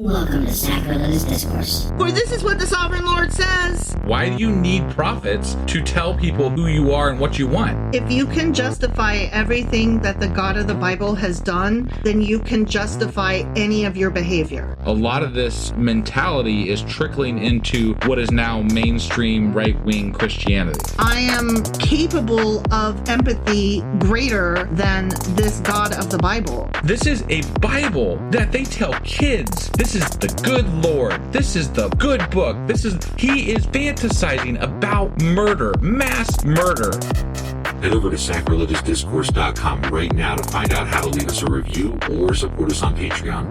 Welcome to Sacrilegious Discourse. For this is what the Sovereign Lord says. Why do you need prophets to tell people who you are and what you want? If you can justify everything that the God of the Bible has done, then you can justify any of your behavior. A lot of this mentality is trickling into what is now mainstream right-wing Christianity. I am capable of empathy greater than this God of the Bible. This is a Bible that they tell kids. This is the good Lord. This is the good book. He is fantasizing about murder, mass murder. Head over to sacrilegiousdiscourse.com right now to find out how to leave us a review or support us on Patreon.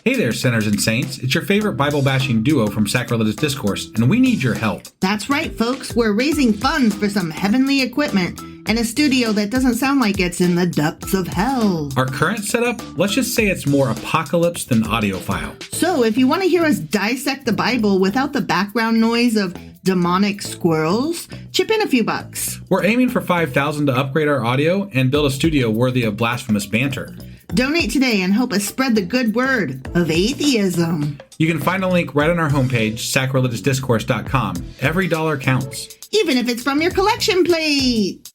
Hey there, sinners and saints. It's your favorite Bible-bashing duo from Sacrilegious Discourse, and we need your help. That's right, folks. We're raising funds for some heavenly equipment and a studio that doesn't sound like it's in the depths of hell. Our current setup, let's just say it's more apocalypse than audiophile. So if you want to hear us dissect the Bible without the background noise of demonic squirrels, chip in a few bucks. We're aiming for $5,000 to upgrade our audio and build a studio worthy of blasphemous banter. Donate today and help us spread the good word of atheism. You can find a link right on our homepage, sacrilegiousdiscourse.com. Every dollar counts. Even if it's from your collection plate.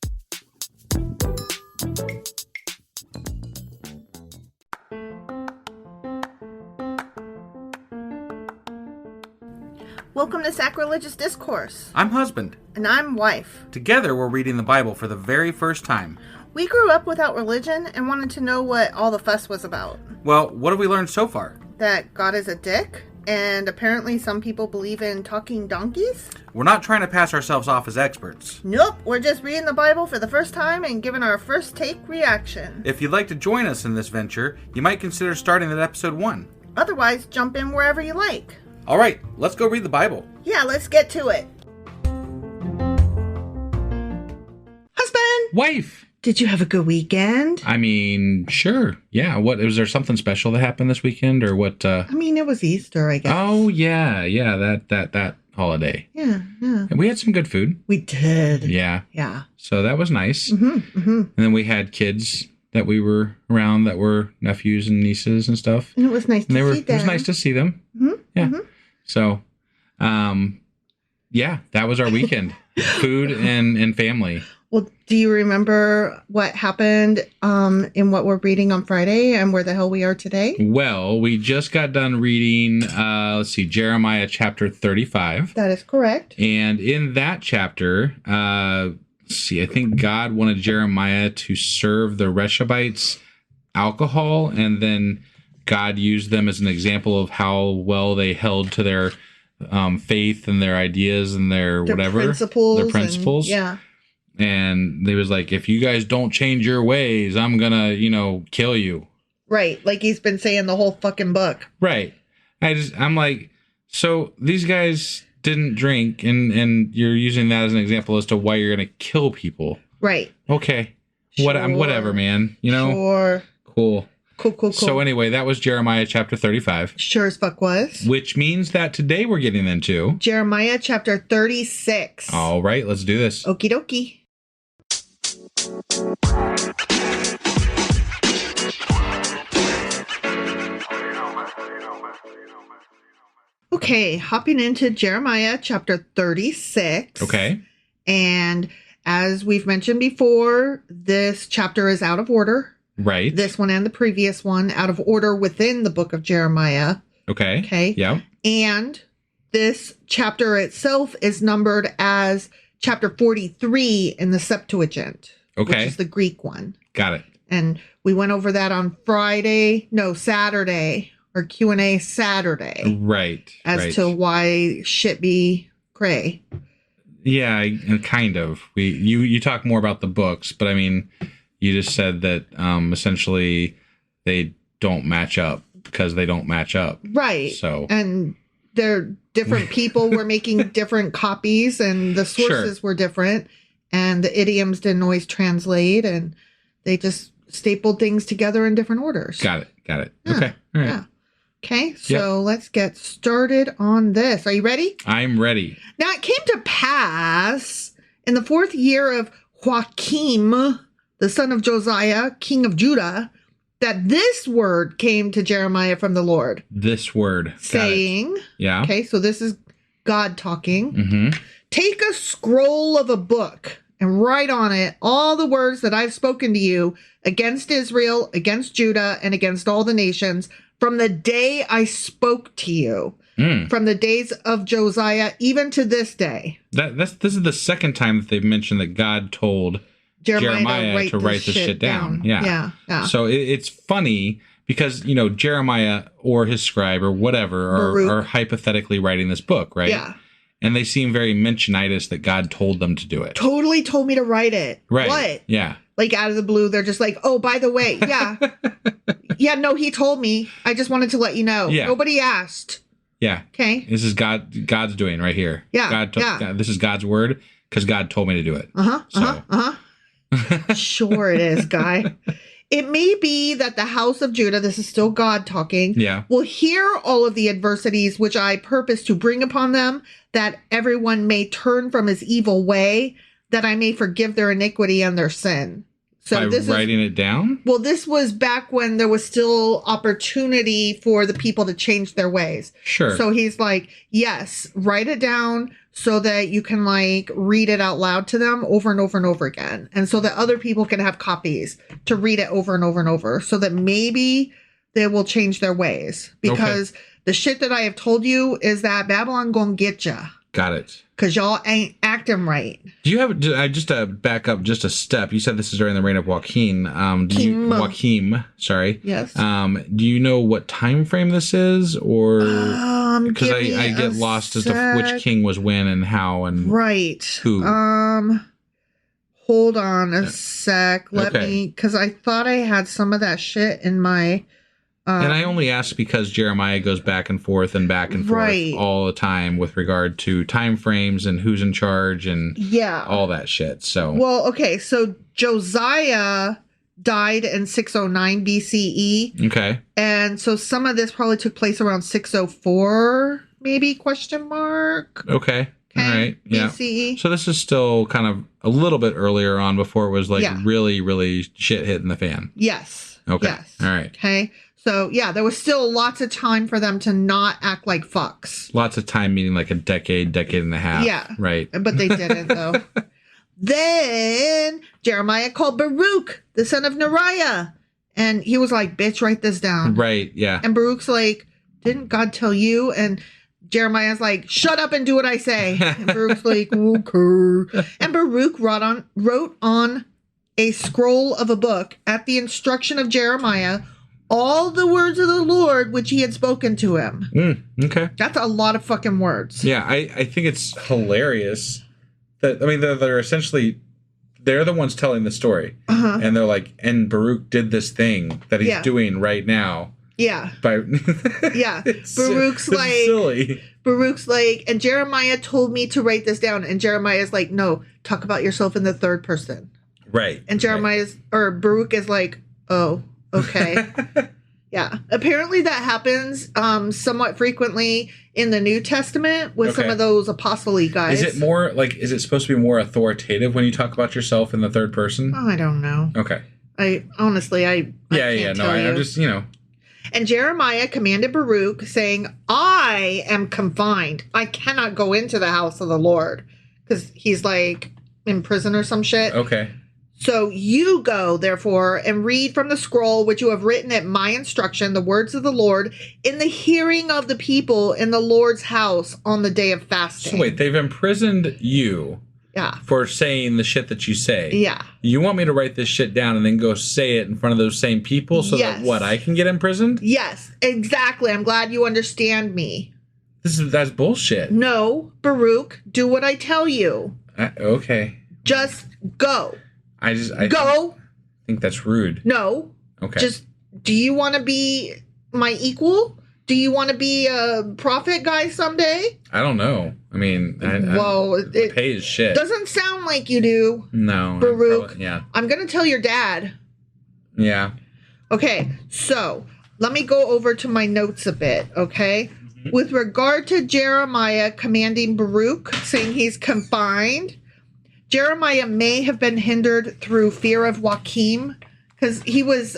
Welcome to Sacrilegious Discourse. I'm husband. And I'm wife. Together, we're reading the Bible for the very first time. We grew up without religion and wanted to know what all the fuss was about. Well, what have we learned so far? That God is a dick, and apparently some people believe in talking donkeys. We're not trying to pass ourselves off as experts. Nope, we're just reading the Bible for the first time and giving our first take reaction. If you'd like to join us in this venture, you might consider starting at episode 1. Otherwise, jump in wherever you like. All right, let's go read the Bible. Yeah, let's get to it. Husband! Wife! Did you have a good weekend? I mean, sure. Yeah, what, was there something special that happened this weekend, or what? I mean, it was Easter, I guess. Oh, yeah, that holiday. Yeah. And we had some good food. We did. Yeah. Yeah. So that was nice. Mm-hmm. And then we had kids that we were around that were nephews and nieces and stuff. And it was nice to see them. It was nice to see them. Mm-hmm. Yeah. Mm-hmm. So, yeah, that was our weekend. Food and family. Well, do you remember what happened in what we're reading on Friday and where the hell we are today? Well, we just got done reading, Jeremiah chapter 35. That is correct. And in that chapter, I think God wanted Jeremiah to serve the Rechabites alcohol, and then God used them as an example of how well they held to their faith and their ideas and their whatever. Their principles. Yeah. And they was like, if you guys don't change your ways, I'm gonna, kill you. Right. Like he's been saying the whole fucking book. Right. I'm like, so these guys didn't drink and you're using that as an example as to why you're gonna kill people. Right. Okay. Sure. Whatever, man. Sure. Cool. Cool. So anyway, that was Jeremiah chapter 35. Sure as fuck was. Which means that today we're getting into Jeremiah chapter 36. All right, let's do this. Okie dokie. Okay, hopping into Jeremiah chapter 36. Okay. And as we've mentioned before, this chapter is out of order. Right. This one and the previous one out of order within the book of Jeremiah. Okay. Okay. Yeah. And this chapter itself is numbered as chapter 43 in the Septuagint. Okay. Which is the Greek one. Got it. And we went over that on Saturday, or Q&A Saturday. Right. As to why shit be cray. Yeah, and kind of. You talk more about the books, but I mean, you just said that essentially they don't match up because they don't match up. Right. So. And they're different people were making different copies, and the sources were different, and the idioms didn't always translate, and they just stapled things together in different orders. Got it. Yeah. Okay. All right. Yeah. Okay, so let's get started on this. Are you ready? I'm ready. Now it came to pass in the 4th year of Joachim, the the son of Josiah, king of Judah, that this word came to Jeremiah from the Lord. This word. Saying, yeah. Okay, so this is God talking. Mm-hmm. Take a scroll of a book and write on it all the words that I've spoken to you against Israel, against Judah, and against all the nations from the day I spoke to you, from the days of Josiah, even to this day. This is the second time that they've mentioned that God told Jeremiah to write this shit down. Yeah. So it's funny because, Jeremiah or his scribe or whatever are hypothetically writing this book, right? Yeah. And they seem very Mentionitis that God told them to do it. Totally told me to write it. Right. What? Yeah. Like out of the blue, they're just like, oh, by the way, yeah. Yeah, no, he told me. I just wanted to let you know. Yeah. Nobody asked. Yeah. Okay. This is God's doing right here. Yeah. God, this is God's word because God told me to do it. Sure it is, guy. It may be that the house of Judah, this is still God talking, will hear all of the adversities which I purpose to bring upon them, that everyone may turn from his evil way, that I may forgive their iniquity and their sin. So by writing it down? Well, this was back when there was still opportunity for the people to change their ways. Sure. So he's like, yes, write it down so that you can read it out loud to them over and over and over again. And so that other people can have copies to read it over and over and over so that maybe they will change their ways. Because the shit that I have told you is that Babylon gonna get ya. Got it. Because y'all ain't acting right. Do you have, just to back up just a step, you said this is during the reign of Joachim. Joachim, sorry. Yes. Do you know what time frame this is? Or, because I get lost as to which king was when and how and who. Hold on a sec. Let me, because I thought I had some of that shit in my... and I only ask because Jeremiah goes back and forth all the time with regard to time frames and who's in charge and all that shit. So so Josiah died in 609 BCE. Okay. And so some of this probably took place around 604, maybe, question mark. Okay. All right. Yeah. BCE. So this is still kind of a little bit earlier on before it was really, really shit hitting the fan. Yes. Okay. Yes. All right. Okay. So, there was still lots of time for them to not act like fucks. Lots of time, meaning like a decade and a half. Yeah. Right. But they didn't, though. Then Jeremiah called Baruch, the son of Neriah. And he was like, bitch, write this down. Right. Yeah. And Baruch's like, didn't God tell you? And Jeremiah's like, shut up and do what I say. And Baruch's like, okay. And Baruch wrote on a scroll of a book at the instruction of Jeremiah all the words of the Lord which he had spoken to him. Okay. That's a lot of fucking words. Yeah, I think it's hilarious that, they're essentially, they're the ones telling the story. And they're like, and Baruch did this thing that he's doing right now. Yeah. Baruch's like, silly. Baruch's like, and Jeremiah told me to write this down. And Jeremiah's like, no, talk about yourself in the third person. Right. And Baruch is like, oh, okay. Yeah. Apparently that happens somewhat frequently in the New Testament with some of those apostolic guys. Is it more is it supposed to be more authoritative when you talk about yourself in the third person? Oh, I don't know. Okay. I can't tell you. I'm just, And Jeremiah commanded Baruch, saying, I am confined. I cannot go into the house of the Lord. Because he's in prison or some shit. Okay. So you go, therefore, and read from the scroll which you have written at my instruction, the words of the Lord, in the hearing of the people in the Lord's house on the day of fasting. So wait, they've imprisoned you for saying the shit that you say. Yeah. You want me to write this shit down and then go say it in front of those same people so that I can get imprisoned? Yes, exactly. I'm glad you understand me. That's bullshit. No, Baruch, do what I tell you. Okay. Just go. I think that's rude. No. Okay. Just, do you want to be my equal? Do you want to be a prophet guy someday? I don't know. It pay is shit. Doesn't sound like you do. No. Baruch. I'm going to tell your dad. Yeah. Okay. So let me go over to my notes a bit. Okay. Mm-hmm. With regard to Jeremiah commanding Baruch, saying he's confined, Jeremiah may have been hindered through fear of Joachim, because he was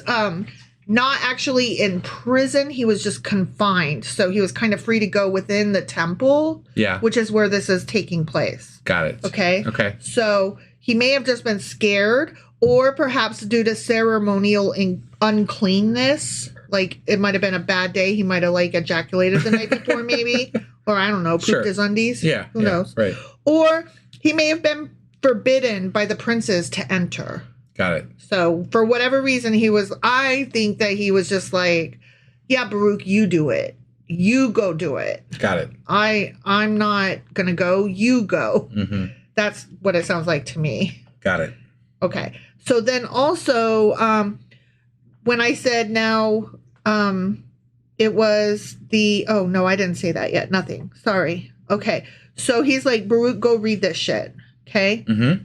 not actually in prison. He was just confined. So he was kind of free to go within the temple, which is where this is taking place. Got it. Okay. So he may have just been scared, or perhaps due to ceremonial uncleanness. Like, it might have been a bad day. He might have, like, ejaculated the night before, maybe. Or, I don't know, pooped his undies. Yeah. Who knows? Right. Or he may have been forbidden by the princes to enter. Got it. So, for whatever reason, I think that he was just like, yeah, Baruch, you do it. You go do it. Got it. I'm not going to go. You go. Mm-hmm. That's what it sounds like to me. Got it. Okay. So then also, when I said now, it was I didn't say that yet. Nothing. Sorry. Okay. So he's like, Baruch, go read this shit. Okay. Mm-hmm.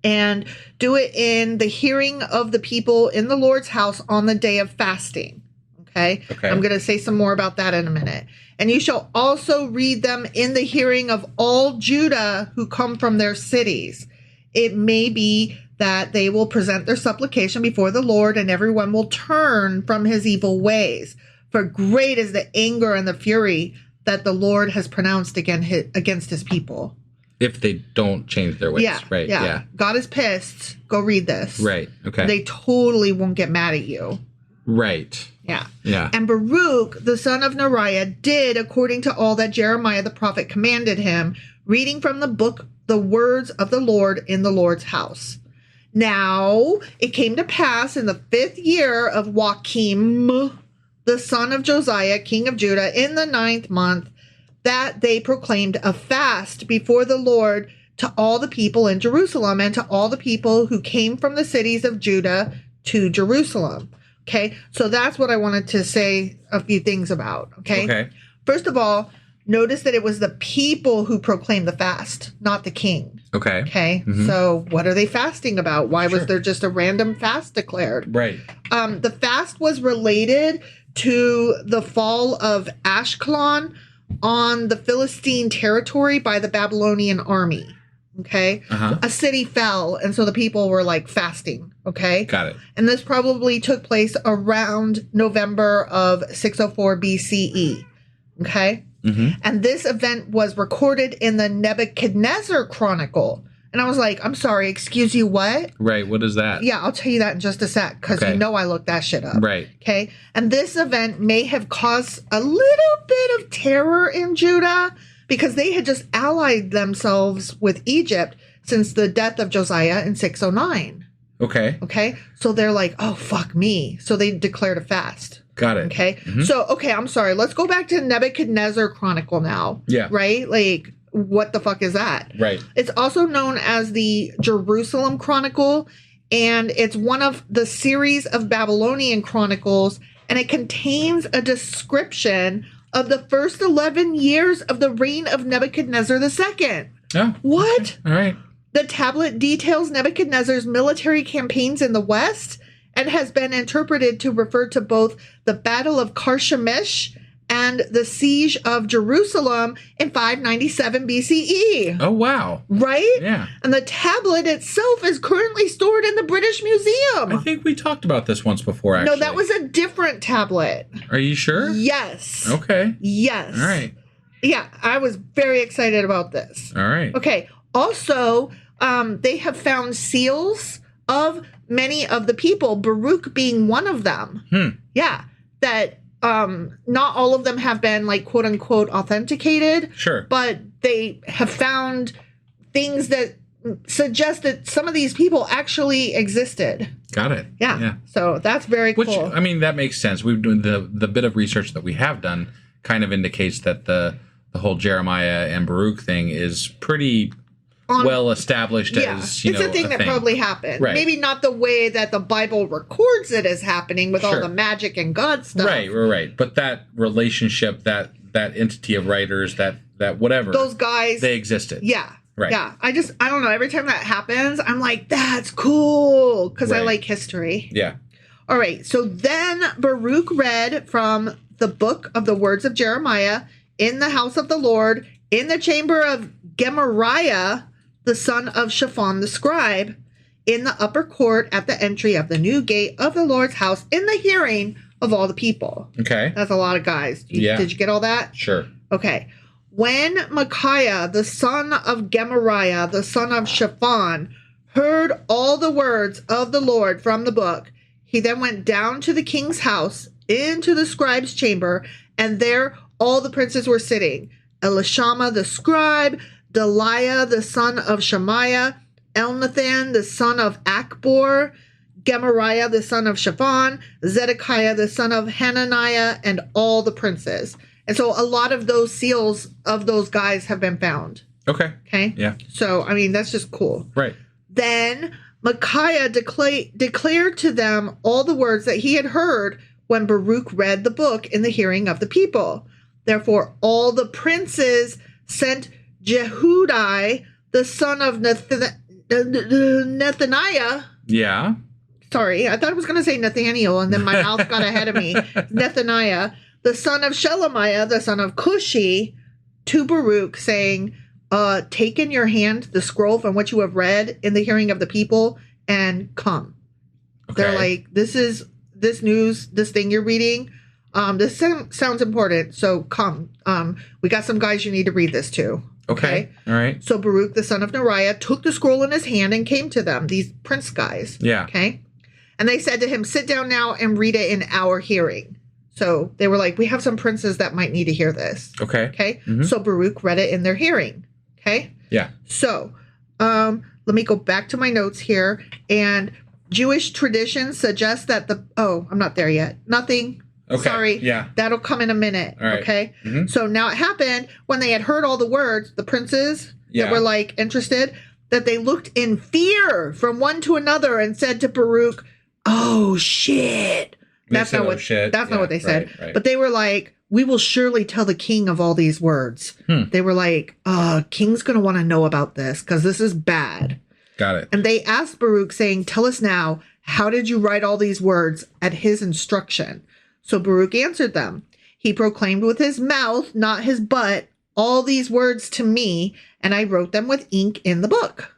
And do it in the hearing of the people in the Lord's house on the day of fasting. Okay. I'm going to say some more about that in a minute. And you shall also read them in the hearing of all Judah who come from their cities. It may be that they will present their supplication before the Lord, and everyone will turn from his evil ways. For great is the anger and the fury that the Lord has pronounced against his people. If they don't change their ways. Yeah, right. Yeah. God is pissed. Go read this. Right. Okay. They totally won't get mad at you. Right. Yeah. Yeah. And Baruch, the son of Neriah, did according to all that Jeremiah the prophet commanded him, reading from the book the words of the Lord in the Lord's house. Now, it came to pass in the 5th year of Joachim, the son of Josiah, king of Judah, in the 9th month, that they proclaimed a fast before the Lord to all the people in Jerusalem and to all the people who came from the cities of Judah to Jerusalem. Okay, so that's what I wanted to say a few things about. Okay. First of all, notice that it was the people who proclaimed the fast, not the king. Okay. Mm-hmm. So what are they fasting about? Why was there just a random fast declared? Right. The fast was related to the fall of Ashkelon on the Philistine territory by the Babylonian army. Okay. A city fell, and so the people were like fasting. Okay. Got it. And this probably took place around November of 604 BCE. Okay. Mm-hmm. And this event was recorded in the Nebuchadnezzar Chronicle. And I was like, I'm sorry, excuse you, what? Right. What is that? Yeah, I'll tell you that in just a sec, because you know I looked that shit up. Right. Okay. And this event may have caused a little bit of terror in Judah, because they had just allied themselves with Egypt since the death of Josiah in 609. Okay. Okay. So they're like, oh, fuck me. So they declared a fast. Got it. Okay. Mm-hmm. So, I'm sorry. Let's go back to Nebuchadnezzar Chronicle now. Yeah. Right? Like, what the fuck is that? Right. It's also known as the Jerusalem Chronicle, and it's one of the series of Babylonian chronicles, and it contains a description of the first 11 years of the reign of Nebuchadnezzar II. Oh. What? All right. The tablet details Nebuchadnezzar's military campaigns in the West and has been interpreted to refer to both the Battle of Carchemish and the Siege of Jerusalem in 597 BCE. Oh, wow. Right? Yeah. And the tablet itself is currently stored in the British Museum. I think we talked about this once before, actually. No, that was a different tablet. Are you sure? Yes. Okay. Yes. All right. Yeah, I was very excited about this. All right. Okay. Also, they have found seals of many of the people, Baruch being one of them. Yeah. That not all of them have been, like, quote unquote authenticated. Sure. But they have found things that suggest that some of these people actually existed. Got it. Yeah. So that's very cool. Which, I mean, that makes sense. We've done the bit of research that we have done kind of indicates that the whole Jeremiah and Baruch thing is pretty well established as, it's a thing that probably happened. Right. Maybe not the way that the Bible records it as happening with all the magic and God stuff. Right. But that relationship, that entity of writers, that whatever. Those guys. They existed. Yeah. Right. Yeah. I don't know. Every time that happens, I'm like, that's cool. Because I like history. Yeah. All right. So then Baruch read from the book of the words of Jeremiah in the house of the Lord, in the chamber of Gemariah, the son of Shaphan the scribe, in the upper court at the entry of the new gate of the Lord's house in the hearing of all the people. Okay. That's a lot of guys. Did you get all that? Sure. Okay. When Micaiah, the son of Gemariah, the son of Shaphan, heard all the words of the Lord from the book, he then went down to the king's house into the scribe's chamber, and there all the princes were sitting. Elishama the scribe, Delaiah the son of Shemaiah, Elnathan the son of Akbor, Gemariah the son of Shaphan, Zedekiah the son of Hananiah, and all the princes. And so a lot of those seals of those guys have been found. Okay. Okay? Yeah. So, I mean, that's just cool. Right. Then Micaiah declared to them all the words that he had heard when Baruch read the book in the hearing of the people. Therefore, all the princes sent Jehudi, the son of Nethaniah. Yeah. Sorry, I thought I was going to say Nathaniel, and then my mouth got ahead of me. Nethaniah, the son of Shelemiah, the son of Cushi, to Baruch, saying, take in your hand the scroll from what you have read in the hearing of the people, and come. Okay. They're like, this news, this thing you're reading, this sounds important, so come. We got some guys you need to read this to. Okay. All right. So Baruch, the son of Neriah, took the scroll in his hand and came to them, these prince guys. Yeah. Okay. And they said to him, sit down now and read it in our hearing. So they were like, we have some princes that might need to hear this. Okay. Okay. Mm-hmm. So Baruch read it in their hearing. Okay. Yeah. So let me go back to my notes here. And Jewish tradition suggests that I'm not there yet. Nothing. Okay. Sorry. Yeah. That'll come in a minute. All right. Okay. Mm-hmm. So now it happened when they had heard all the words, the princes that were like interested, that they looked in fear from one to another and said to Baruch, oh shit. That's not what they said. Right. But they were like, we will surely tell the king of all these words. They were like, king's going to want to know about this because this is bad. Got it. And they asked Baruch saying, tell us now, how did you write all these words at his instruction? So Baruch answered them. He proclaimed with his mouth, not his butt, all these words to me, and I wrote them with ink in the book.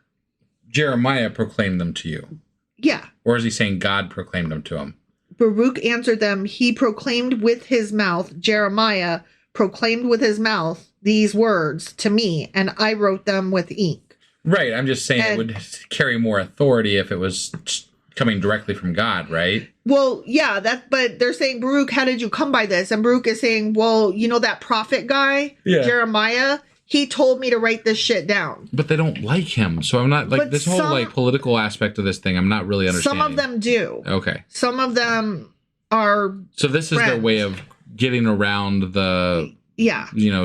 Jeremiah proclaimed them to you. Yeah. Or is he saying God proclaimed them to him? Baruch answered them, he proclaimed with his mouth, Jeremiah proclaimed with his mouth these words to me, and I wrote them with ink. Right. I'm just saying it would carry more authority if it was coming directly from God, right? Well, yeah, but they're saying, Baruch, how did you come by this? And Baruch is saying, well, you know that prophet guy, Jeremiah, he told me to write this shit down. But they don't like him. So I'm not like but this whole like political aspect of this thing. I'm not really understanding. Some of them do. Okay. Some of them are. So this is their way of getting around the,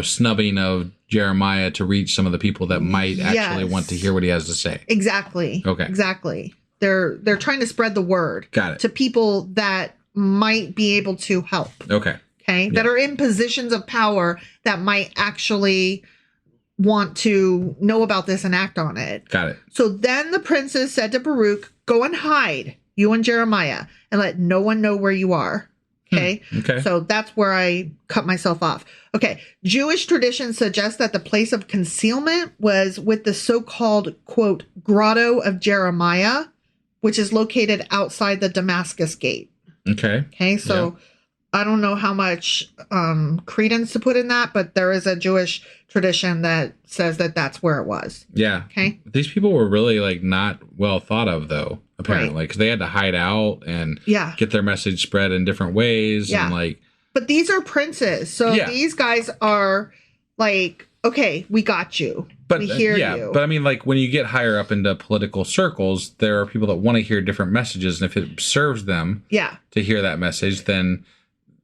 snubbing of Jeremiah to reach some of the people that might actually want to hear what he has to say. Exactly. Okay. Exactly. They're trying to spread the word. Got it. To people that might be able to help. Okay. Okay. That are in positions of power that might actually want to know about this and act on it. Got it. So then the princes said to Baruch, go and hide, you and Jeremiah, and let no one know where you are. Okay. Okay. So that's where I cut myself off. Okay. Jewish tradition suggests that the place of concealment was with the so-called, quote, grotto of Jeremiah, which is located outside the Damascus gate. Okay. Okay. So I don't know how much credence to put in that, but there is a Jewish tradition that says that that's where it was. Yeah. Okay. These people were really like not well thought of, though, apparently, because they had to hide out and get their message spread in different ways. Yeah. And like, but these are princes. So these guys are like, okay, we got you. But we hear you. But I mean, like when you get higher up into political circles, there are people that want to hear different messages. And if it serves them to hear that message, then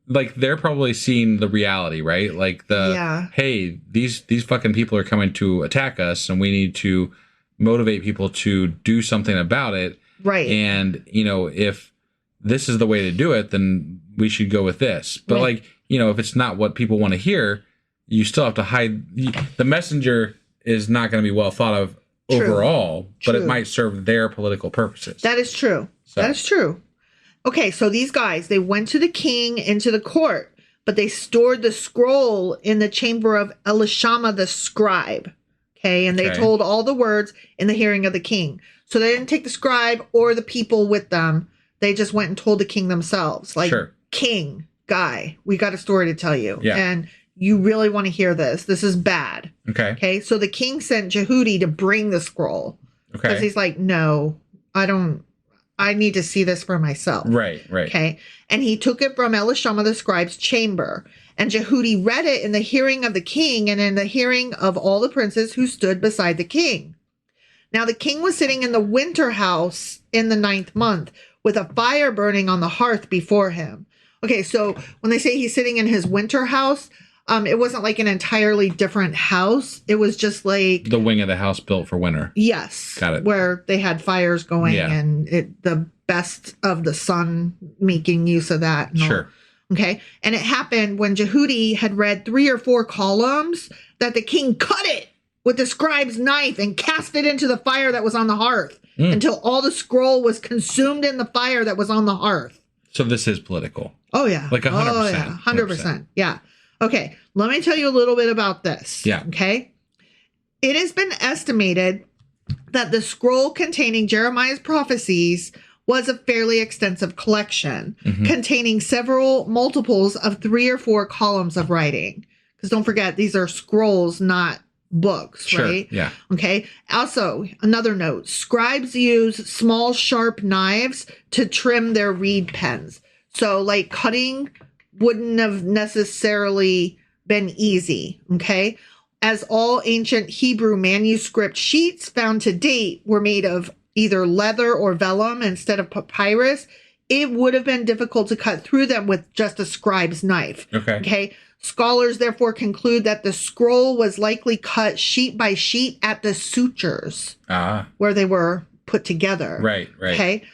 like they're probably seeing the reality, right? Like hey, these fucking people are coming to attack us and we need to motivate people to do something about it. Right. And, if this is the way to do it, then we should go with this. But like, if it's not what people want to hear, you still have to hide. The messenger is not going to be well thought of overall, but it might serve their political purposes. That is true. So. That is true. Okay, so these guys, they went to the king into the court, but they stored the scroll in the chamber of Elishama the scribe. Okay. And they told all the words in the hearing of the king. So they didn't take the scribe or the people with them. They just went and told the king themselves. Like, king, guy, we got a story to tell you. Yeah. And you really want to hear this. This is bad. Okay. Okay. So the king sent Jehudi to bring the scroll. Okay. Because he's like, no, I need to see this for myself. Right. Okay. And he took it from Elishama the scribe's chamber. And Jehudi read it in the hearing of the king and in the hearing of all the princes who stood beside the king. Now the king was sitting in the winter house in the 9th month with a fire burning on the hearth before him. Okay, so when they say he's sitting in his winter house, it wasn't like an entirely different house. It was just like... the wing of the house built for winter. Yes. Got it. Where they had fires going and the best of the sun making use of that. Sure. Okay. And it happened when Jehudi had read 3 or 4 columns that the king cut it with the scribe's knife and cast it into the fire that was on the hearth until all the scroll was consumed in the fire that was on the hearth. So this is political. Oh, yeah. Like 100%. Oh, yeah. 100%. Yeah. Okay. Let me tell you a little bit about this. Yeah. Okay. It has been estimated that the scroll containing Jeremiah's prophecies was a fairly extensive collection containing several multiples of 3 or 4 columns of writing. Because don't forget, these are scrolls, not books, right? Yeah. Okay. Also, another note, scribes use small, sharp knives to trim their reed pens. So like cutting wouldn't have necessarily been easy. Okay. As all ancient Hebrew manuscript sheets found to date were made of either leather or vellum instead of papyrus, it would have been difficult to cut through them with just a scribe's knife. Okay. Scholars therefore conclude that the scroll was likely cut sheet by sheet at the sutures where they were put together. Right. Okay.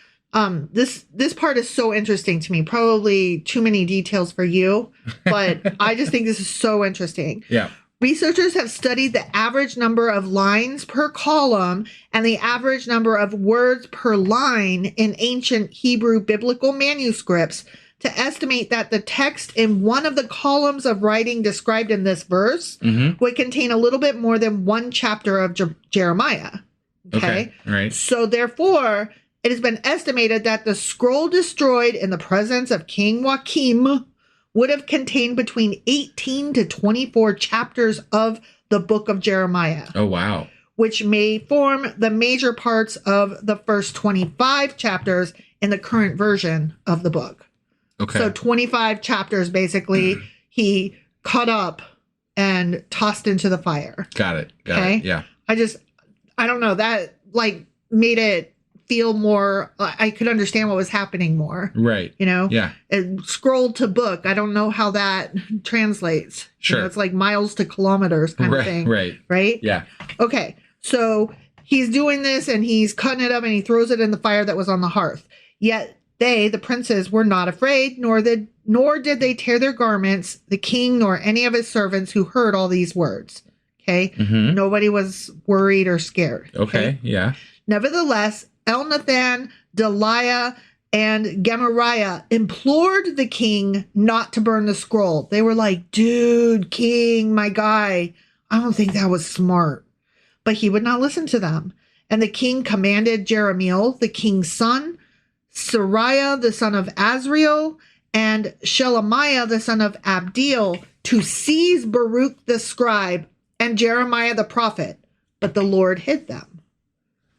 This part is so interesting to me. Probably too many details for you, but I just think this is so interesting. Yeah. Researchers have studied the average number of lines per column and the average number of words per line in ancient Hebrew biblical manuscripts to estimate that the text in one of the columns of writing described in this verse would contain a little bit more than 1 chapter of Jeremiah. Okay. Right. So therefore, it has been estimated that the scroll destroyed in the presence of King Joachim would have contained between 18 to 24 chapters of the book of Jeremiah. Oh, wow. Which may form the major parts of the first 25 chapters in the current version of the book. Okay. So 25 chapters, basically, he cut up and tossed into the fire. Got it. Yeah. I don't know, that like made it feel more, I could understand what was happening more. Right. You know? Yeah. And scroll to book. I don't know how that translates. Sure. You know, it's like miles to kilometers kind of thing. Right. Right? Yeah. Okay. So he's doing this and he's cutting it up and he throws it in the fire that was on the hearth. Yet they, the princes, were not afraid, nor did they tear their garments, the king nor any of his servants who heard all these words. Okay. Nobody was worried or scared. Okay. Yeah. Nevertheless, Elnathan, Deliah, and Gemariah implored the king not to burn the scroll. They were like, dude, king, my guy, I don't think that was smart. But he would not listen to them. And the king commanded Jeremiel, the king's son, Sariah, the son of Azriel, and Shelemiah, the son of Abdiel, to seize Baruch the scribe and Jeremiah the prophet. But the Lord hid them.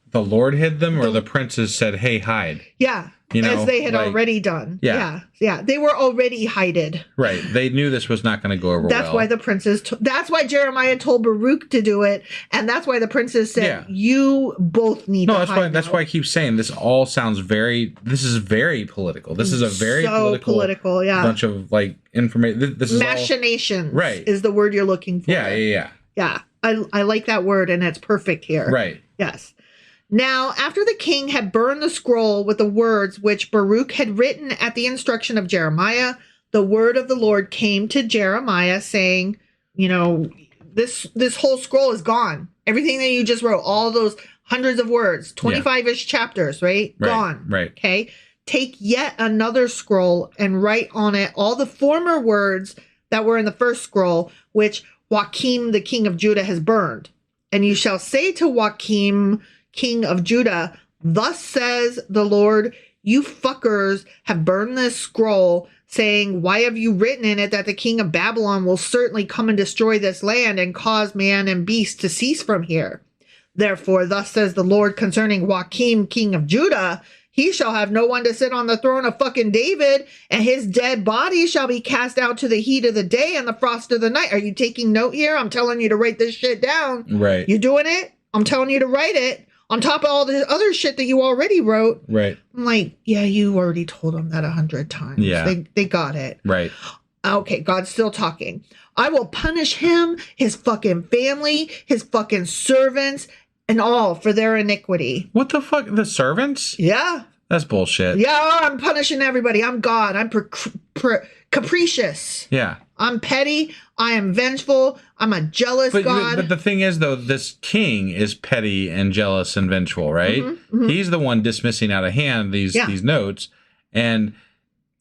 The Lord hid them, or the princes said, hey, hide? Yeah. You know, as they had like, already done. Yeah. Yeah. They were already hided. Right. They knew this was not going to go over That's well. why the princes, that's why Jeremiah told Baruch to do it. And that's why the princes said, you both need to hide. That's why I keep saying this all sounds this is very political. This is a very political bunch of like information. This is machinations. Right. Is the word you're looking for. Yeah. Yeah. I like that word and it's perfect here. Right. Yes. Now, after the king had burned the scroll with the words which Baruch had written at the instruction of Jeremiah, the word of the Lord came to Jeremiah saying, you know, this whole scroll is gone. Everything that you just wrote, all those hundreds of words, 25-ish chapters, right? Gone. Right. Okay. Take yet another scroll and write on it all the former words that were in the first scroll, which Joachim, the king of Judah, has burned. And you shall say to Joachim, king of Judah, thus says the Lord, you fuckers have burned this scroll, saying, why have you written in it that the king of Babylon will certainly come and destroy this land and cause man and beast to cease from here? Therefore, thus says the Lord concerning Joachim, king of Judah, he shall have no one to sit on the throne of fucking David, and his dead body shall be cast out to the heat of the day and the frost of the night. Are you taking note here? I'm telling you to write this shit down. Right. You doing it? I'm telling you to write it on top of all the other shit that you already wrote. Right. I'm like, yeah, you already told them that 100 times. Yeah. They got it. Right. Okay, God's still talking. I will punish him, his fucking family, his fucking servants, and all for their iniquity. What the fuck? The servants? Yeah. That's bullshit. Yeah, I'm punishing everybody. I'm God. I'm capricious. Yeah. I'm petty. I am vengeful. I'm a jealous God. But the thing is, though, this king is petty and jealous and vengeful, right? He's the one dismissing out of hand these notes. And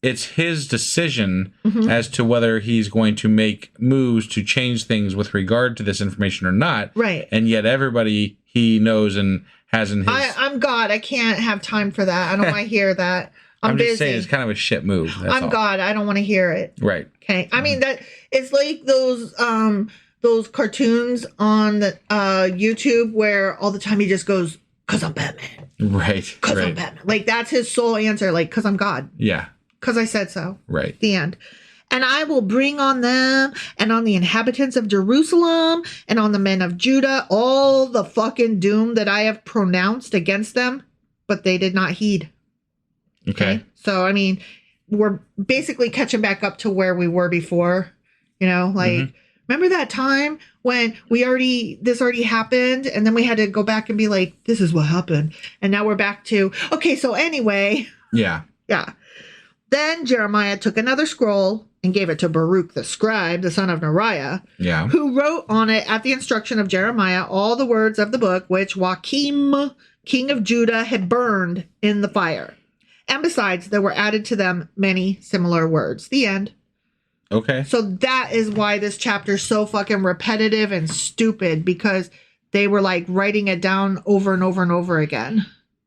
it's his decision as to whether he's going to make moves to change things with regard to this information or not. Right. And yet everybody he knows and has in his... I'm God. I can't have time for that. I don't want to hear that. I'm busy. just saying it's kind of a shit move. I'm all. God. I don't want to hear it. Right. Okay. I mean, that it's like those cartoons on the YouTube where all the time he just goes, "'Cause I'm Batman." Right. "'Cause I'm Batman." Like that's his sole answer. Like, "'Cause I'm God." Yeah. "'Cause I said so." Right. The end. And I will bring on them and on the inhabitants of Jerusalem and on the men of Judah all the fucking doom that I have pronounced against them, but they did not heed. Okay. So, I mean, we're basically catching back up to where we were before, you know, like, remember that time when this already happened and then we had to go back and be like, this is what happened. And now we're back to, okay, so anyway. Yeah. Yeah. Then Jeremiah took another scroll and gave it to Baruch the scribe, the son of Neriah, who wrote on it at the instruction of Jeremiah all the words of the book which Joachim, king of Judah, had burned in the fire. And besides, there were added to them many similar words. The end. Okay. So that is why this chapter is so fucking repetitive and stupid, because they were like writing it down over and over and over again.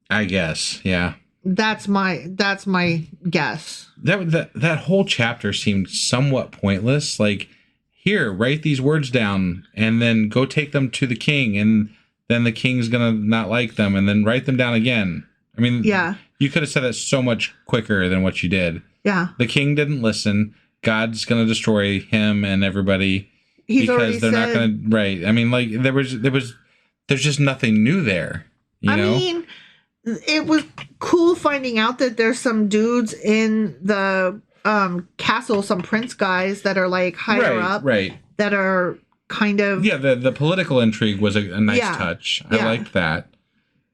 I guess. Yeah. That's my guess. That whole chapter seemed somewhat pointless. Like, here, write these words down and then go take them to the king, and then the king's gonna not like them, and then write them down again. I mean, yeah, you could have said that so much quicker than what you did. Yeah. The king didn't listen. God's gonna destroy him and everybody because they're not gonna. Right. I mean, like there's just nothing new there. You know? Mean, it was cool finding out that there's some dudes in the castle, some prince guys that are like higher up, right? That are kind of the political intrigue was a nice touch. I liked that,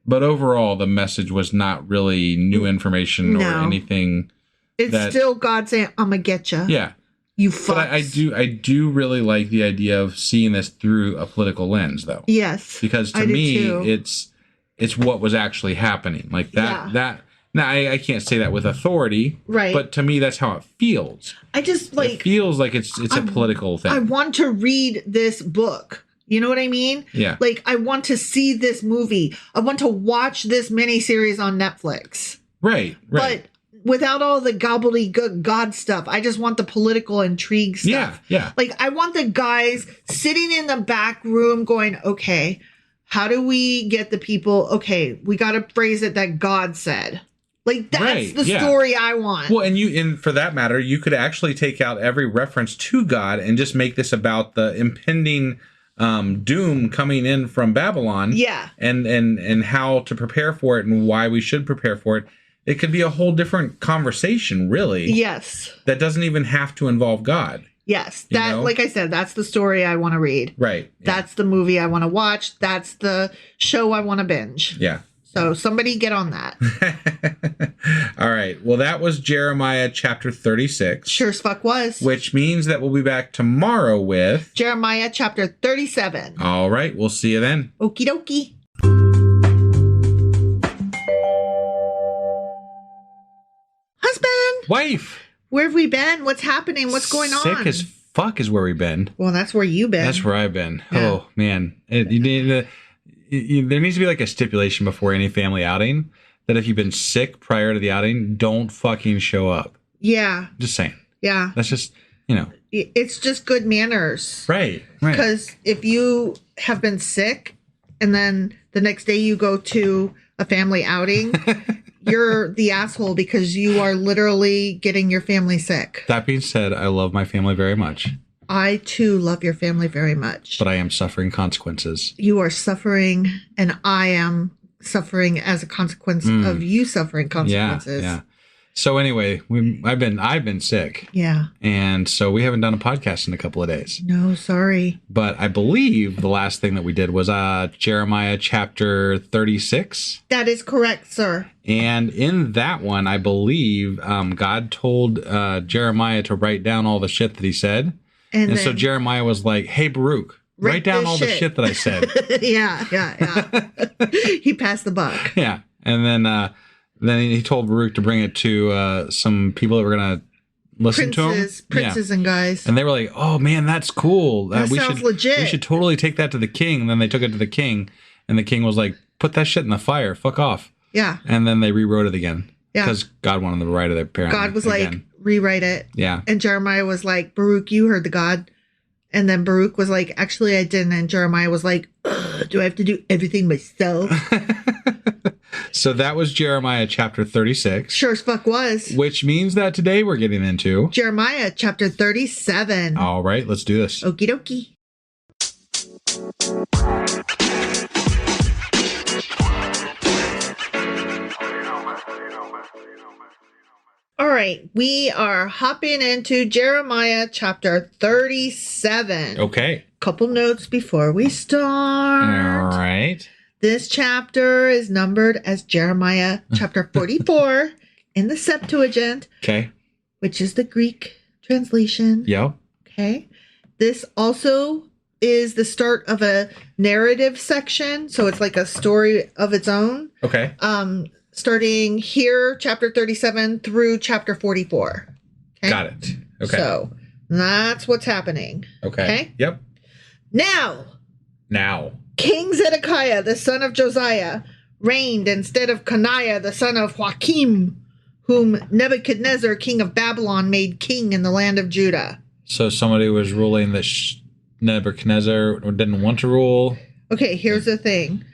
but overall the message was not really new information or anything. It's still God saying, "I'm gonna get you." Yeah, you fucks. But I do really like the idea of seeing this through a political lens, though. Yes, because to me it's what was actually happening. Like that. Now, I can't say that with authority, right? But to me, that's how it feels. It feels like it's a political thing. I want to read this book. You know what I mean? Yeah. Like, I want to see this movie. I want to watch this miniseries on Netflix. Right. But without all the gobbledygook God stuff, I just want the political intrigue stuff. Yeah. Like, I want the guys sitting in the back room going, okay, how do we get the people? Okay, we got to phrase it that God said. Like, that's the story I want. Well, and for that matter, you could actually take out every reference to God and just make this about the impending doom coming in from Babylon. Yeah. And how to prepare for it and why we should prepare for it. It could be a whole different conversation, really. Yes. That doesn't even have to involve God. Yes. Like I said, that's the story I want to read. Right. Yeah. That's the movie I want to watch. That's the show I want to binge. Yeah. So somebody get on that. All right. Well, that was Jeremiah chapter 36. Sure as fuck was. Which means that we'll be back tomorrow with Jeremiah chapter 37. All right. We'll see you then. Okie dokie. Husband. Wife. Where have we been? What's happening? What's going on? Sick as fuck is where we've been. Well, that's where you've been. That's where I've been. Yeah. Oh, man. There needs to be like a stipulation before any family outing that if you've been sick prior to the outing, don't fucking show up. Yeah. Just saying. Yeah. That's just, It's just good manners. Right. Because if you have been sick and then the next day you go to a family outing, you're the asshole because you are literally getting your family sick. That being said, I love my family very much. I, too, love your family very much. But I am suffering consequences. You are suffering, and I am suffering as a consequence of you suffering consequences. Yeah. So anyway, I've been sick. Yeah. And so we haven't done a podcast in a couple of days. No, sorry. But I believe the last thing that we did was Jeremiah chapter 36. That is correct, sir. And in that one, I believe God told Jeremiah to write down all the shit that he said. And so Jeremiah was like, hey, Baruch, write down all the shit that I said. Yeah. He passed the buck. Yeah. And then he told Baruch to bring it to some people that were going to listen to him. Princes and guys. And they were like, oh, man, that's cool. That sounds legit. We should totally take that to the king. And then they took it to the king. And the king was like, put that shit in the fire. Fuck off. Yeah. And then they rewrote it again. Yeah. Because God wanted them to write it apparently. God was like, rewrite it. Yeah. And Jeremiah was like, Baruch, you heard the God. And then Baruch was like, actually, I didn't. And Jeremiah was like, do I have to do everything myself? So that was Jeremiah chapter 36. Sure as fuck was. Which means that today we're getting into Jeremiah chapter 37. All right, let's do this. Okie dokie. All right, we are hopping into Jeremiah chapter 37. Okay. Couple notes before we start. All right. This chapter is numbered as Jeremiah chapter 44 in the Septuagint. Okay. Which is the Greek translation. Yep. Okay. This also is the start of a narrative section. So it's like a story of its own. Okay. Starting here, chapter 37 through chapter 44. Okay. Got it. Okay. So that's what's happening. Okay. Yep. Now, King Zedekiah, the son of Josiah, reigned instead of Coniah, the son of Joachim, whom Nebuchadnezzar, king of Babylon, made king in the land of Judah. So somebody was ruling that Nebuchadnezzar didn't want to rule. Okay, here's the thing.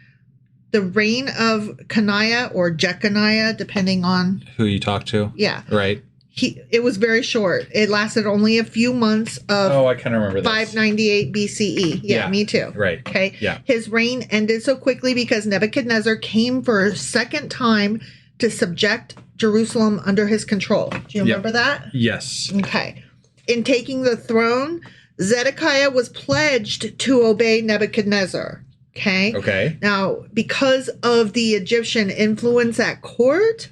The reign of Coniah or Jeconiah, depending on who you talk to. Yeah. Right. It was very short. It lasted only a few months of I kind of remember this. 598 BCE. Yeah, me too. Right. Okay. Yeah. His reign ended so quickly because Nebuchadnezzar came for a second time to subject Jerusalem under his control. Do you remember that? Yes. Okay. In taking the throne, Zedekiah was pledged to obey Nebuchadnezzar. Okay. Okay. Now, because of the Egyptian influence at court,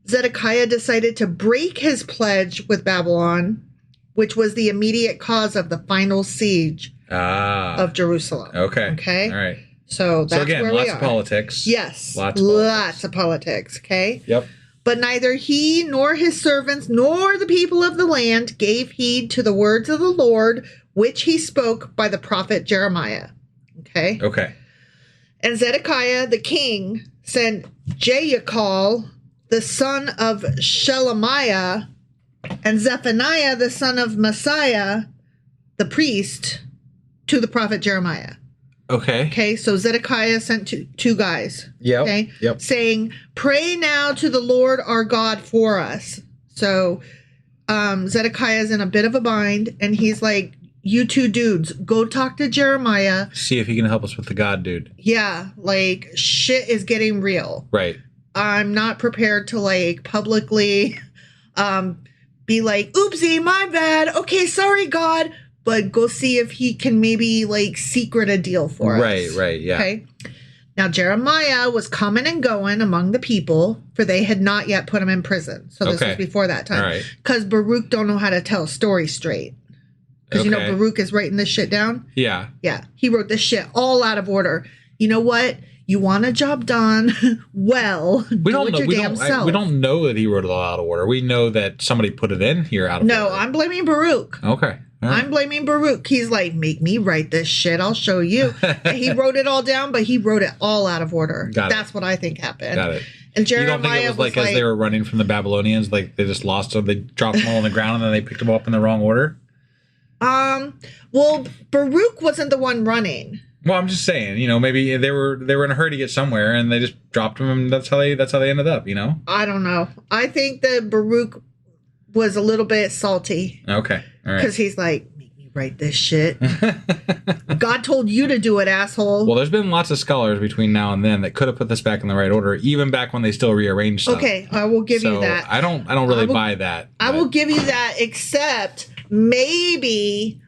Zedekiah decided to break his pledge with Babylon, which was the immediate cause of the final siege of Jerusalem. Okay. Okay. All right. So that's again, where we lots are. of politics. Yes. Lots of politics. Okay. Yep. But neither he nor his servants nor the people of the land gave heed to the words of the Lord, which he spoke by the prophet Jeremiah. Okay. Okay. And Zedekiah the king sent Jehukal, the son of Shelemiah, and Zephaniah, the son of Messiah, the priest, to the prophet Jeremiah. Okay. Okay, so Zedekiah sent two guys. Yep. Okay. Yep. Saying, pray now to the Lord our God for us. So Zedekiah is in a bit of a bind, and he's like, you two dudes, go talk to Jeremiah. See if he can help us with the God dude. Yeah, like shit is getting real. Right. I'm not prepared to like publicly be like, oopsie, my bad. Okay, sorry, God. But go see if he can maybe like secret a deal for us. Right, yeah. Okay. Now, Jeremiah was coming and going among the people, for they had not yet put him in prison. So this was before that time. All right. Because Baruch don't know how to tell a story straight. Because, you know, Baruch is writing this shit down. Yeah. Yeah. He wrote this shit all out of order. You know what? You want a job done? Well, we don't know. We don't know that he wrote it all out of order. We know that somebody put it in here out of order. No, I'm blaming Baruch. Okay. I'm blaming Baruch. He's like, make me write this shit. I'll show you. And he wrote it all down, but he wrote it all out of order. That's what I think happened. Got it. And Jeremiah you don't think it was like as they were running from the Babylonians, like they just lost them, they dropped them all on the ground, and then they picked them up in the wrong order? Well, Baruch wasn't the one running. Well, I'm just saying, maybe they were in a hurry to get somewhere, and they just dropped them, and that's how they ended up, I don't know. I think that Baruch was a little bit salty. Okay, all right. Because he's like, make me write this shit. God told you to do it, asshole. Well, there's been lots of scholars between now and then that could have put this back in the right order, even back when they still rearranged stuff. Okay, I will give you that. I don't really buy that. I will give you that, except maybe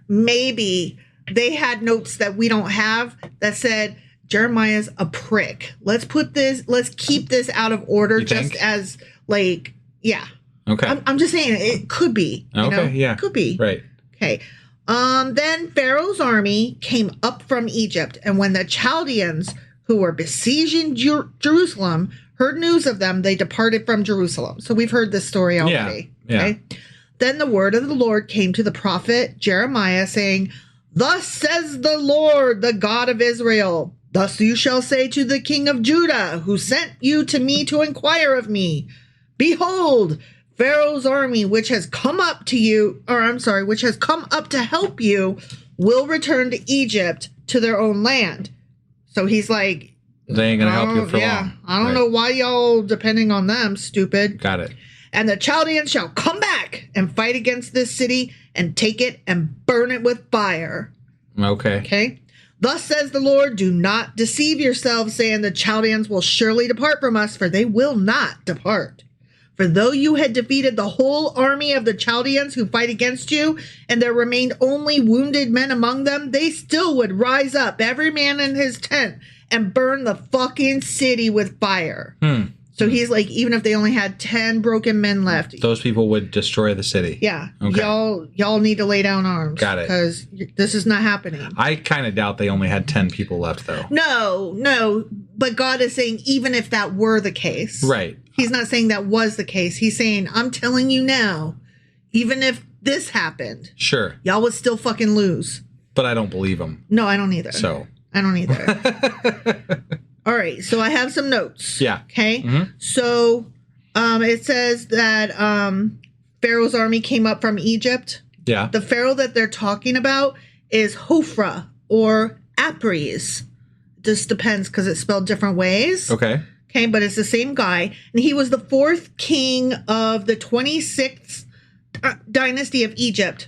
they had notes that we don't have that said Jeremiah's a prick. Let's keep this out of order, just as like, yeah. Okay. I'm just saying it could be. Okay, yeah. Could be. Right. Okay. Then Pharaoh's army came up from Egypt, and when the Chaldeans, who were besieging Jerusalem, heard news of them, they departed from Jerusalem. So we've heard this story already. Yeah. Okay. Then the word of the Lord came to the prophet Jeremiah, saying, "Thus says the Lord, the God of Israel, thus you shall say to the king of Judah, who sent you to me to inquire of me, behold, Pharaoh's army, which has come up to help you, will return to Egypt, to their own land." So he's like, they ain't gonna help you for long. I don't know why y'all depending on them, stupid. Got it. "And the Chaldeans shall come back and fight against this city and take it and burn it with fire." Okay. Okay. "Thus says the Lord, do not deceive yourselves, saying the Chaldeans will surely depart from us, for they will not depart. For though you had defeated the whole army of the Chaldeans who fight against you, and there remained only wounded men among them, they still would rise up, every man in his tent, and burn the fucking city with fire." So he's like, even if they only had 10 broken men left, those people would destroy the city. Yeah. Okay. Y'all need to lay down arms. Got it. Because this is not happening. I kind of doubt they only had 10 people left, though. No. But God is saying, even if that were the case. Right. He's not saying that was the case. He's saying, I'm telling you now, even if this happened. Sure. Y'all would still fucking lose. But I don't believe him. No, I don't either. So. I don't either. All right, so I have some notes. Yeah. Okay. Mm-hmm. So it says that Pharaoh's army came up from Egypt. Yeah. The Pharaoh that they're talking about is Hophra or Apries. This depends because it's spelled different ways. Okay. Okay, but it's the same guy. And he was the fourth king of the 26th dynasty of Egypt.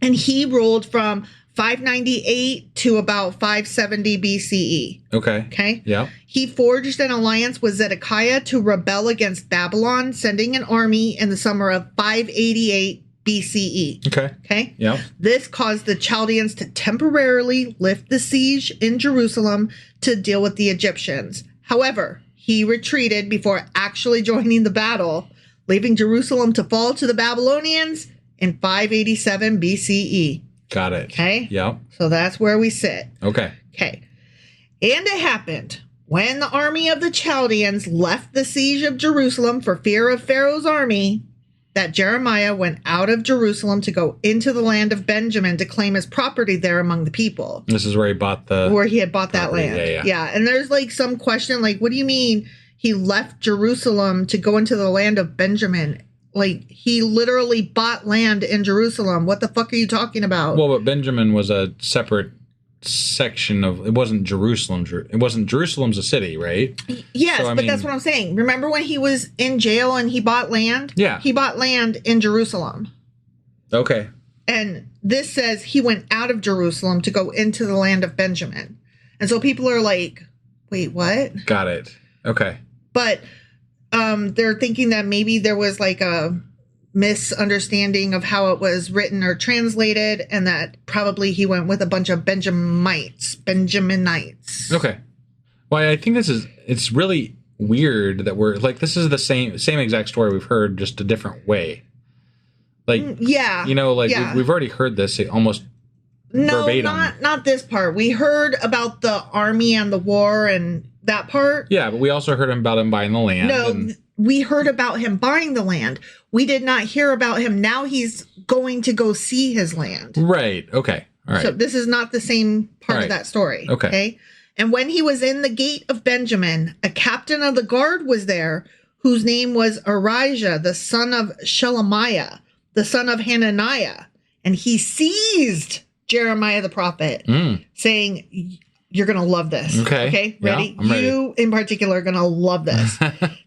And he ruled from 598 to about 570 BCE. Okay. Okay. Yeah. He forged an alliance with Zedekiah to rebel against Babylon, sending an army in the summer of 588 BCE. Okay. Okay. Yeah. This caused the Chaldeans to temporarily lift the siege in Jerusalem to deal with the Egyptians. However, he retreated before actually joining the battle, leaving Jerusalem to fall to the Babylonians in 587 BCE. Got it. Okay. Yep. So that's where we sit. Okay. Okay. And it happened when the army of the Chaldeans left the siege of Jerusalem for fear of Pharaoh's army, that Jeremiah went out of Jerusalem to go into the land of Benjamin to claim his property there among the people. This is where he bought he had bought that property. land. Yeah. And there's like some question, like, what do you mean he left Jerusalem to go into the land of Benjamin? Like, he literally bought land in Jerusalem. What the fuck are you talking about? Well, but Benjamin was a separate section of, it wasn't Jerusalem. It wasn't Jerusalem's a city, right? Yes, so, but that's what I'm saying. Remember when he was in jail and he bought land? Yeah. He bought land in Jerusalem. Okay. And this says he went out of Jerusalem to go into the land of Benjamin. And so people are like, wait, what? Got it. Okay. But they're thinking that maybe there was like a misunderstanding of how it was written or translated, and that probably he went with a bunch of Benjaminites. Okay. Well, I think it's really weird that we're like, this is the same exact story we've heard, just a different way. Like, yeah, we've already heard this almost verbatim. not this part. We heard about the army and the war and that part. Yeah, but we also heard about him buying the land. No, we heard about him buying the land. We did not hear about him. Now he's going to go see his land. Right. Okay. All right. So this is not the same part Right. of that story. Okay. And when he was in the gate of Benjamin, a captain of the guard was there, whose name was Arijah, the son of Shelemiah, the son of Hananiah. And he seized Jeremiah the prophet, saying, you're going to love this. Okay. Ready? Yeah, I'm ready. You in particular are going to love this.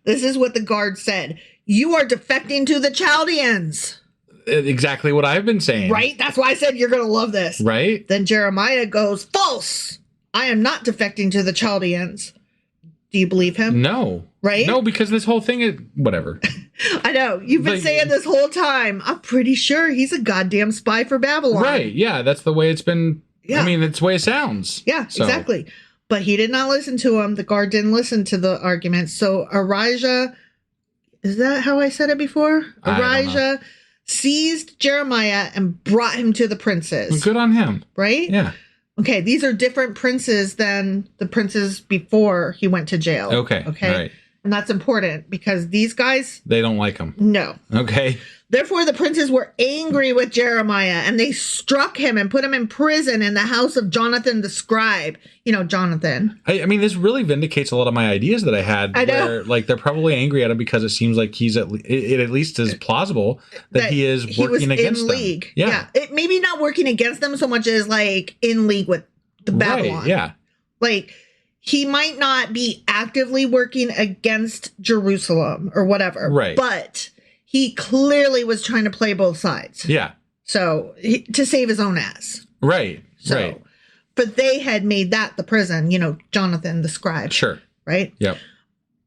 This is what the guard said. You are defecting to the Chaldeans. Exactly what I've been saying. Right? That's why I said you're going to love this. Right? Then Jeremiah goes, false. I am not defecting to the Chaldeans. Do you believe him? No. Right? No, because this whole thing is whatever. I know. You've been Like- saying this whole time. I'm pretty sure he's a goddamn spy for Babylon. Right. Yeah. That's the way it's been. Yeah. I mean, it's the way it sounds. Yeah, So- exactly. But he did not listen to him. The guard didn't listen to the argument. So Arijah, is that how I said it before? I don't know. Arijah seized Jeremiah and brought him to the princes. Good on him. Right? Yeah. Okay, these are different princes than the princes before he went to jail. Okay. Okay. Right. And that's important because these guys, They don't like him. no. Okay. Therefore, the princes were angry with Jeremiah, and they struck him and put him in prison in the house of Jonathan the scribe. You know, Jonathan. I mean, this really vindicates a lot of my ideas that I had. I know. Where, like, they're probably angry at him because it seems like it at least is plausible that he is working against in them. league. Yeah. It maybe not working against them so much as like in league with the Babylon. Right. Yeah. Like he might not be actively working against Jerusalem or whatever. Right. But he clearly was trying to play both sides. Yeah. So to save his own ass. Right. So, right. but they had made that the prison, you know, Jonathan the scribe. Sure. Right? Yep.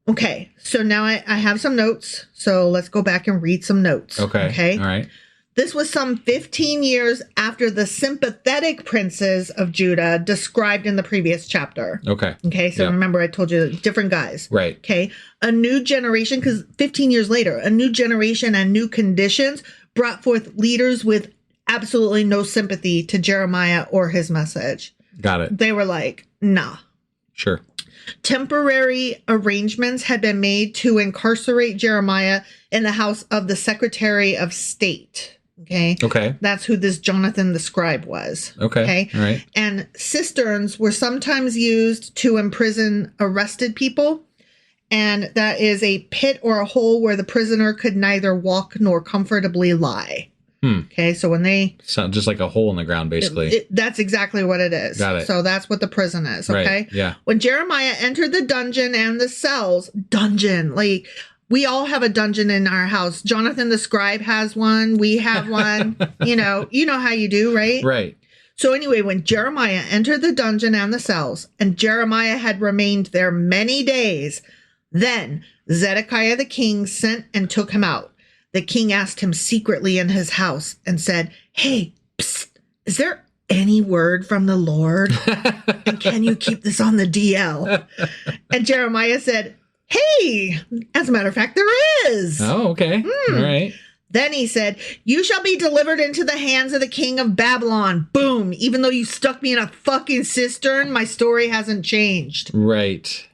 Okay. So now I have some notes. So let's go back and read some notes. Okay. Okay. All right. This was some 15 years after the sympathetic princes of Judah described in the previous chapter. Okay. Okay. So Yeah. remember, I told you different guys. Right. Okay. A new generation, because 15 years later, a new generation and new conditions brought forth leaders with absolutely no sympathy to Jeremiah or his message. Got it. They were like, nah. Sure. Temporary arrangements had been made to incarcerate Jeremiah in the house of the Secretary of State. Okay. Okay. That's who this Jonathan the scribe was. Okay. All right. And cisterns were sometimes used to imprison arrested people. And that is a pit or a hole where the prisoner could neither walk nor comfortably lie. Okay. So when they... So just like a hole in the ground, basically. that's exactly what it is. Got it. So that's what the prison is. Okay. Right. Yeah. When Jeremiah entered the dungeon and the cells, dungeon, like we all have a dungeon in our house. Jonathan the scribe has one. We have one. you know how you do, right? Right. So anyway, when Jeremiah entered the dungeon and the cells, and Jeremiah had remained there many days, then Zedekiah the king sent and took him out. The king asked him secretly in his house and said, hey, psst, is there any word from the Lord? And can you keep this on the DL? And Jeremiah said, hey, as a matter of fact, there is. Oh, okay. All right. Then he said, you shall be delivered into the hands of the king of Babylon. Boom. Even though you stuck me in a fucking cistern, my story hasn't changed. Right.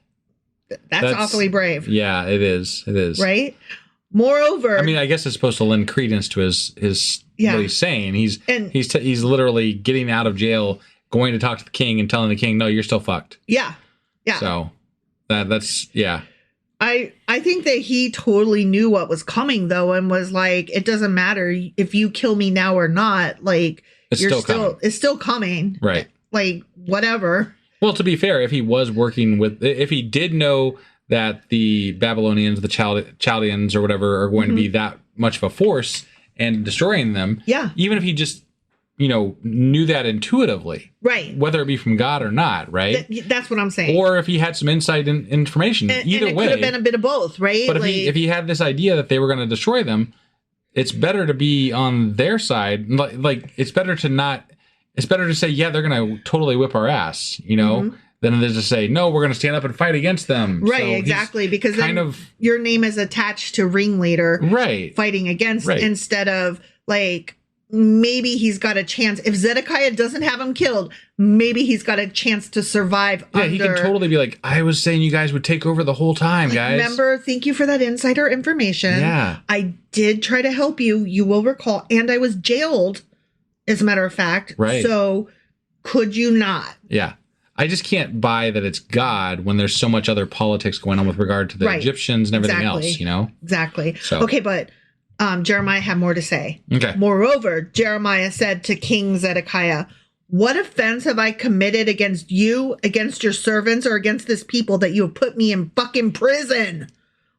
That's awfully brave. Yeah, it is. It is. Right? Moreover, I mean, I guess it's supposed to lend credence to his Yeah. what he's saying. He's And- he's literally getting out of jail, going to talk to the king, and telling the king, "No, you're still fucked." yeah. So that's yeah. I think that he totally knew what was coming though, and was like, it doesn't matter if you kill me now or not, like It's still coming. it's still coming. Right. Like whatever. Well, to be fair, if he did know that the Babylonians, the Chaldeans or whatever are going to be that much of a force and destroying them, Yeah. even if he just, knew that intuitively, Right. whether it be from God or not, right? That's what I'm saying. Or if he had some insight and information, either and it way. could have been a bit of both, right? But if he had this idea that they were going to destroy them, it's better to be on their side. Like it's better to say, yeah, they're going to totally whip our ass, than it is to say, no, we're going to stand up and fight against them. Right, So he's exactly. Because kind then of your name is attached to ringleader right. fighting against Right. instead of like maybe he's got a chance. If Zedekiah doesn't have him killed, maybe he's got a chance to survive. Yeah, he can totally be like, I was saying you guys would take over the whole time, guys. Remember, thank you for that insider information. Yeah. I did try to help you. You will recall. And I was jailed, as a matter of fact. Right. So could you not? Yeah. I just can't buy that it's God when there's so much other politics going on with regard to the Egyptians and everything else, you know? Exactly. So. Okay, but Jeremiah had more to say. Okay. Moreover, Jeremiah said to King Zedekiah, what offense have I committed against you, against your servants, or against this people that you have put me in fucking prison?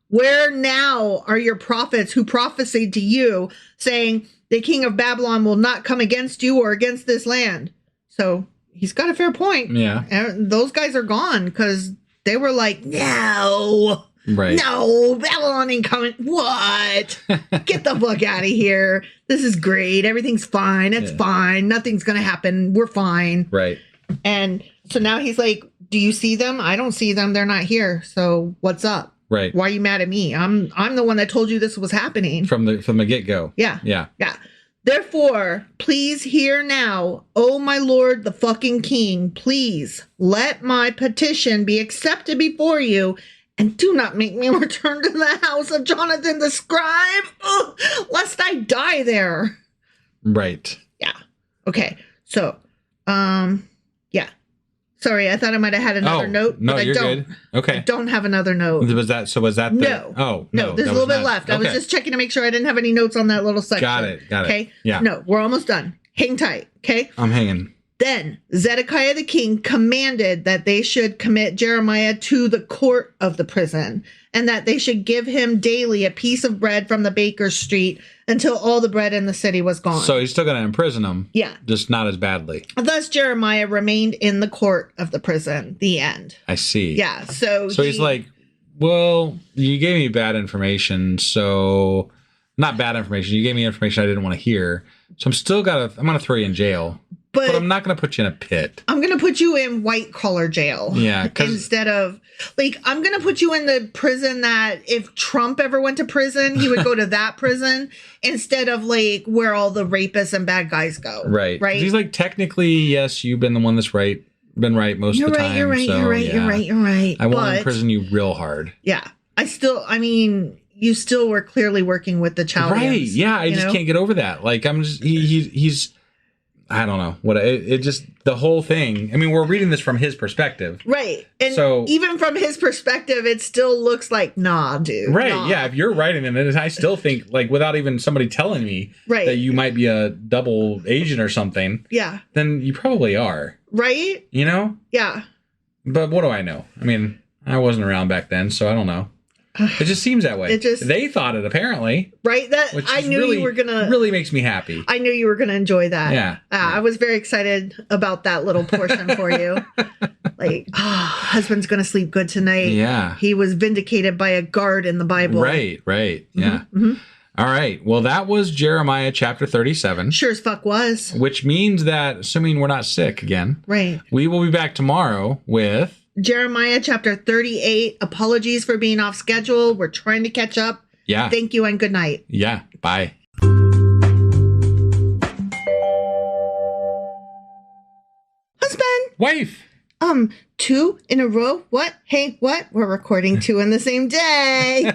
Where now are your prophets who prophesied to you, saying, the king of Babylon will not come against you or against this land? So he's got a fair point. Yeah. And those guys are gone because they were like, no. Right. No, Babylon ain't coming. What? Get the fuck out of here. This is great. Everything's fine. It's fine. Nothing's going to happen. We're fine. Right. And so now he's like, do you see them? I don't see them. They're not here. So what's up? Right. Why are you mad at me? I'm the one that told you this was happening. From the get-go. Yeah. Yeah. Yeah. Therefore, please hear now, O my lord, the fucking king, please let my petition be accepted before you, and do not make me return to the house of Jonathan the scribe, lest I die there. Right. Yeah. Okay. So, yeah. Sorry, I thought I might have had another note. No, but you're I don't. good. Okay. I don't have another note. Was that the... No. Oh, no. There's a little bit left. I was just checking to make sure I didn't have any notes on that little section. Got it. Okay. Yeah. No, we're almost done. Hang tight. Okay. I'm hanging. Then Zedekiah the king commanded that they should commit Jeremiah to the court of the prison, and that they should give him daily a piece of bread from the baker's street until all the bread in the city was gone. So he's still going to imprison him. Yeah. Just not as badly. Thus Jeremiah remained in the court of the prison. The end. I see. Yeah. So he's like, well, you gave me bad information, so... Not bad information. You gave me information I didn't want to hear. So I'm going to throw you in jail. But I'm not going to put you in a pit. I'm going to put you in white collar jail. Yeah. Instead of, like, I'm going to put you in the prison that if Trump ever went to prison, he would go to that prison instead of, like, where all the rapists and bad guys go. Right. Right. He's like, technically, yes, you've been the one that's been right most of the time. You're right. I won't imprison you real hard. Yeah. You still were clearly working with the Chaldeans. Right. Yeah. I just can't get over that. Like, I'm just, he's, I don't know what it just the whole thing. I mean, we're reading this from his perspective, right? And so even from his perspective, it still looks like nah, dude. Right? Nah. Yeah. If you're writing it, I still think like without even somebody telling me that you might be a double agent or something. Yeah. Then you probably are. Right. You know. Yeah. But what do I know? I mean, I wasn't around back then, so I don't know. It just seems that way. They thought it apparently. Right. I knew you were gonna. Really makes me happy. I knew you were gonna enjoy that. Yeah. I was very excited about that little portion for you. Like, husband's gonna sleep good tonight. Yeah. He was vindicated by a guard in the Bible. Right. Yeah. Mm-hmm. All right. Well, that was Jeremiah chapter 37. Sure as fuck was. Which means that, assuming we're not sick again, right, we will be back tomorrow with Jeremiah chapter 38. Apologies for being off schedule. We're trying to catch up. Yeah. Thank you and good night. Yeah. Bye. Husband. Wife. 2 in a row? What? Hey, what? We're recording 2 in the same day.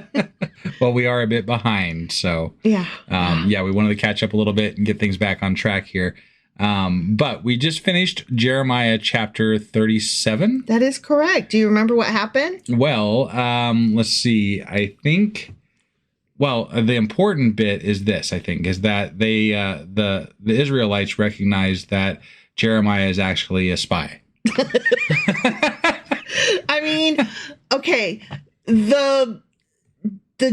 Well, we are a bit behind, so yeah. We wanted to catch up a little bit and get things back on track here. But we just finished Jeremiah chapter 37. That is correct. Do you remember what happened? Well, let's see. I think, the important bit is this, I think, is that they, the Israelites recognized that Jeremiah is actually a spy. I mean, okay, the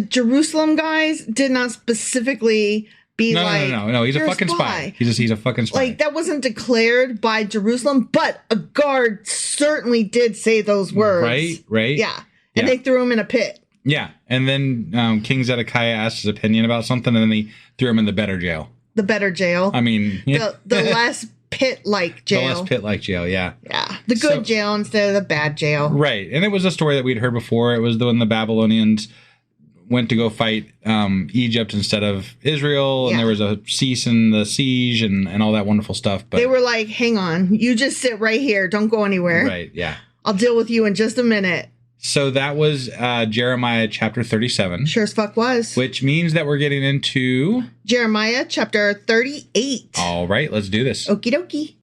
Jerusalem guys did not specifically be No. He's a fucking spy. He's a fucking spy. Like, that wasn't declared by Jerusalem, but a guard certainly did say those words. Right. Yeah. And they threw him in a pit. Yeah. And then King Zedekiah asked his opinion about something, and then they threw him in the better jail. The better jail. I mean, the less pit-like jail. The less pit-like jail, yeah. Yeah. The good jail instead of the bad jail. Right. And it was a story that we'd heard before. It was when the Babylonians went to go fight Egypt instead of Israel, and there was a cease in the siege and all that wonderful stuff. But they were like, hang on, you just sit right here. Don't go anywhere. Right, yeah. I'll deal with you in just a minute. So that was Jeremiah chapter 37. Sure as fuck was. Which means that we're getting into Jeremiah chapter 38. All right, let's do this. Okie dokie.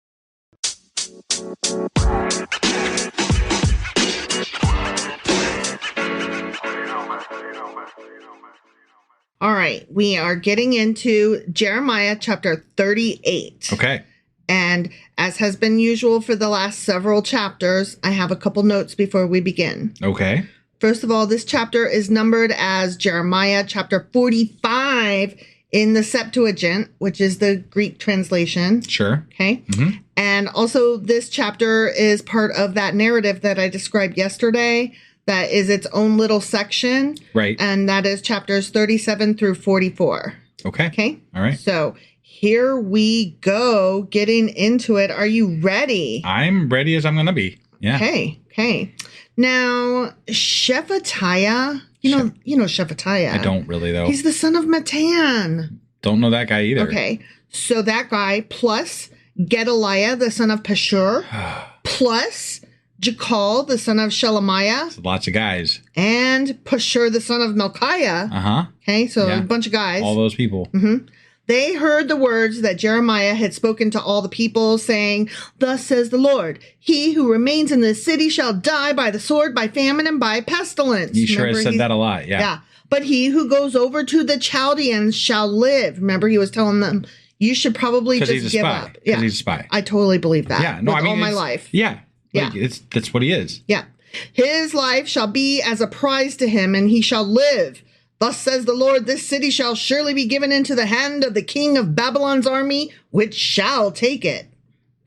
All right, we are getting into Jeremiah chapter 38. Okay. And as has been usual for the last several chapters, I have a couple notes before we begin. Okay. First of all, this chapter is numbered as Jeremiah chapter 45 in the Septuagint, which is the Greek translation. Sure. Okay. Mm-hmm. And also this chapter is part of that narrative that I described yesterday. That is its own little section. Right. And that is chapters 37 through 44. Okay. Okay. All right. So here we go, getting into it. Are you ready? I'm ready as I'm going to be. Yeah. Okay. Okay. Now, Shephatiah, you know Shephatiah. I don't really, though. He's the son of Matan. Don't know that guy either. Okay. So that guy plus Gedaliah, the son of Pashur, plus Jekal, the son of Shelemiah. Lots of guys. And Pashur, the son of Melchiah. Uh-huh. Okay, so a bunch of guys. All those people. Mm-hmm. They heard the words that Jeremiah had spoken to all the people, saying, "Thus says the Lord, he who remains in this city shall die by the sword, by famine, and by pestilence." He sure has said that a lot, yeah. Yeah. But he who goes over to the Chaldeans shall live. Remember, he was telling them, you should probably just give up. Because Yeah. he's a spy. I totally believe that. Yeah. No, with I mean, all my life. Yeah. Yeah. Like, that's what he is. Yeah. His life shall be as a prize to him, and he shall live. Thus says the Lord, this city shall surely be given into the hand of the king of Babylon's army, which shall take it.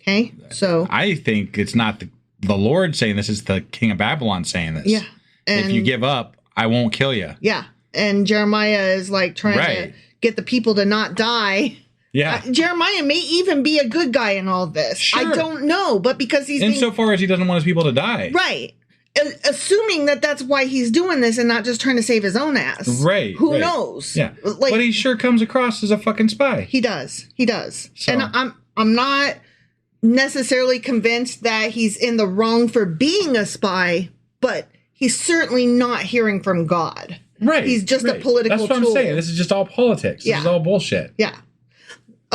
Okay, so I think it's not the Lord saying this, it's the king of Babylon saying this. Yeah. And if you give up, I won't kill you. Yeah. And Jeremiah is like trying to get the people to not die. Yeah. Jeremiah may even be a good guy in all this. Sure. I don't know, but because he's insofar as he doesn't want his people to die. Right. Assuming that that's why he's doing this and not just trying to save his own ass. Right. Who knows? Yeah. Like, but he sure comes across as a fucking spy. He does. He does. So. And I'm not necessarily convinced that he's in the wrong for being a spy, but he's certainly not hearing from God. Right. He's just a political tool. That's what I'm saying. This is just all politics. This is all bullshit. Yeah.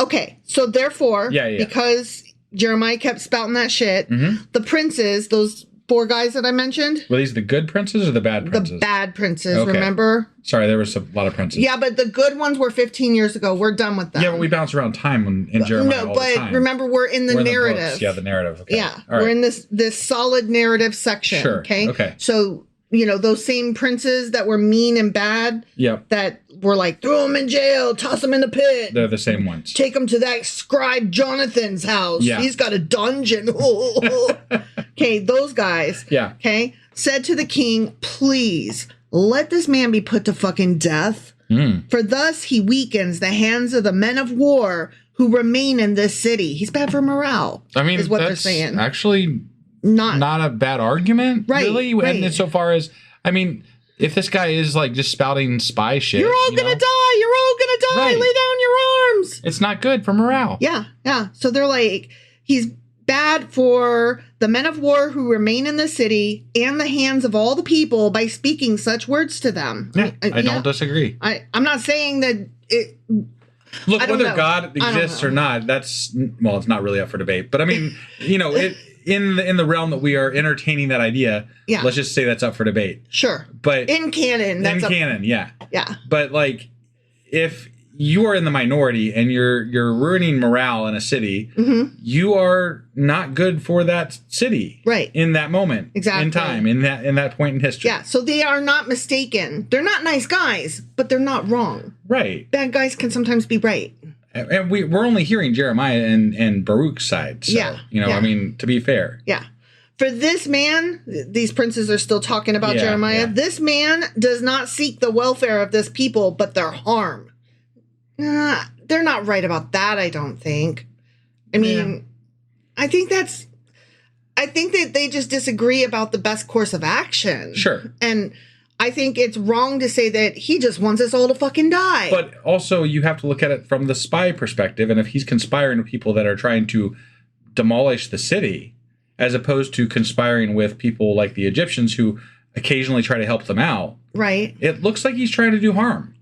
Okay. So therefore, Yeah. because Jeremiah kept spouting that shit, the princes, those 4 guys that I mentioned. Were these the good princes or the bad princes? The bad princes, Okay. remember? Sorry, there was a lot of princes. Yeah, but the good ones were 15 years ago. We're done with them. Yeah, but we bounce around time in Jeremiah all the time. No, but remember, we're in the narrative. The books. Yeah, the narrative. Okay. Yeah, all right. we're in this solid narrative section. Sure. Okay. So, those same princes that were mean and bad. Yep. That were like, throw them in jail, toss them in the pit. They're the same ones. Take them to that scribe Jonathan's house. Yeah. He's got a dungeon. Okay, those guys. Yeah. Okay. Said to the king, please let this man be put to fucking death. For thus he weakens the hands of the men of war who remain in this city. He's bad for morale. I mean, is what they're that's saying. actually not a bad argument, really. Right. And insofar as, I mean, if this guy is like just spouting spy shit, you're all gonna die. You're all gonna die. Right. Lay down your arms. It's not good for morale. Yeah. Yeah. So they're like, he's bad for the men of war who remain in the city and the hands of all the people by speaking such words to them. Yeah, I don't disagree. I'm not saying that it. Look, whether know. God exists or not, it's not really up for debate. But I mean, in the realm that we are entertaining that idea, let's just say that's up for debate. Sure. But in canon, yeah. Yeah. But like, if you are in the minority and you're ruining morale in a city, you are not good for that city. Right. In that moment. Exactly. In time. In that point in history. Yeah. So they are not mistaken. They're not nice guys, but they're not wrong. Right. Bad guys can sometimes be right. And we're only hearing Jeremiah and Baruch's side. So, Yeah. I mean, to be fair. Yeah. For this man, these princes are still talking about Jeremiah. Yeah. This man does not seek the welfare of this people, but their harm. They're not right about that, I don't think. I mean, I think that they just disagree about the best course of action. Sure. And I think it's wrong to say that he just wants us all to fucking die. But also, you have to look at it from the spy perspective, and if he's conspiring with people that are trying to demolish the city, as opposed to conspiring with people like the Egyptians who occasionally try to help them out, right? It looks like he's trying to do harm.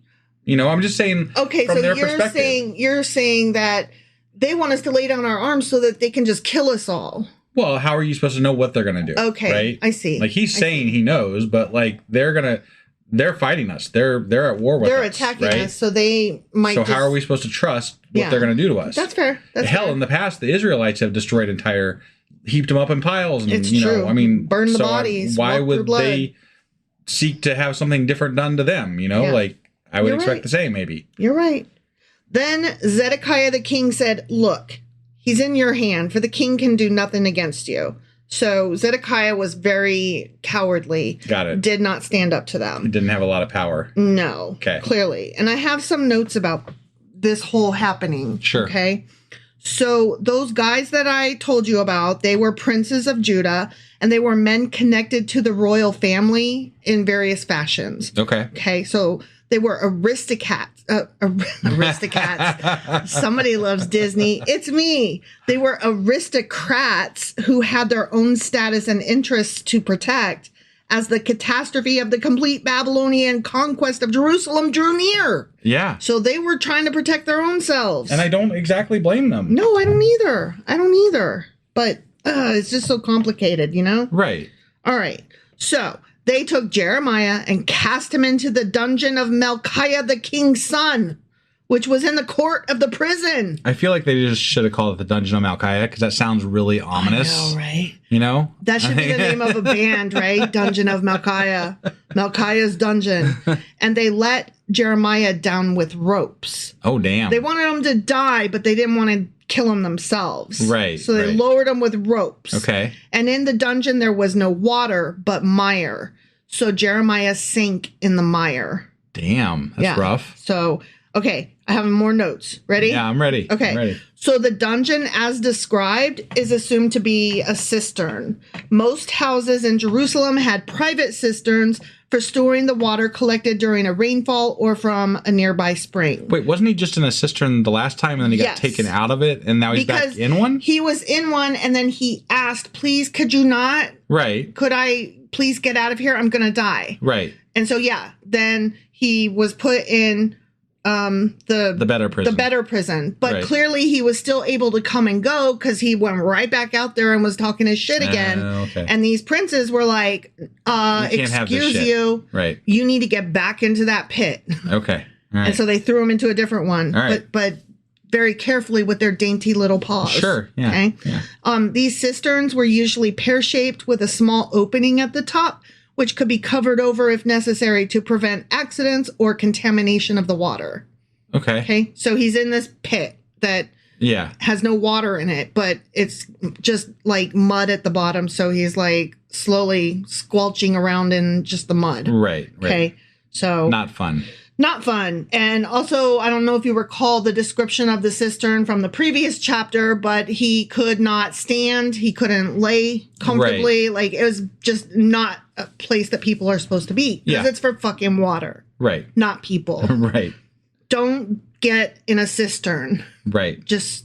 I'm just saying. Okay, from their perspective. You're saying that they want us to lay down our arms so that they can just kill us all. Well, how are you supposed to know what they're going to do? Okay, right? I see. Like he's saying he knows, but like they're fighting us. They're at war with us. They're attacking us, so they might. So how are we supposed to trust what they're going to do to us? That's fair. In the past, the Israelites have destroyed heaped them up in piles, and it's true. Burn the bodies. Why would they seek to have something different done to them? Like I would expect the same, maybe. You're right. Then Zedekiah the king said, "Look, he's in your hand, for the king can do nothing against you." So Zedekiah was very cowardly. Got it. Did not stand up to them. He didn't have a lot of power. No. Okay. Clearly. And I have some notes about this whole happening. Sure. Okay. So those guys that I told you about, they were princes of Judah, and they were men connected to the royal family in various fashions. Okay. Okay. So they were aristocrats. Aristocrats. Somebody loves Disney. It's me. They were aristocrats who had their own status and interests to protect as the catastrophe of the complete Babylonian conquest of Jerusalem drew near. Yeah. So they were trying to protect their own selves. And I don't exactly blame them. No, I don't either. But it's just so complicated, Right. All right. So they took Jeremiah and cast him into the dungeon of Melchiah, the king's son, which was in the court of the prison. I feel like they just should have called it the Dungeon of Melchiah because that sounds really ominous. I know, right? That should be the name of a band, right? Dungeon of Melchiah. Melchiah's Dungeon. And they let Jeremiah down with ropes. Oh, damn. They wanted him to die, but they didn't want to kill him themselves. Right. So they lowered him with ropes. Okay. And in the dungeon, there was no water, but mire. So Jeremiah sank in the mire. Damn. That's rough. So, okay. I have more notes. Ready? Yeah, I'm ready. Okay. I'm ready. So the dungeon, as described, is assumed to be a cistern. Most houses in Jerusalem had private cisterns for storing the water collected during a rainfall or from a nearby spring. Wait, wasn't he just in a cistern the last time and then he got taken out of it and now he's back in one? He was in one and then he asked, please, could you not? Right. Could I please get out of here? I'm going to die. Right. And so, then he was put in the better prison. But clearly he was still able to come and go because he went right back out there and was talking his shit again. Okay. And these princes were like, excuse you. Right. You need to get back into that pit. Okay. All right. And so they threw him into a different one. All right. But very carefully with their dainty little paws. Sure. Yeah. Okay. Yeah. These cisterns were usually pear-shaped with a small opening at the top, which could be covered over if necessary to prevent accidents or contamination of the water. Okay. So he's in this pit that has no water in it, but it's just like mud at the bottom. So he's like slowly squelching around in just the mud. Right. Okay. So not fun. Not fun. And also, I don't know if you recall the description of the cistern from the previous chapter, but he could not stand. He couldn't lay comfortably. Right. Like, it was just not a place that people are supposed to be. Because it's for fucking water. Right. Not people. Right. Don't get in a cistern. Right. Just,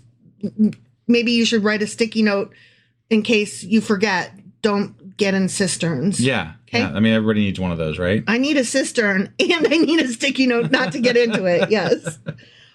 maybe you should write a sticky note in case you forget. Don't get in cisterns. Yeah. Okay. Yeah. I mean, everybody needs one of those, right? I need a cistern and I need a sticky note not to get into it. Yes.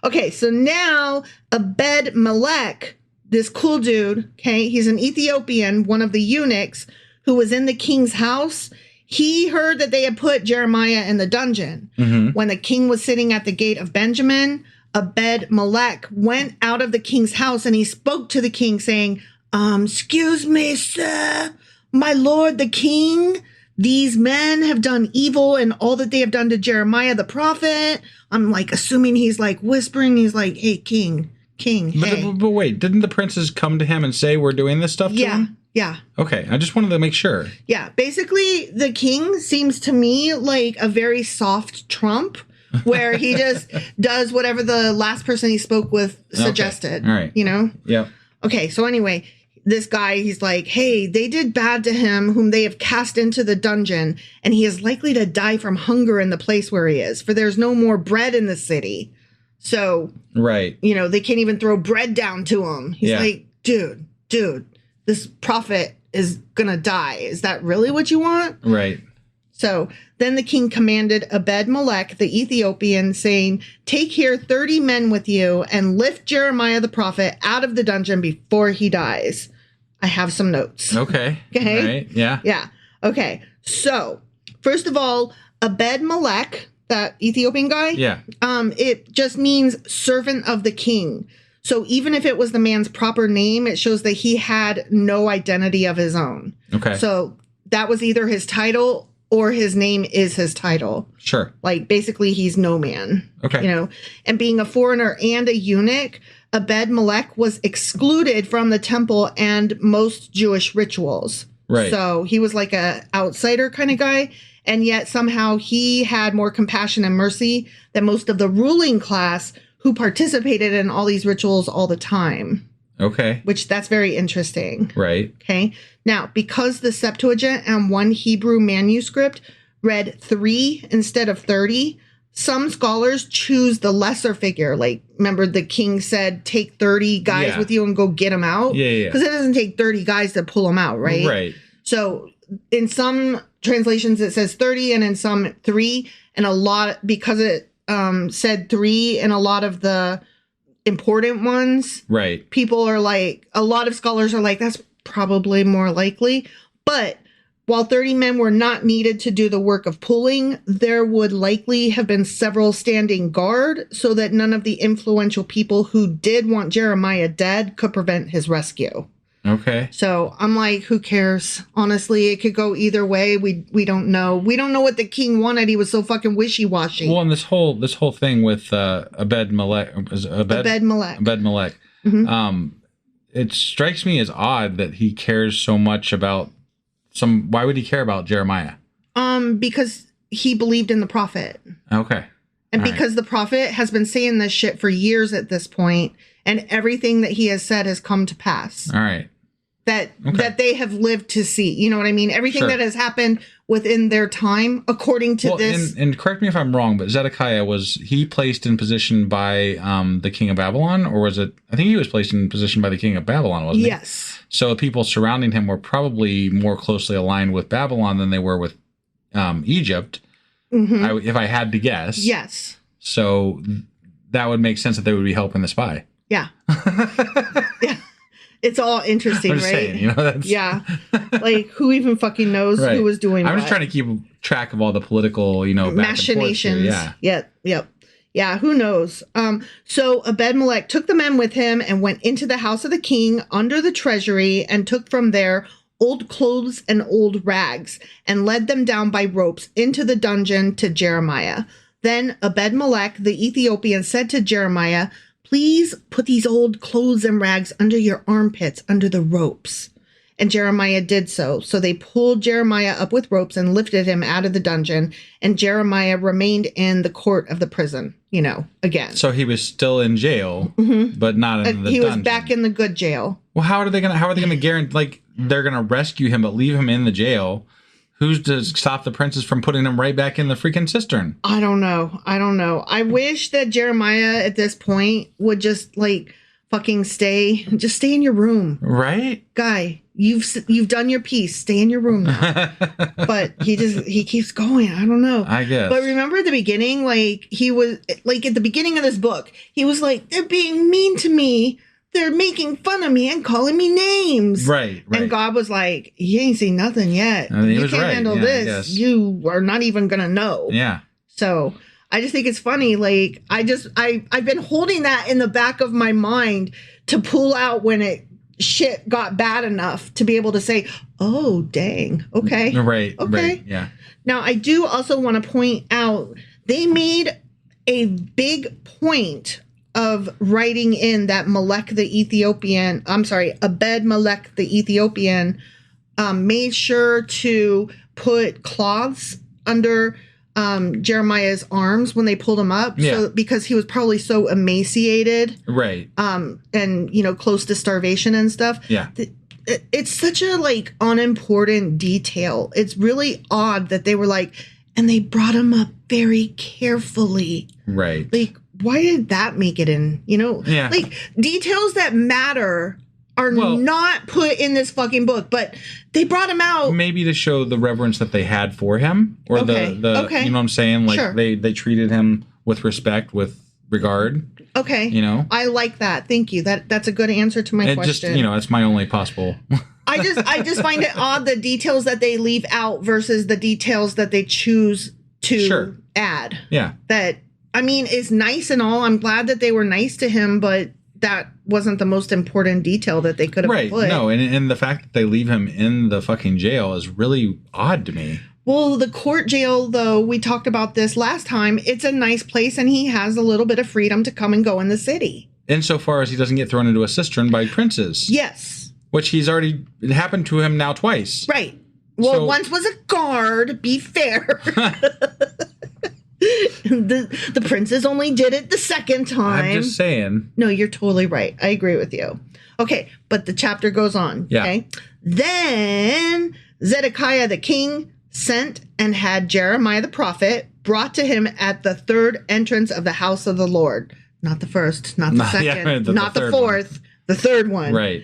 Okay. So now Abed Melech, this cool dude, okay, he's an Ethiopian, one of the eunuchs who was in the king's house. He heard that they had put Jeremiah in the dungeon. Mm-hmm. When the king was sitting at the gate of Benjamin, Abed Melech went out of the king's house and he spoke to the king saying, excuse me, sir. My lord, the king, these men have done evil and all that they have done to Jeremiah, the prophet. I'm like assuming he's like whispering. He's like, hey, king, hey. But wait, didn't the princes come to him and say we're doing this stuff to him? Yeah. Okay. I just wanted to make sure. Yeah. Basically, the king seems to me like a very soft Trump where he just does whatever the last person he spoke with suggested. Okay. All right. You know? Yeah. Okay. So anyway, this guy, he's like, hey, they did bad to him whom they have cast into the dungeon, and he is likely to die from hunger in the place where he is, for there's no more bread in the city. So, right. They can't even throw bread down to him. He's like, dude, this prophet is gonna die. Is that really what you want? Right. So then the king commanded Ebed-Melech the Ethiopian, saying, take here 30 men with you and lift Jeremiah the prophet out of the dungeon before he dies. I have some notes. Okay. Okay. All right. Yeah. Yeah. Okay. So first of all, Ebed-Melech, that Ethiopian guy. Yeah. It just means servant of the king. So even if it was the man's proper name, it shows that he had no identity of his own. Okay. So that was either his title or his name is his title. Sure. Like, basically, he's no man. Okay. And being a foreigner and a eunuch, Ebed-Melech was excluded from the temple and most Jewish rituals. Right. So he was like a outsider kind of guy. And yet somehow he had more compassion and mercy than most of the ruling class who participated in all these rituals all the time. Okay. Which that's very interesting. Right. Okay. Now, because the Septuagint and one Hebrew manuscript read 3 instead of 30, some scholars choose the lesser figure. Like, remember the king said, take 30 guys with you and go get them out? Yeah. Because it doesn't take 30 guys to pull them out, right? Right. So in some translations, it says 30 and in some 3. And a lot, because it said 3 in a lot of the important ones, right, people are like, a lot of scholars are like, that's probably more likely. But while 30 men were not needed to do the work of pulling, there would likely have been several standing guard so that none of the influential people who did want Jeremiah dead could prevent his rescue. Okay. So I'm like, who cares? Honestly, it could go either way. We don't know. We don't know what the king wanted. He was so fucking wishy-washy. Well, and this whole thing with Ebed-Melech. Ebed-Melech. Mm-hmm. It strikes me as odd that he cares so much about why would he care about Jeremiah? Because he believed in the prophet. Okay. And because the prophet has been saying this shit for years at this point, and everything that he has said has come to pass. All right. That they have lived to see. You know what I mean? Everything that has happened within their time, according to this. And correct me if I'm wrong, but Zedekiah, was he placed in position by the king of Babylon? Or was it, I think he was placed in position by the king of Babylon, wasn't he? Yes. So people surrounding him were probably more closely aligned with Babylon than they were with Egypt, if I had to guess. Yes. So that would make sense that they would be helping the spy. Yeah. Yeah. It's all interesting, I'm just right? saying, that's... Yeah. Like, who even fucking knows who was doing what? I'm just trying to keep track of all the political, machinations. Yeah. Yep. Yeah, who knows? So Ebed-Melech took the men with him and went into the house of the king under the treasury and took from there old clothes and old rags and led them down by ropes into the dungeon to Jeremiah. Then Ebed-Melech the Ethiopian said to Jeremiah, please put these old clothes and rags under your armpits, under the ropes. And Jeremiah did so. So they pulled Jeremiah up with ropes and lifted him out of the dungeon. And Jeremiah remained in the court of the prison, again. So he was still in jail, but not in the dungeon. He was back in the good jail. Well, how are they gonna guarantee, like, they're gonna rescue him but leave him in the jail? Who's to stop the princess from putting him right back in the freaking cistern? I don't know. I wish that Jeremiah at this point would just fucking stay in your room. Right? Guy, you've done your piece. Stay in your room now. But he keeps going. I don't know. I guess. But remember at the beginning, he was at the beginning of this book, he was like, they're being mean to me. They're making fun of me and calling me names. Right. And God was like, you ain't seen nothing yet. You can't handle this. You are not even going to know. Yeah. So I just think it's funny. I've been holding that in the back of my mind to pull out when shit got bad enough to be able to say, oh, dang. Okay. Right. Okay. Right, yeah. Now, I do also want to point out they made a big point of writing in that Ebed-Melech the Ethiopian made sure to put cloths under Jeremiah's arms when they pulled him up, because he was probably so emaciated, right? And close to starvation and stuff. Yeah, it's such a like unimportant detail. It's really odd that they were like, and they brought him up very carefully. Right. Like, why did that make it in? You know, like details that matter are not put in this fucking book, but they brought him out maybe to show the reverence that they had for him, or the you know what I'm saying? Like they treated him with respect, with regard. Okay. You know, I like that. Thank you. That's a good answer to my question. Just, you know, it's my only possible. I just find it odd the details that they leave out versus the details that they choose to add. Yeah. That, I mean, is nice and all. I'm glad that they were nice to him, but that wasn't the most important detail that they could have put. No, and the fact that they leave him in the fucking jail is really odd to me. Well, the court jail, though, we talked about this last time, it's a nice place and he has a little bit of freedom to come and go in the city. Insofar as he doesn't get thrown into a cistern by princes. Yes. Which it happened to him now twice. Right. Well, once was a guard, be fair. The princes only did it the second time. I'm just saying. No, you're totally right. I agree with you. Okay, but the chapter goes on. Yeah. Okay. Then Zedekiah the king sent and had Jeremiah the prophet brought to him at the third entrance of the house of the Lord. Not the first, not the second, not the fourth, the third one. Right.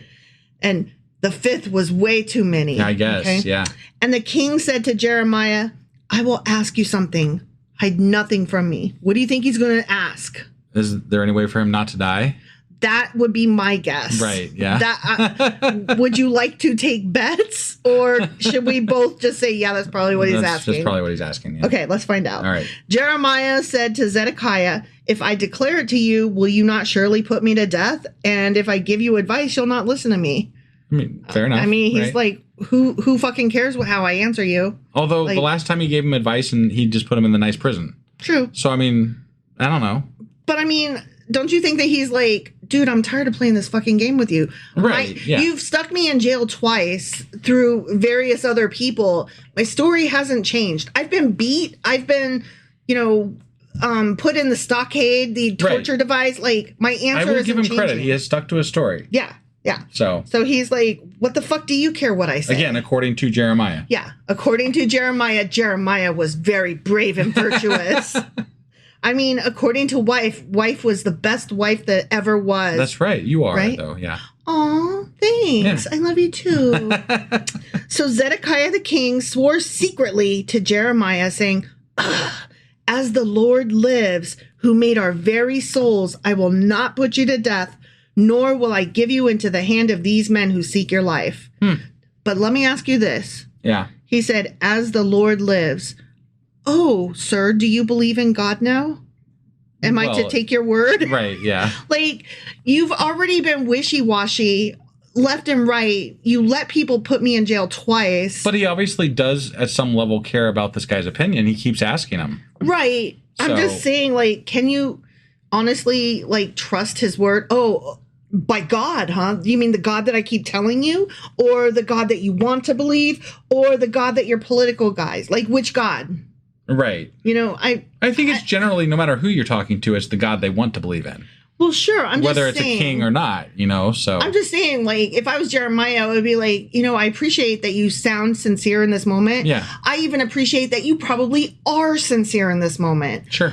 And the fifth was way too many. I guess, yeah. And the king said to Jeremiah, I will ask you something. Hide nothing from me. What do you think he's going to ask? Is there any way for him not to die? That would be my guess. Right, yeah. Would you like to take bets? Or should we both just say, yeah, that's probably what he's asking? That's probably what he's asking, yeah. Okay, let's find out. All right. Jeremiah said to Zedekiah, if I declare it to you, will you not surely put me to death? And if I give you advice, you'll not listen to me. I mean, fair enough. I mean, he's like, who fucking cares how I answer you? Although the last time he gave him advice and he just put him in the nice prison. True. So, I mean, I don't know. But I mean, don't you think that he's like, dude, I'm tired of playing this fucking game with you. Right. Yeah. You've stuck me in jail twice through various other people. My story hasn't changed. I've been beat. I've been, put in the stockade, the torture device. Like, my answer I will give him changing. credit. He has stuck to his story. Yeah. Yeah. So he's like, what the fuck do you care what I say? Again, according to Jeremiah. Yeah. According to Jeremiah was very brave and virtuous. I mean, according to wife was the best wife that ever was. That's right. You are, right? though. Yeah. Aw, thanks. Yeah. I love you too. So Zedekiah the king swore secretly to Jeremiah, saying, as the Lord lives, who made our very souls, I will not put you to death, nor will I give you into the hand of these men who seek your life. But let me ask you this. Yeah. He said, as the Lord lives. Oh, sir, do you believe in God now? Am I to take your word? Right, yeah. Like, you've already been wishy-washy left and right. You let people put me in jail twice. But he obviously does, at some level, care about this guy's opinion. He keeps asking him. Right. I'm just saying, like, can you honestly, like, trust his word? Oh, by God, huh? You mean the God that I keep telling you? Or the God that you want to believe? Or the God that your political guys? Like, which God? Right. I think it's generally, no matter who you're talking to, it's the God they want to believe in. Well, sure. Whether it's a king or not, so. I'm just saying, like, if I was Jeremiah, I would be like, I appreciate that you sound sincere in this moment. Yeah. I even appreciate that you probably are sincere in this moment. Sure.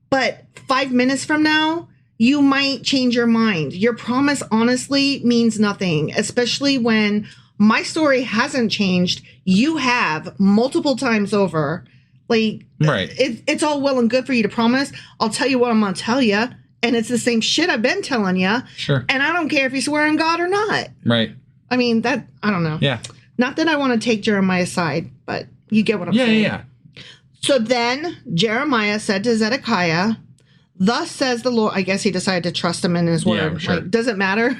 But 5 minutes from now, you might change your mind. Your promise honestly means nothing, especially when my story hasn't changed. You have multiple times over. Like, right. It's all well and good for you to promise. I'll tell you what I'm going to tell you. And it's the same shit I've been telling you. Sure. And I don't care if you swear on God or not. Right. I mean, I don't know. Yeah. Not that I want to take Jeremiah's side, but you get what I'm saying. Yeah. So then Jeremiah said to Zedekiah, thus says the Lord. I guess he decided to trust him in his word. Yeah, sure. Like, does it matter?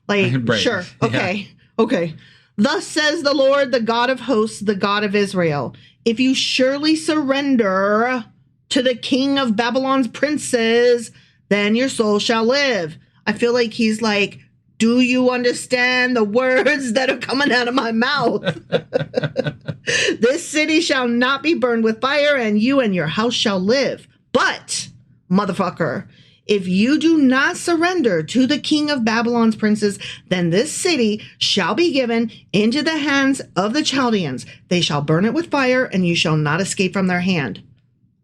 Like, right. Sure. Okay. Yeah. Okay. Thus says the Lord, the God of hosts, the God of Israel. If you surely surrender to the king of Babylon's princes, then your soul shall live. I feel like he's like, do you understand the words that are coming out of my mouth? This city shall not be burned with fire, and you and your house shall live. But, motherfucker, if you do not surrender to the king of Babylon's princes, then this city shall be given into the hands of the Chaldeans. They shall burn it with fire, and you shall not escape from their hand.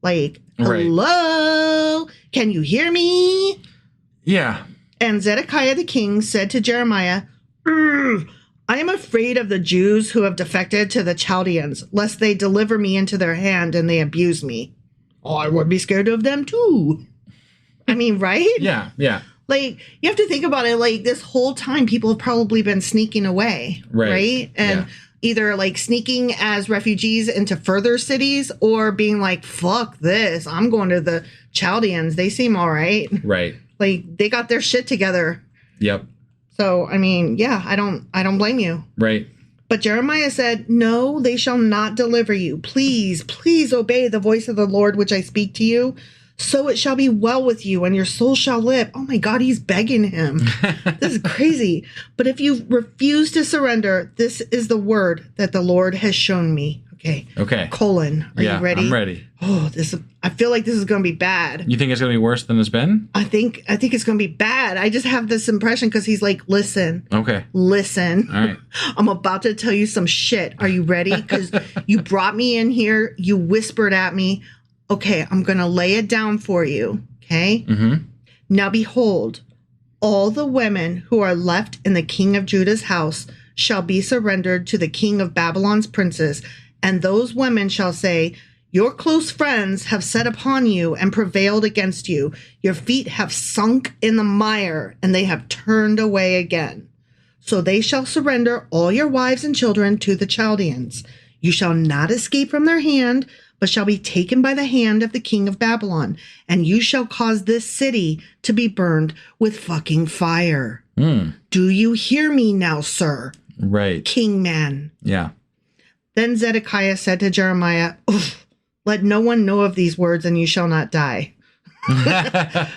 Like, hello? Can you hear me? Yeah. And Zedekiah the king said to Jeremiah, I am afraid of the Jews who have defected to the Chaldeans, lest they deliver me into their hand and they abuse me. Oh, I would be scared of them too. I mean, right? Yeah, yeah. Like, you have to think about it, like, this whole time people have probably been sneaking away, right? And either, like, sneaking as refugees into further cities or being like, fuck this, I'm going to the Chaldeans. They seem all right. Right. Like, they got their shit together. Yep. So, I mean, yeah, I don't blame you. Right. But Jeremiah said, no, they shall not deliver you. Please, please obey the voice of the Lord, which I speak to you. So it shall be well with you, and your soul shall live. Oh my God, he's begging him. This is crazy. But if you refuse to surrender, this is the word that the Lord has shown me. Okay. Okay. Colon. Are you ready? I'm ready. Oh, I feel like this is going to be bad. You think it's going to be worse than it's been? I think it's going to be bad. I just have this impression because he's like, listen. Okay. Listen. All right. I'm about to tell you some shit. Are you ready? Because you brought me in here. You whispered at me. Okay, I'm going to lay it down for you. Okay? Mm-hmm. Now behold, all the women who are left in the king of Judah's house shall be surrendered to the king of Babylon's princes. And those women shall say, your close friends have set upon you and prevailed against you. Your feet have sunk in the mire, and they have turned away again. So they shall surrender all your wives and children to the Chaldeans. You shall not escape from their hand, but shall be taken by the hand of the king of Babylon. And you shall cause this city to be burned with fucking fire. Do you hear me now, sir? Right. King man. Yeah. Then Zedekiah said to Jeremiah, let no one know of these words, and you shall not die.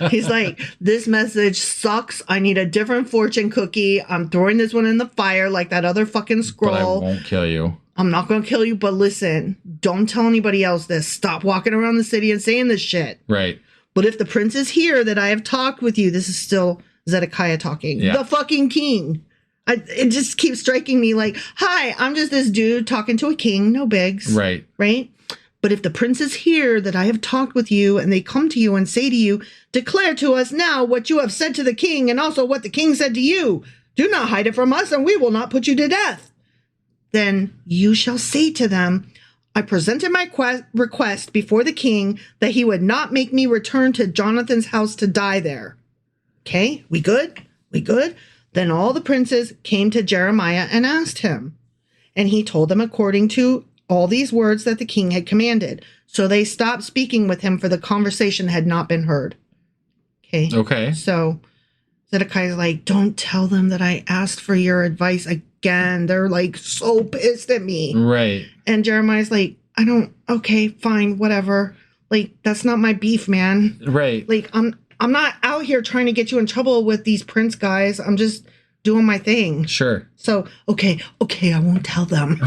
He's like, this message sucks. I need a different fortune cookie. I'm throwing this one in the fire like that other fucking scroll. But I won't kill you. I'm not going to kill you, but listen, don't tell anybody else this. Stop walking around the city and saying this shit. Right. But if the princes hear that I have talked with you, this is still Zedekiah talking. Yeah. The fucking king. It just keeps striking me like, hi, I'm just this dude talking to a king. No bigs. Right. Right? But if the princes hear that I have talked with you and they come to you and say to you, declare to us now what you have said to the king and also what the king said to you. Do not hide it from us and we will not put you to death. Then you shall say to them, I presented my request before the king that he would not make me return to Jonathan's house to die there. Okay, we good? We good? Then all the princes came to Jeremiah and asked him. And he told them according to all these words that the king had commanded. So they stopped speaking with him, for the conversation had not been heard. Okay. Okay. So Zedekiah's like, don't tell them that I asked for your advice again. They're like so pissed at me. Right. And Jeremiah's like, okay, fine, whatever. Like, that's not my beef, man. Right. Like, I'm not out here trying to get you in trouble with these prince guys. I'm just doing my thing. Sure. So, okay, I won't tell them.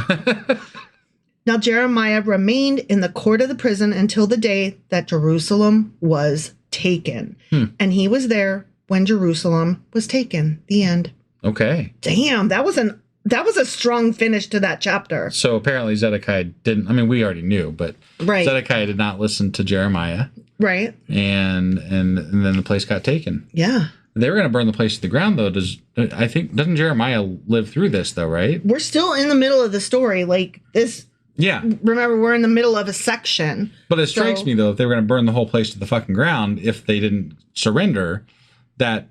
Now Jeremiah remained in the court of the prison until the day that Jerusalem was taken. And he was there when Jerusalem was taken. The end. Okay. Damn, that was a strong finish to that chapter. So apparently Zedekiah didn't, I mean, we already knew, but Right. Zedekiah did not listen to Jeremiah. Right. And then the place got taken. Yeah. They were going to burn the place to the ground, though. Doesn't Jeremiah live through this, though, right? We're still in the middle of the story. Like, this, Yeah. remember, we're in the middle of a section. But it strikes me, though, if they were going to burn the whole place to the fucking ground, if they didn't surrender, that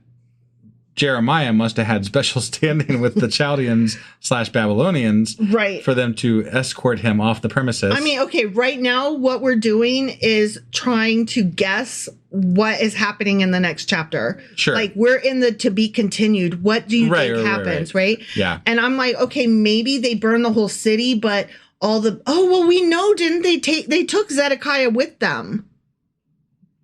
Jeremiah must have had special standing with the Chaldeans / Babylonians, Right. for them to escort him off the premises. I mean, okay, right now what we're doing is trying to guess what is happening in the next chapter. Sure. Like, we're in the to be continued. What do you think happens, right? Yeah. And I'm like, okay, maybe they burn the whole city, but we know, didn't they took Zedekiah with them.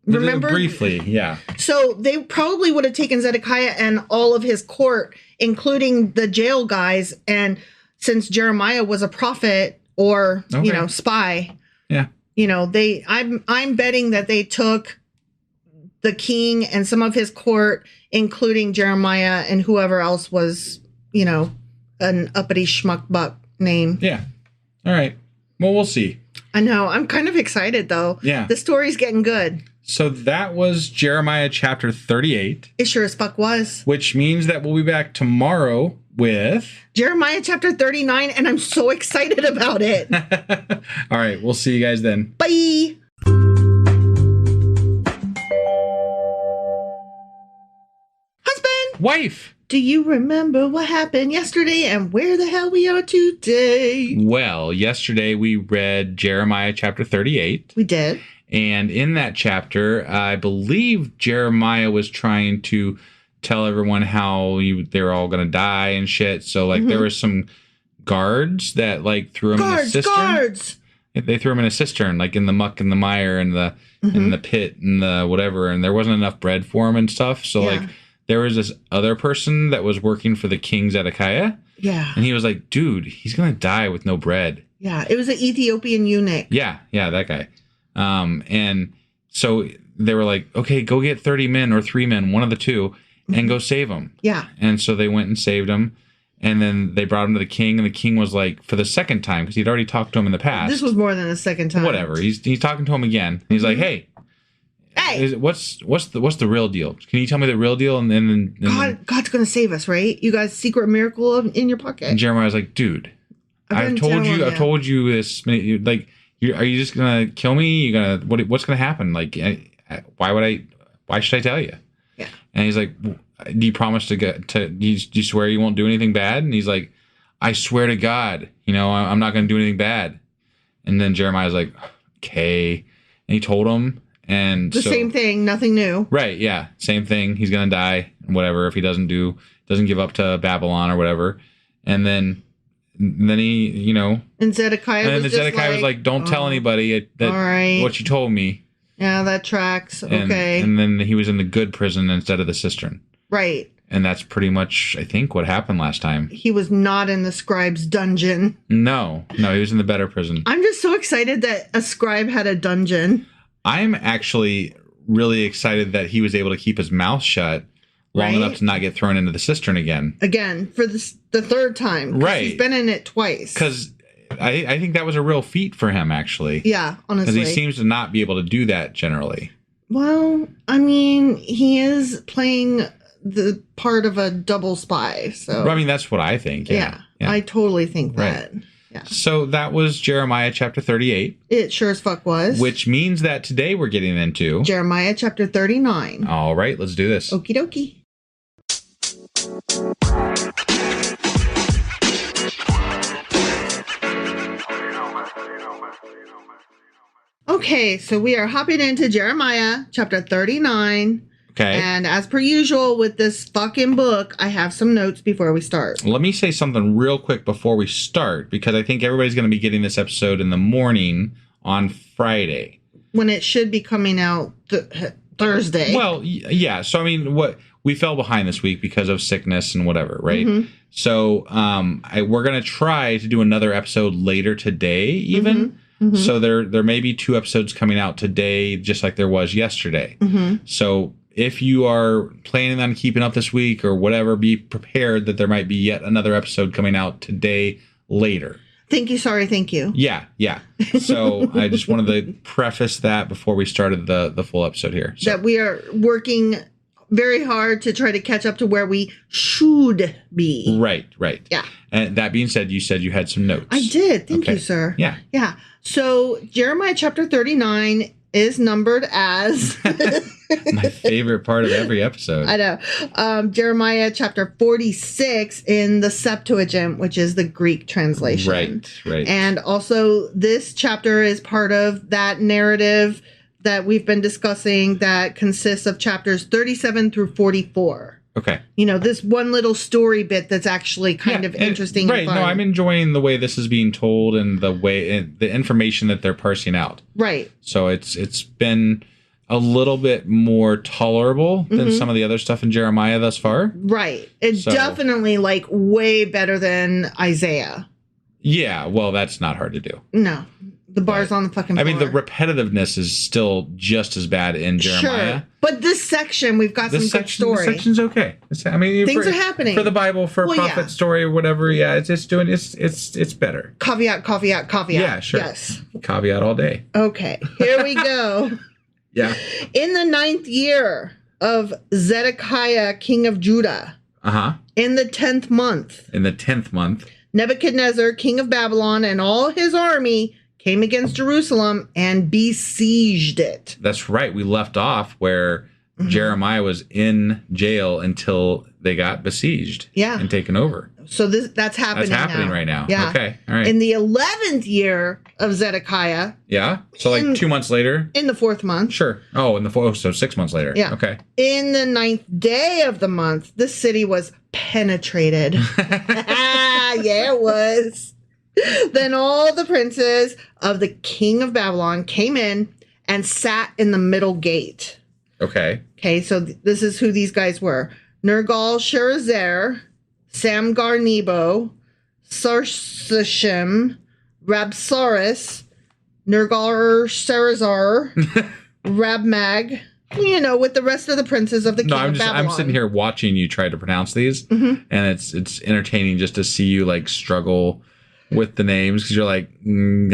Remember? Briefly, yeah. So they probably would have taken Zedekiah and all of his court, including the jail guys. And since Jeremiah was a prophet or, spy, Yeah. I'm betting that they took the king and some of his court, including Jeremiah and whoever else was, an uppity schmuck buck name. Yeah. All right. Well, we'll see. I know. I'm kind of excited, though. Yeah. The story's getting good. So that was Jeremiah chapter 38. It sure as fuck was. Which means that we'll be back tomorrow with Jeremiah chapter 39, and I'm so excited about it. All right. We'll see you guys then. Bye. Husband. Wife. Do you remember what happened yesterday and where the hell we are today? Well, yesterday we read Jeremiah chapter 38. We did. And in that chapter, I believe Jeremiah was trying to tell everyone how they're all going to die and shit. So, there were some guards that, threw him in a cistern. Guards! They threw him in a cistern, in the muck and the mire and the in the pit and the whatever. And there wasn't enough bread for him and stuff. So, there was this other person that was working for the king Zedekiah. Yeah. And he was like, dude, he's going to die with no bread. Yeah. It was an Ethiopian eunuch. Yeah. Yeah, that guy. And so they were like, okay, go get 30 men or 3 men, one of the two, and go save him. Yeah. And so they went and saved him. And then they brought him to the king, and the king was like, for the second time, because he'd already talked to him in the past. This was more than the second time. Whatever. He's talking to him again. And he's like, hey, what's the real deal? Can you tell me the real deal? And then God's going to save us, right? You guys, secret miracle in your pocket. And Jeremiah's like, dude, I've told you this. Are you just gonna kill me? You gonna what's gonna happen? Why should I tell you? Yeah. And he's like, do you promise do you swear you won't do anything bad? And he's like, I swear to God, I'm not gonna do anything bad. And then Jeremiah's like, okay. And he told him, and the same thing, nothing new. Right? Yeah, same thing. He's gonna die, whatever, if he doesn't give up to Babylon or whatever. And then he, And Zedekiah was like, don't tell anybody what you told me. Yeah, that tracks. Okay. And then he was in the good prison instead of the cistern. Right. And that's pretty much, I think, what happened last time. He was not in the scribe's dungeon. No, he was in the better prison. I'm just so excited that a scribe had a dungeon. I'm actually really excited that he was able to keep his mouth shut long enough to not get thrown into the cistern again. Again, for the third time. Right. He's been in it twice. Because I think that was a real feat for him, actually. Yeah, honestly. Because he seems to not be able to do that generally. Well, I mean, he is playing the part of a double spy. So Well, I mean, that's what I think. Yeah. I totally think that. Right. Yeah. So that was Jeremiah chapter 38. It sure as fuck was. Which means that today we're getting into Jeremiah chapter 39. All right, let's do this. Okie dokie. Okay, so we are hopping into Jeremiah chapter 39. Okay. And as per usual with this fucking book, I have some notes before we start. Let me say something real quick before we start, because I think everybody's going to be getting this episode in the morning on Friday. When it should be coming out Thursday. Well, yeah. So, I mean, we fell behind this week because of sickness and whatever, right? Mm-hmm. So, we're going to try to do another episode later today, even. Mm-hmm. Mm-hmm. So there may be 2 episodes coming out today, just like there was yesterday. Mm-hmm. So if you are planning on keeping up this week or whatever, be prepared that there might be yet another episode coming out today later. Thank you. Sorry. Thank you. Yeah. So I just wanted to preface that before we started the full episode here. So. That we are working very hard to try to catch up to where we should be. Right. Yeah. And that being said, you said you had some notes. I did. Thank you, sir. Yeah. So Jeremiah chapter 39 is numbered as my favorite part of every episode. I know. Jeremiah chapter 46 in the Septuagint, which is the Greek translation. Right. And also this chapter is part of that narrative that we've been discussing that consists of chapters 37 through 44. Okay. This one little story bit that's actually kind of interesting. Right. And fun. No, I'm enjoying the way this is being told and the information that they're parsing out. Right. So it's been a little bit more tolerable than some of the other stuff in Jeremiah thus far. Right. It's definitely way better than Isaiah. Yeah. Well, that's not hard to do. No. The bar's on the fucking floor. I mean, the repetitiveness is still just as bad in Jeremiah. Sure. But this section, we've got some good story. This section's okay. Things are happening. For the Bible, for a prophet story or whatever, yeah, it's better. Caveat. Yeah, sure. Yes. Caveat all day. Okay, here we go. Yeah. In the 9th year of Zedekiah, king of Judah, in the 10th month, Nebuchadnezzar, king of Babylon, and all his army came against Jerusalem and besieged it. That's right. We left off where Jeremiah was in jail until they got besieged and taken over. So that's happening right now. Yeah. Okay. All right. In the 11th year of Zedekiah. Yeah. So like 2 months later. In the 4th month. Sure. Oh, so 6 months later. Yeah. Okay. In the 9th day of the month, the city was penetrated. Yeah, it was. Then all the princes of the king of Babylon came in and sat in the middle gate. Okay. Okay, so this is who these guys were. Nergal-Sharezer, Samgar-Nebo, Sarsashim, Rabsaris, Nergal-Sharezer, Rabmag, with the rest of the princes of the king of Babylon. I'm sitting here watching you try to pronounce these, and it's entertaining just to see you like struggle with the names because you're like, you're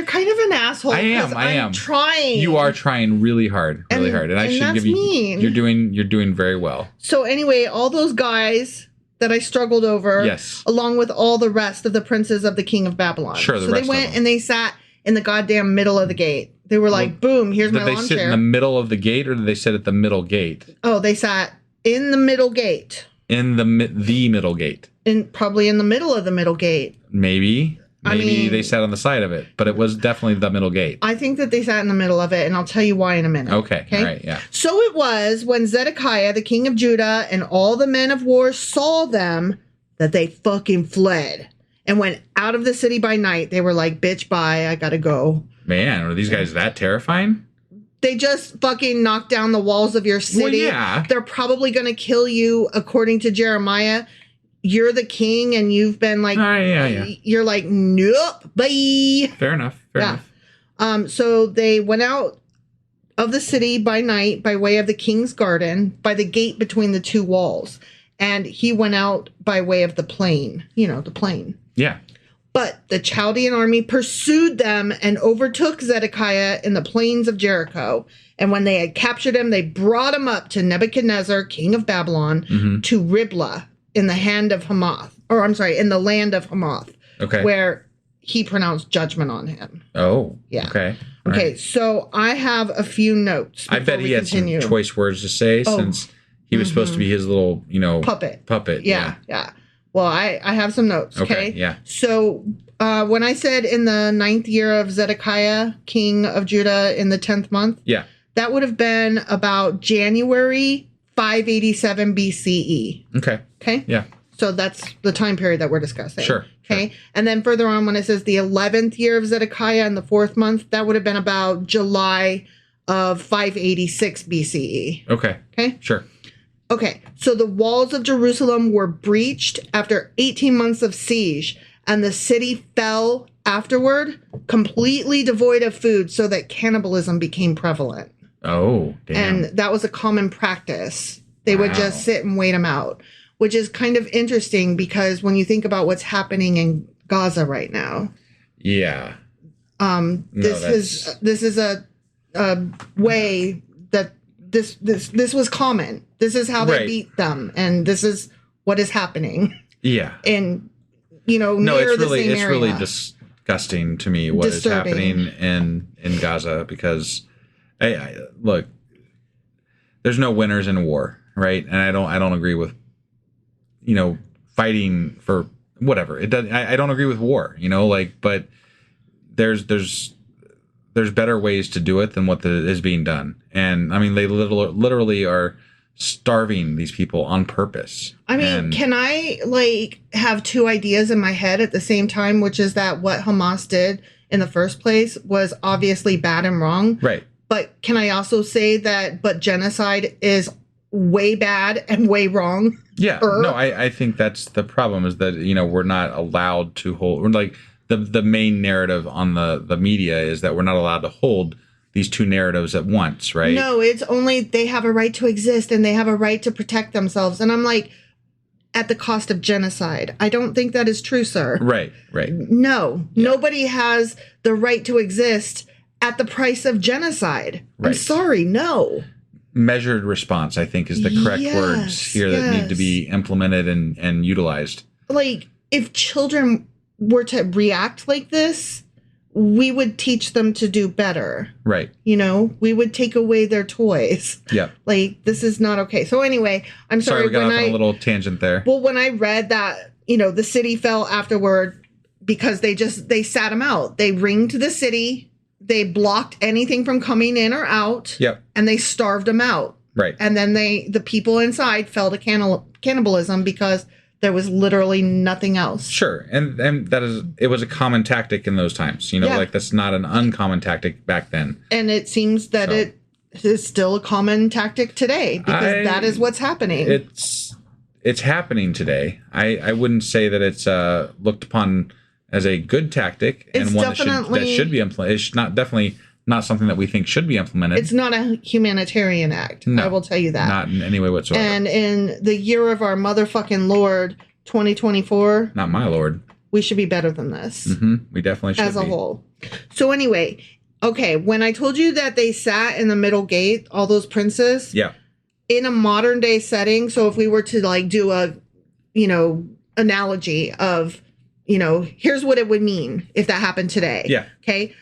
kind of an asshole. I am. I'm trying. You are trying really hard, and I should give you. Mean. You're doing very well. So anyway, all those guys that I struggled over, along with all the rest of the princes of the king of Babylon. Sure, so they went and they sat in the goddamn middle of the gate. They were like, boom, here's my lawn chair. Did they sit in the middle of the gate, or did they sit at the middle gate? Oh, they sat in the middle gate. In the middle gate. Probably in the middle of the middle gate. Maybe they sat on the side of it, but it was definitely the middle gate. I think that they sat in the middle of it, and I'll tell you why in a minute. Okay? All right, yeah. So it was when Zedekiah, the king of Judah, and all the men of war saw them that they fucking fled and went out of the city by night. They were like, bitch, bye, I gotta go. Man, are these guys that terrifying? They just fucking knocked down the walls of your city. Well, yeah. They're probably going to kill you, according to Jeremiah. You're the king, and you've been like, you're like, nope, bye. Fair enough. So they went out of the city by night by way of the king's garden, by the gate between the two walls. And he went out by way of the plain, the plain. Yeah. But the Chaldean army pursued them and overtook Zedekiah in the plains of Jericho. And when they had captured him, they brought him up to Nebuchadnezzar, king of Babylon, to Riblah in the hand of Hamath. Or I'm sorry, in the land of Hamath. Okay. Where he pronounced judgment on him. Oh. Yeah. Okay. Okay, so I have a few notes. I bet he had some choice words to say since he was supposed to be his little, puppet. Yeah. Well, I have some notes, okay? Yeah. So when I said in the 9th year of Zedekiah, king of Judah, in the 10th month, that would have been about January 587 BCE. Okay. Yeah. So that's the time period that we're discussing. Sure. Okay. And then further on, when it says the 11th year of Zedekiah in the 4th month, that would have been about July of 586 BCE. Okay. Sure. Okay, so the walls of Jerusalem were breached after 18 months of siege, and the city fell afterward, completely devoid of food, so that cannibalism became prevalent. Oh, damn. And that was a common practice. They would just sit and wait them out, which is kind of interesting because when you think about what's happening in Gaza right now. Yeah. This is a way that this was common. This is how they beat them, and this is what is happening. Yeah. And near the same area. It's really disgusting to me what is happening in Gaza because I look, there's no winners in war, right? And I don't agree with fighting for whatever. It does. I don't agree with war, but there's better ways to do it than what is being done. And I mean, they literally are starving these people on purpose. I mean, can I have two ideas in my head at the same time, which is that what Hamas did in the first place was obviously bad and wrong. Right. But can I also say that genocide is way bad and way wrong? Yeah. No, I think that's the problem is that, we're not allowed to hold, the main narrative on the media is that we're not allowed to hold these two narratives at once, right? No, it's only they have a right to exist and they have a right to protect themselves. And I'm like, at the cost of genocide. I don't think that is true, sir. Right. No, nobody has the right to exist at the price of genocide. Right. I'm sorry, no. Measured response, I think, is the correct words here that need to be implemented and utilized. Like, if children were to react like this, we would teach them to do better. Right. You know, we would take away their toys. Yeah. Like, this is not okay. So anyway, I'm sorry. We got off on a little tangent there. Well, when I read that, you know, the city fell afterward because they sat them out. They ringed the city. They blocked anything from coming in or out. Yep. And they starved them out. Right. And then the people inside fell to cannibalism because there was literally nothing else. Sure. And it was a common tactic in those times. You know, like that's not an uncommon tactic back then. And it seems that it is still a common tactic today because that is what's happening. It's happening today. I wouldn't say that it's looked upon as a good tactic and one that should be implemented. It's definitely not something that we think should be implemented. It's not a humanitarian act. No, I will tell you that. Not in any way whatsoever. And in the year of our motherfucking Lord, 2024. Not my Lord. We should be better than this. Mm-hmm. We definitely should as a whole. So anyway, okay, when I told you that they sat in the middle gate, all those princes. Yeah. In a modern day setting, so if we were to like do a, analogy of, here's what it would mean if that happened today. Yeah. Okay.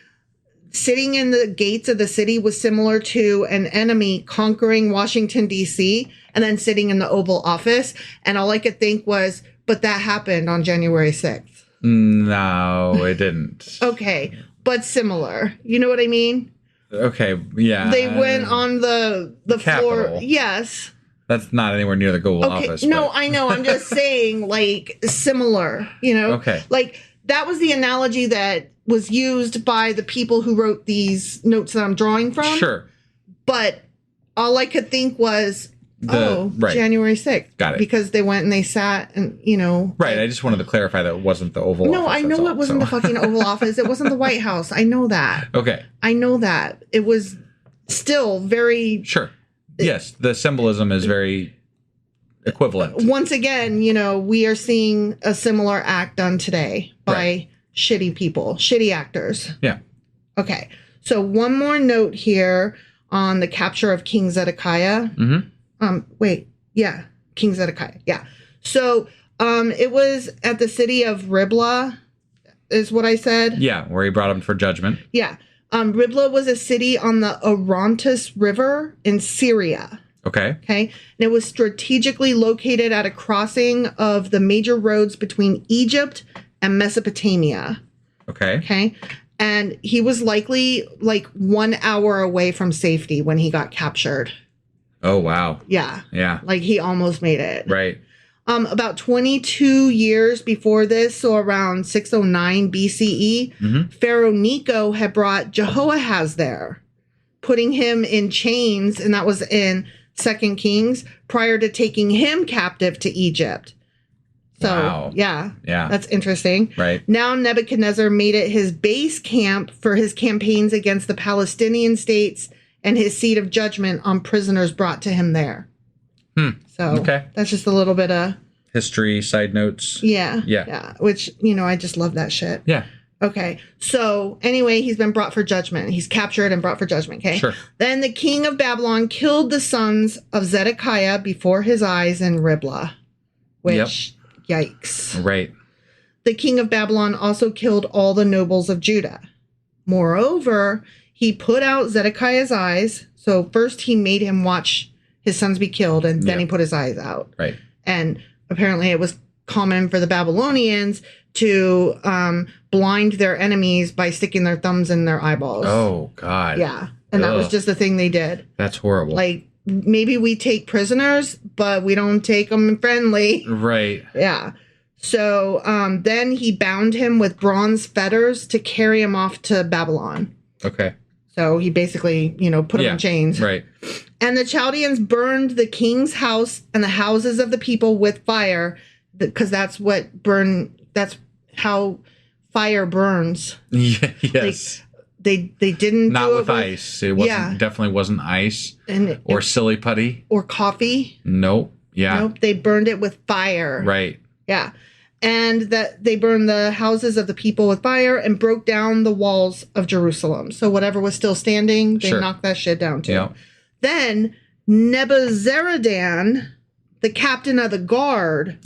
Sitting in the gates of the city was similar to an enemy conquering Washington, D.C., and then sitting in the Oval Office. And all I could think was, but that happened on January 6th. No, it didn't. Okay. But similar. You know what I mean? Okay. Yeah. They went on the floor. Capitol. Yes. That's not anywhere near the Oval Office. No, I know. I'm just saying, like, similar, Okay. Like, that was the analogy that was used by the people who wrote these notes that I'm drawing from. Sure. But all I could think was, January 6th. Got it. Because they went and they sat and, Right. I just wanted to clarify that it wasn't the Oval Office. No, I know it wasn't the fucking Oval Office. It wasn't the White House. I know that. Okay. I know that. It was still very... Sure. Yes, the symbolism is very equivalent. Once again, we are seeing a similar act done today by shitty people, shitty actors. Yeah. Okay. So one more note here on the capture of King Zedekiah. Mm-hmm. King Zedekiah. Yeah. So it was at the city of Riblah, is what I said. Yeah, where he brought him for judgment. Yeah. Riblah was a city on the Orontes River in Syria. Okay. Okay. And it was strategically located at a crossing of the major roads between Egypt and Mesopotamia. Okay. Okay. And he was likely like 1 hour away from safety when he got captured. Oh, wow. Yeah. Yeah. Like he almost made it. Right. About 22 years before this, so around 609 BCE, Pharaoh Necho had brought Jehoahaz there, putting him in chains, and that was in 2 Kings, prior to taking him captive to Egypt. So, yeah, that's interesting. Right. Now Nebuchadnezzar made it his base camp for his campaigns against the Palestinian states and his seat of judgment on prisoners brought to him there. So that's just a little bit of history, side notes. Yeah. Which, I just love that shit. Yeah. Okay. So anyway, he's been brought for judgment. He's captured and brought for judgment. Okay. Sure. Then the king of Babylon killed the sons of Zedekiah before his eyes in Riblah, which, yikes. Right. The king of Babylon also killed all the nobles of Judah. Moreover, he put out Zedekiah's eyes. So first he made him watch his sons be killed, and then he put his eyes out. Right. And apparently it was common for the Babylonians to blind their enemies by sticking their thumbs in their eyeballs. Oh, God. Yeah. And that was just the thing they did. That's horrible. Like, maybe we take prisoners, but we don't take them friendly. Right. Yeah. So then he bound him with bronze fetters to carry him off to Babylon. Okay. So he basically, put him in chains. Right. And the Chaldeans burned the king's house and the houses of the people with fire, because that's how fire burns. Yeah, yes. They didn't Not do with it ice. It wasn't definitely wasn't ice or silly putty or coffee. Nope. Yeah. Nope. They burned it with fire. Right. Yeah. And that they burned the houses of the people with fire and broke down the walls of Jerusalem. So whatever was still standing, they knocked that shit down too. Yeah. Then Nebuzaradan, the captain of the guard,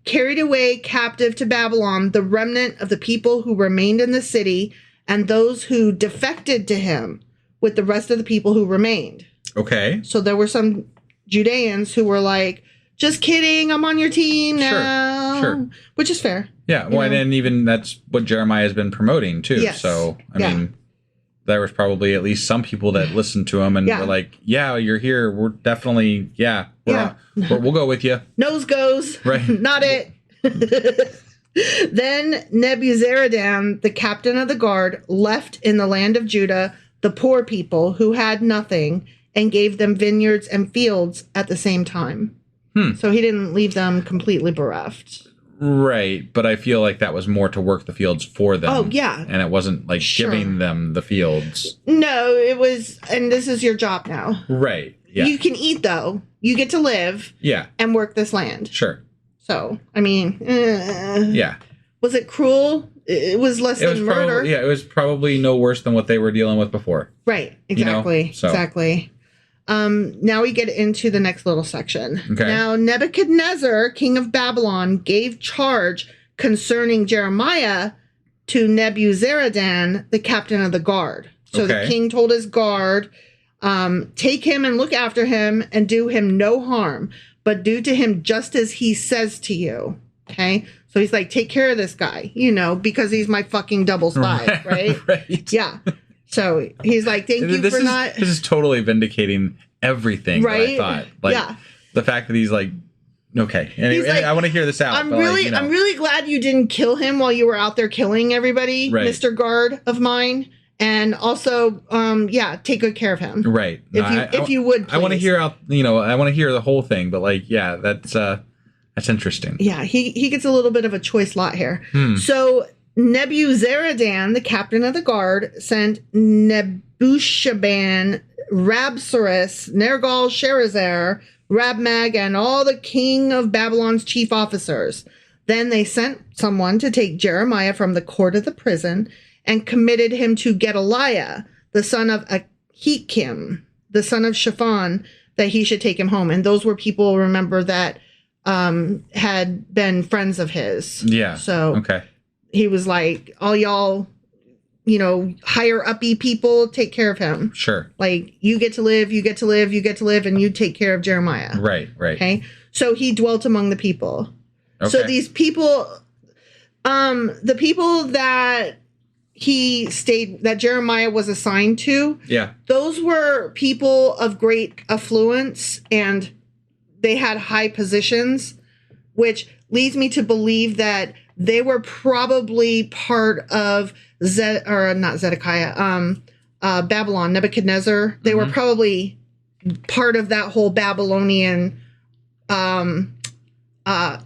carried away captive to Babylon the remnant of the people who remained in the city and those who defected to him with the rest of the people who remained. Okay. So there were some Judeans who were like, just kidding, I'm on your team now. Sure. Which is fair. Yeah. Well, and then even that's what Jeremiah has been promoting too. Yes. So, I mean, there was probably at least some people that listened to him and were like, yeah, you're here. We're definitely, we'll go with you. Nose goes. Right. Not it. Then Nebuzaradan, the captain of the guard, left in the land of Judah the poor people who had nothing and gave them vineyards and fields at the same time. So he didn't leave them completely bereft. Right. But I feel like that was more to work the fields for them. Oh, yeah. And it wasn't like giving them the fields. No, it was, and this is your job now. Right. Yeah. You can eat, though. You get to live. Yeah. And work this land. Sure. So, I mean, yeah. Was it cruel? It was less than murder. It was probably no worse than what they were dealing with before. Right. Exactly. Exactly. Now we get into the next little section. Okay. Now, Nebuchadnezzar, king of Babylon, gave charge concerning Jeremiah to Nebuzaradan, the captain of the guard. So the king told his guard, take him and look after him and do him no harm, but do to him just as he says to you. Okay. So he's like, take care of this guy, because he's my fucking double spy, right? Right. Yeah. So he's like, thank you for not. This is totally vindicating everything that I thought. Like, the fact that he's like, okay. Anyway, like, I want to hear this out. I'm really glad you didn't kill him while you were out there killing everybody, Mr. Guard of mine. And also, take good care of him. Right. If you would, please. I want to hear out, I want to hear the whole thing, but that's interesting. Yeah, he gets a little bit of a choice lot here. So Nebuzaradan, the captain of the guard, sent Nebushaban, Rabsaris, Nergal, Sherazar, Rabmag, and all the king of Babylon's chief officers. Then they sent someone to take Jeremiah from the court of the prison and committed him to Gedaliah, the son of Ahikam, the son of Shaphan, that he should take him home. And those were people, remember, that had been friends of his. Yeah. So he was like, all y'all, higher uppy people, take care of him. Sure. Like, you get to live, you get to live, you get to live, and you take care of Jeremiah. Right. Okay. So he dwelt among the people. Okay. So these people, the people that that Jeremiah was assigned to, those were people of great affluence and they had high positions, which leads me to believe that they were probably part of Babylon, Nebuchadnezzar. They were probably part of that whole Babylonian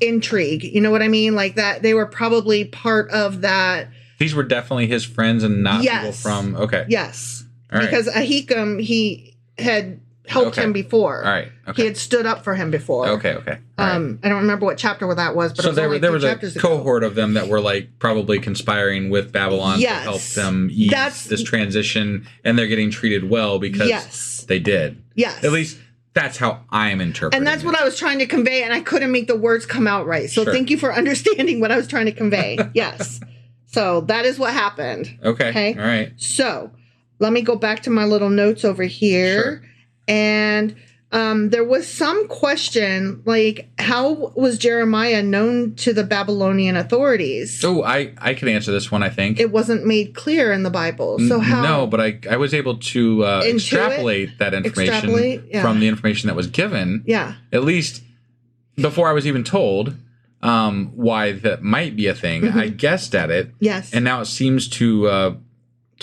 intrigue. You know what I mean? Like that, they were probably part of that. These were definitely his friends and not people from... Okay. Yes. All right. Because Ahikam, he had helped him before. All right. Okay. He had stood up for him before. Okay. I don't remember what chapter that was, but so it was there was a cohort of them that were like probably conspiring with Babylon to help them ease this transition, and they're getting treated well because they did. Yes. At least that's how I'm interpreting And that's what I was trying to convey, and I couldn't make the words come out right. So thank you for understanding what I was trying to convey. Yes. So that is what happened. Okay. All right. So let me go back to my little notes over here. Sure. And there was some question, like, how was Jeremiah known to the Babylonian authorities? Oh, I can answer this one, I think. It wasn't made clear in the Bible. So how? No, but I was able to extrapolate that information from the information that was given. Yeah. At least before I was even told why that might be a thing. I guessed at it. Yes. And now it seems to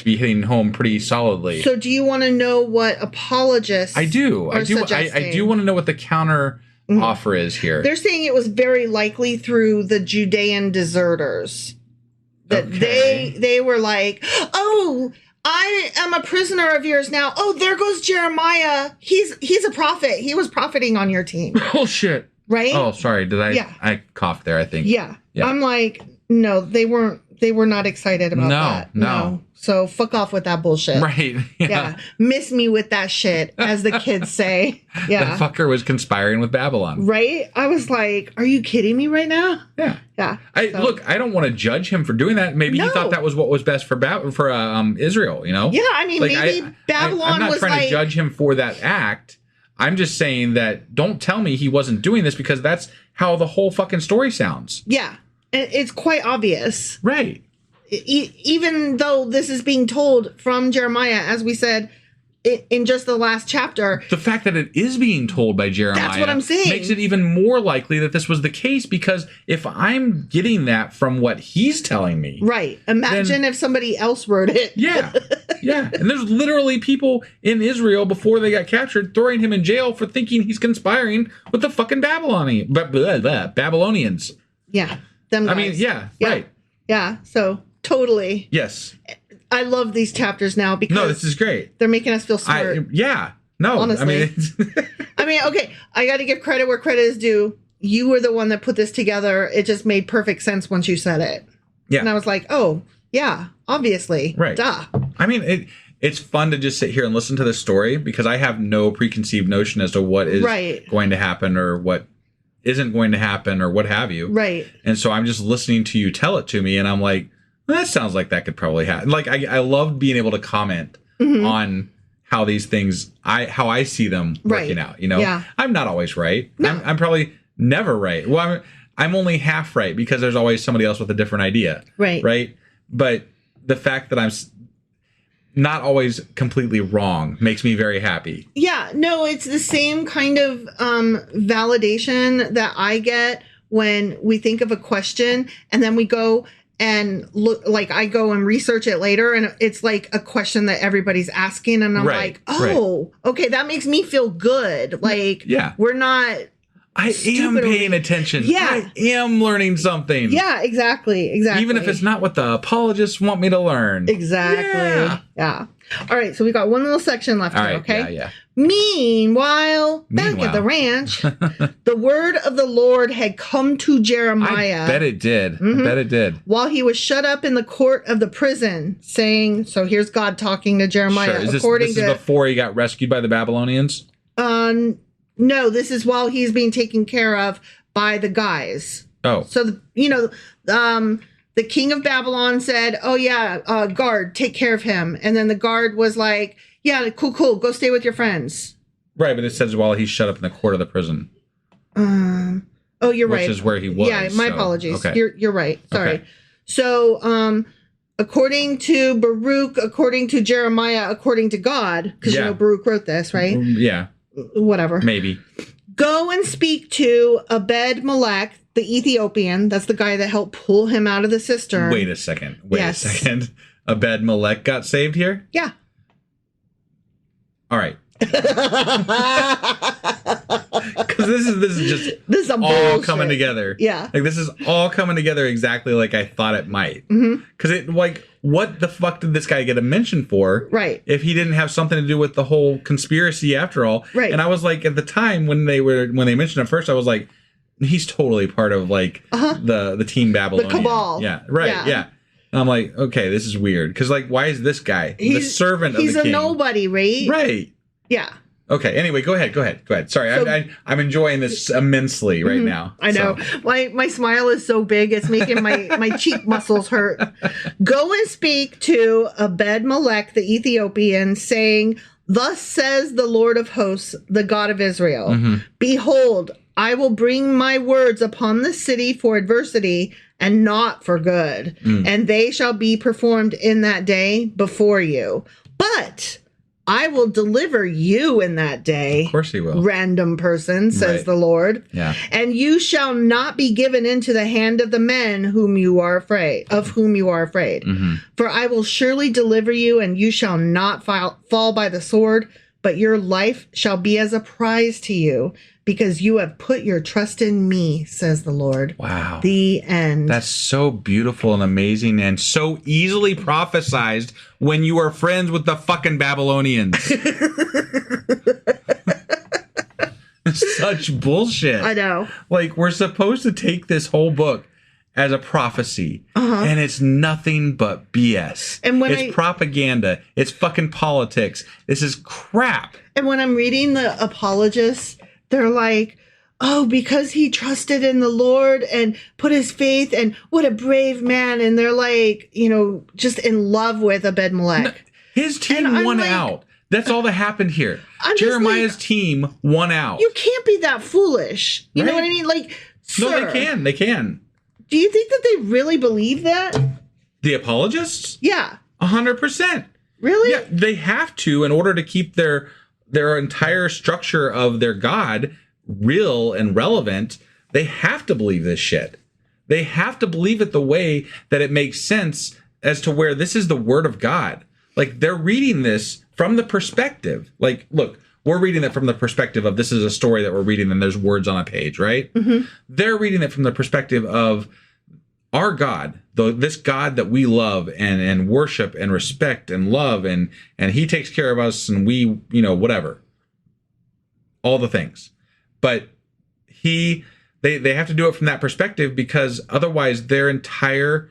be hitting home pretty solidly. So do you want to know what apologists I do want to know what the counter offer is here. They're saying it was very likely through the Judean deserters. That Okay. they were like, oh, I am a prisoner of yours now. Oh, there goes Jeremiah. He's a prophet. He was profiting on your team. Oh shit. Right? Oh, sorry. Did I? Yeah. I coughed there, I think. Yeah. Yeah. I'm like, no, they were not excited about that. No. So fuck off with that bullshit. Right. Yeah. Miss me with that shit, as the kids say. Yeah. That fucker was conspiring with Babylon. Right? I was like, are you kidding me right now? Yeah. Yeah. Look, I don't want to judge him for doing that. Maybe he No. thought that was what was best for Israel, you know? Yeah, I mean, maybe Babylon I'm not was trying like, to judge him for that act. I'm just saying that don't tell me he wasn't doing this, because that's how the whole fucking story sounds. yeah, it's quite obvious. Right. Even though this is being told from Jeremiah, as we said in just the last chapter. The fact that it is being told by Jeremiah, That's what I'm saying, makes it even more likely that this was the case, because if I'm getting that from what he's telling me. Right. Imagine if somebody else wrote it. Yeah. Yeah. And there's literally people in Israel before they got captured throwing him in jail for thinking he's conspiring with the fucking Babylonians. Yeah. Them guys. I mean, yeah. Right. Yeah. So totally. Yes. I love these chapters now because No, this is great. they're making us feel smart. Yeah. No, Honestly. I mean, I mean, okay, I got to give credit where credit is due. You were the one that put this together. It just made perfect sense once you said it. yeah. And I was like, oh, yeah, obviously. Right. Duh. I mean, it's fun to just sit here and listen to this story, because I have no preconceived notion as to what is Right. going to happen or what isn't going to happen or what have you. Right. And so I'm just listening to you tell it to me, and I'm like, well, that sounds like that could probably happen. Like, I love being able to comment on how these things, how I see them working Right. out. You know, Yeah. I'm not always right. No. I'm probably never right. Well, I'm only half right, because there's always somebody else with a different idea. Right. Right. But the fact that I'm not always completely wrong makes me very happy. Yeah, no, it's the same kind of validation that I get when we think of a question and then we go and look, like I go and research it later, and it's like a question that everybody's asking, and I'm Right, like, oh, okay, that makes me feel good. Like, Yeah. we're not. I am Stupid. paying attention. Yeah. I am learning something. Yeah, exactly. Even if it's not what the apologists want me to learn. Exactly. Yeah. All right, so we got one little section left All here, right. okay? Yeah. Meanwhile, back at the ranch, the word of the Lord had come to Jeremiah. I bet it did. I bet it did. While he was shut up in the court of the prison, saying, so here's God talking to Jeremiah. Sure. This is before he got rescued by the Babylonians? No, this is while he's being taken care of by the guys. Oh. So, the king of Babylon said, oh, yeah, guard, take care of him. And then the guard was like, yeah, cool, go stay with your friends. Right, but it says while he's shut up in the court of the prison. Oh, you're right. Which is where he was. Yeah, my so, apologies. Okay. You're right. Sorry. Okay. So, according to Baruch, according to Jeremiah, according to God, because Yeah. Baruch wrote this, right? Yeah, Whatever. maybe. Go and speak to Abed-Melech, the Ethiopian. That's the guy that helped pull him out of the cistern. Wait a second. Yes. Abed-Melech got saved here? Yeah. All right. Because this is just This is all bullshit. coming together. Yeah. Like, this is all coming together exactly like I thought it might. Because it, like, what the fuck did this guy get a mention for? Right. If he didn't have something to do with the whole conspiracy after all. Right. And I was like, at the time when they mentioned it first, I was like, he's totally part of like the Team Babylon. The cabal. Yeah. Right. Yeah. And I'm like, okay, this is weird. Because, like, why is this guy the servant of the king? He's a nobody, right? Right. Yeah. Okay. Anyway, go ahead. Sorry, So- I'm enjoying this immensely right now. I know. So. My smile is so big, it's making my cheek muscles hurt. Go and speak to Abed-Melech, the Ethiopian, saying, thus says the Lord of hosts, the God of Israel. Behold, I will bring my words upon the city for adversity and not for good. And they shall be performed in that day before you. But I will deliver you in that day. Of course he will. Random person, says Right. the Lord. Yeah. And you shall not be given into the hand of the men of whom you are afraid. For I will surely deliver you, and you shall not fall by the sword, but your life shall be as a prize to you, because you have put your trust in me, says the Lord. Wow. The end. That's so beautiful and amazing and so easily prophesized when you are friends with the fucking Babylonians. Such bullshit. I know. Like, we're supposed to take this whole book as a prophecy, and it's nothing but BS. And when it's propaganda. It's fucking politics. This is crap. And when I'm reading the apologists, they're like, oh, because he trusted in the Lord and put his faith, and what a brave man. And they're like, just in love with Abed-Melech. No, his team won out. That's all that happened here. Jeremiah's team won out. You can't be that foolish. You know what I mean? Like, no, sir, they can. Do you think that they really believe that? The apologists? Yeah. 100%. Really? Yeah, they have to in order to keep their entire structure of their God real and relevant. They have to believe this shit. They have to believe it the way that it makes sense as to where this is the word of God. Like, they're reading this from the perspective. Like, look, we're reading it from the perspective of this is a story that we're reading and there's words on a page, right? Mm-hmm. They're reading it from the perspective of our God, this God that we love and worship and respect and love, and he takes care of us, and we, whatever. All the things. But they have to do it from that perspective, because otherwise their entire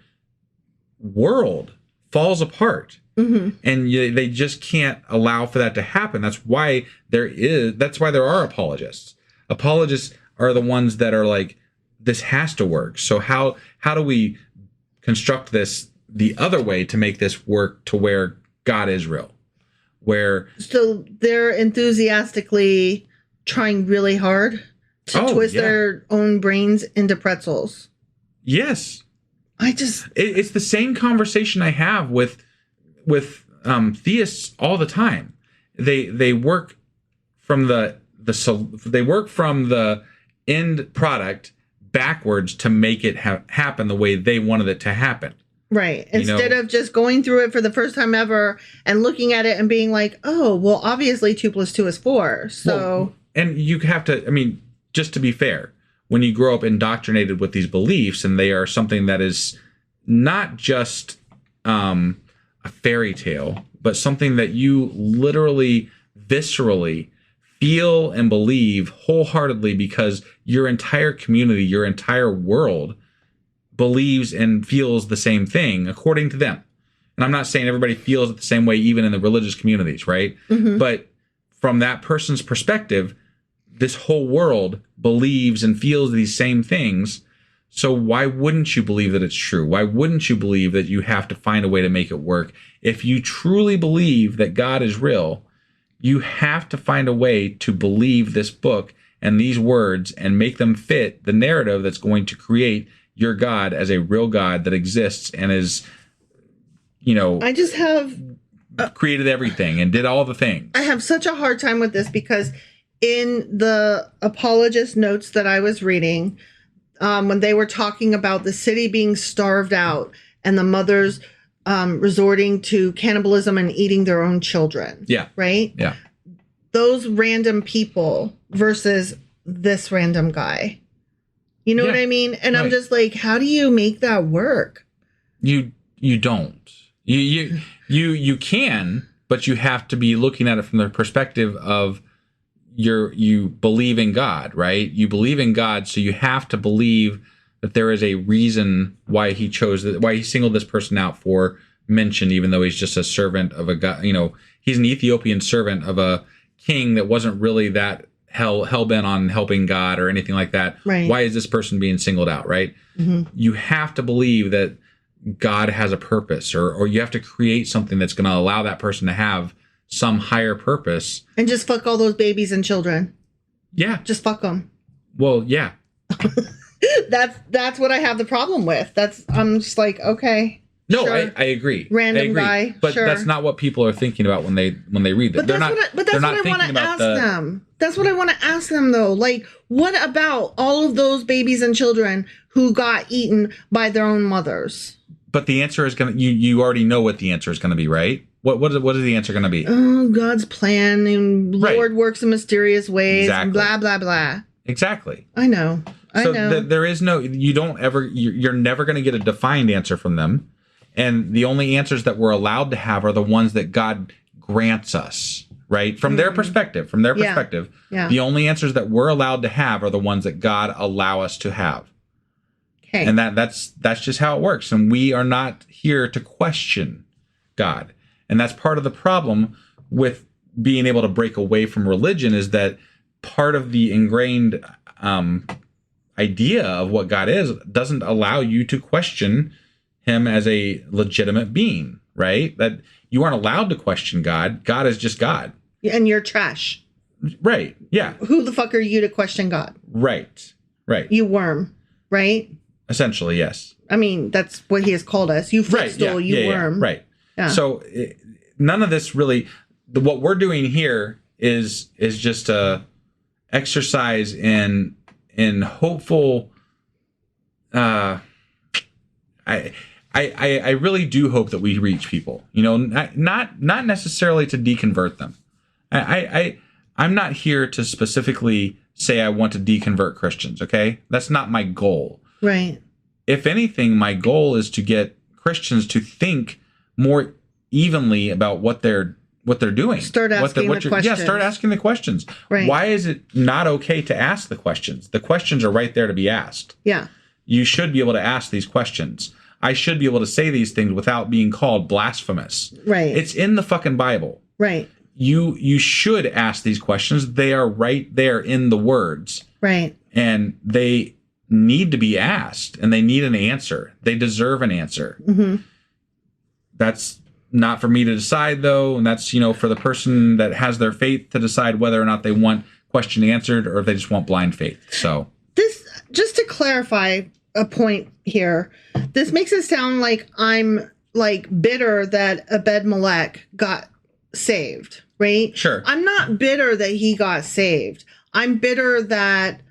world falls apart. Mm-hmm. And they just can't allow for that to happen. That's why there are apologists. Apologists are the ones that are like, this has to work. So how do we construct this the other way to make this work to where God is real? So they're enthusiastically trying really hard to twist their own brains into pretzels. Yes. It's the same conversation I have with theists all the time. They work from the end product backwards to make it happen the way they wanted it to happen. Right. Instead of just going through it for the first time ever and looking at it and being like, oh, well, obviously 2 + 2 is 4. So, and you have to, just to be fair, when you grow up indoctrinated with these beliefs, and they are something that is not just a fairy tale, but something that you literally, viscerally feel and believe wholeheartedly, because your entire community, your entire world believes and feels the same thing according to them. And I'm not saying everybody feels it the same way, even in the religious communities, right? Mm-hmm. But from that person's perspective, this whole world believes and feels these same things. So why wouldn't you believe that it's true? Why wouldn't you believe that you have to find a way to make it work? If you truly believe that God is real, you have to find a way to believe this book and these words and make them fit the narrative that's going to create your God as a real God that exists and is, I just have created everything and did all the things. I have such a hard time with this, because in the apologist notes that I was reading, when they were talking about the city being starved out and the mothers resorting to cannibalism and eating their own children. Yeah. Right? Yeah. Those random people versus this random guy. You know what I mean? And right. I'm just like, how do you make that work? You don't. You can, but you have to be looking at it from the perspective of you believe in God, right? You believe in God, so you have to believe that there is a reason why he why he singled this person out for mention, even though he's just a servant of a God. He's an Ethiopian servant of a king that wasn't really that hell-bent on helping God or anything like that. Right. Why is this person being singled out, right? Mm-hmm. You have to believe that God has a purpose, or you have to create something that's going to allow that person to have some higher purpose. And just fuck all those babies and children. Yeah. Just fuck them. Well, yeah. That's what I have the problem with. I'm just like, okay. No, sure. I agree. Random guy. But sure. That's not what people are thinking about when they read this. But that's what I want to ask them. That's what I want to ask them, though. Like, what about all of those babies and children who got eaten by their own mothers? But the answer is going to, you already know what the answer is going to be, right? What is the answer going to be? Oh, God's plan, and right. Lord works in mysterious ways, exactly. and blah, blah, blah. Exactly. I know. So there is no, you're never going to get a defined answer from them. And the only answers that we're allowed to have are the ones that God grants us, right? From their perspective, Yeah. the only answers that we're allowed to have are the ones that God allow us to have. Okay. And that's just how it works. And we are not here to question God. And that's part of the problem with being able to break away from religion, is that part of the ingrained idea of what God is doesn't allow you to question him as a legitimate being, right? That you aren't allowed to question God. God is just God. And you're trash. Right. Yeah. Who the fuck are you to question God? Right. You worm, right? Essentially, yes. I mean, that's what he has called us. You footstool, you worm. Yeah, right. Yeah. So none of this really, what we're doing here is just a exercise in hopeful. I really do hope that we reach people. You know, not necessarily to deconvert them. I'm not here to specifically say I want to deconvert Christians. Okay, that's not my goal. Right. If anything, my goal is to get Christians to think more evenly about what they're doing. Start asking the questions. Yeah, start asking the questions. Right. Why is it not okay to ask the questions? The questions are right there to be asked. Yeah. You should be able to ask these questions. I should be able to say these things without being called blasphemous. Right. It's in the fucking Bible. Right. You should ask these questions. They are right there in the words. Right. And they need to be asked, and they need an answer. They deserve an answer. Mm-hmm. That's not for me to decide, though, and that's, for the person that has their faith to decide whether or not they want question answered or if they just want blind faith. So this, just to clarify a point here, this makes it sound like I'm like bitter that Abed-Melech got saved, right? Sure. I'm not bitter that he got saved. I'm bitter that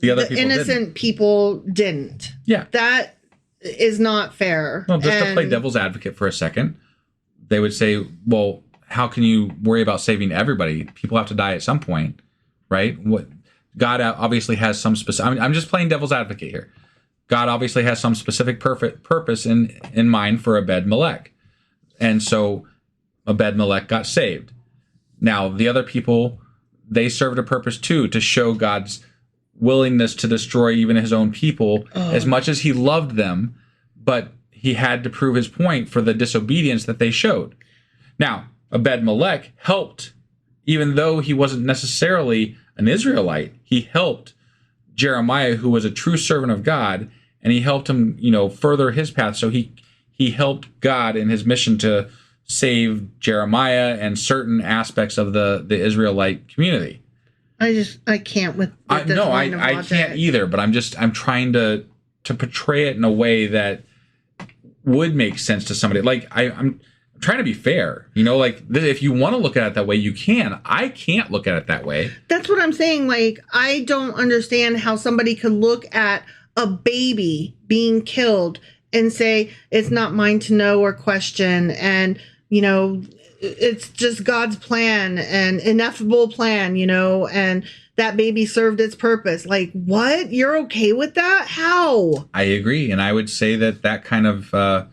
the innocent people didn't. Yeah. That is not fair. Well, just to play devil's advocate for a second, they would say, well, how can you worry about saving everybody? People have to die at some point, right? What God obviously has some specific. I'm just playing devil's advocate here. God obviously has some specific purpose in mind for Abed-Melech. And so Abed-Melech got saved. Now, the other people, they served a purpose too, to show God's willingness to destroy even his own people, as much as he loved them, but he had to prove his point for the disobedience that they showed. Now, Abed-Melech helped, even though he wasn't necessarily an Israelite, he helped Jeremiah, who was a true servant of God, and he helped him, further his path. So he helped God in his mission to save Jeremiah and certain aspects of the Israelite community. I can't with I can't either, but I'm trying to portray it in a way that would make sense to somebody. Like I'm trying to be fair, if you want to look at it that way, you can. I can't look at it that way. That's what I'm saying. Like, I don't understand how somebody could look at a baby being killed and say, it's not mine to know or question. And, it's just God's plan and ineffable plan, and that baby served its purpose. Like, what? You're okay with that? How? I agree. And I would say that kind of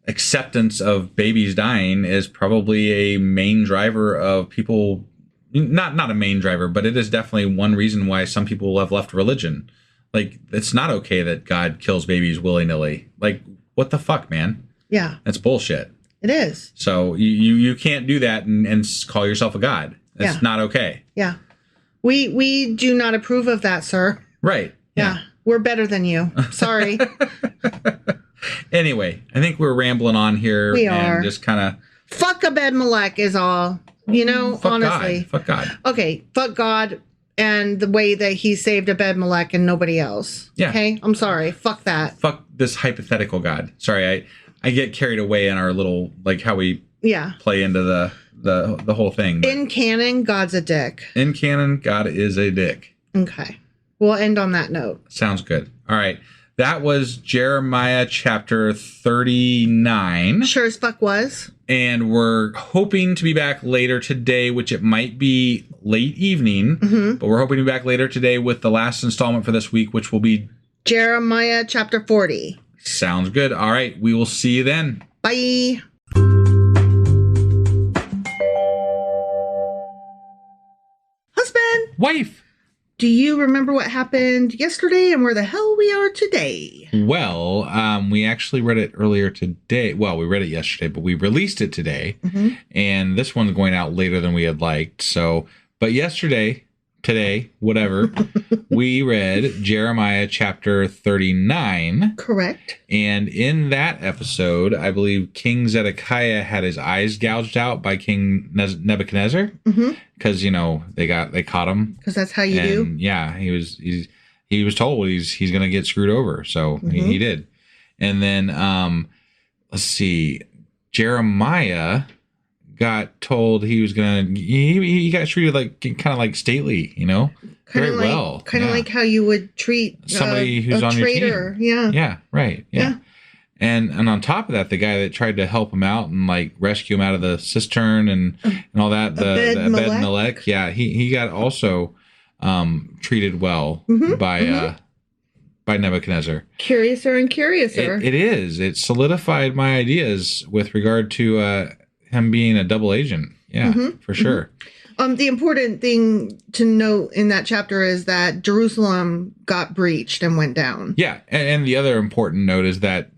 acceptance of babies dying is probably a main driver of people, not a main driver, but it is definitely one reason why some people have left religion. Like, it's not okay that God kills babies willy-nilly. Like, what the fuck, man? Yeah. That's bullshit. It is. So you can't do that and call yourself a god. It's not okay. Yeah. We do not approve of that, sir. Right. Yeah. We're better than you. Sorry. Anyway, I think we're rambling on here. We are. And just kind of... Fuck Abed-Melech is all. Fuck honestly. God. Fuck God. Okay. Fuck God and the way that he saved Abed-Melech and nobody else. Yeah. Okay? I'm sorry. Fuck that. Fuck this hypothetical God. Sorry, I get carried away in our little, how we play into the whole thing. In canon, God's a dick. In canon, God is a dick. Okay. We'll end on that note. Sounds good. All right. That was Jeremiah chapter 39. Sure as fuck was. And we're hoping to be back later today, which it might be late evening, but we're hoping to be back later today with the last installment for this week, which will be Jeremiah chapter 40. Sounds good. All right. We will see you then. Bye. Husband, Wife. do you remember what happened yesterday and where the hell we are today? Well, we actually read it earlier today. Well, we read it yesterday, but we released it today. And this one's going out later than we had liked. So, but yesterday, today, whatever, we read Jeremiah chapter 39. Correct. And in that episode, I believe King Zedekiah had his eyes gouged out by King Nebuchadnezzar. Because, you know, they caught him. Because that's how you do. Yeah, he was told he's going to get screwed over. So he did. And then, let's see, Jeremiah got told he was going to, he got treated like, kind of like stately, you know, very well. Kind of like how you would treat somebody who's on traitor. Your team. Yeah. Yeah, right. Yeah. And on top of that, the guy that tried to help him out and like rescue him out of the cistern and all that, the Abed-Melech, yeah, he got also treated well by Nebuchadnezzar. Curiouser and curiouser. It is. It solidified my ideas with regard to him being a double agent. Yeah, for sure. The important thing to note in that chapter is that Jerusalem got breached and went down. Yeah, and the other important note is that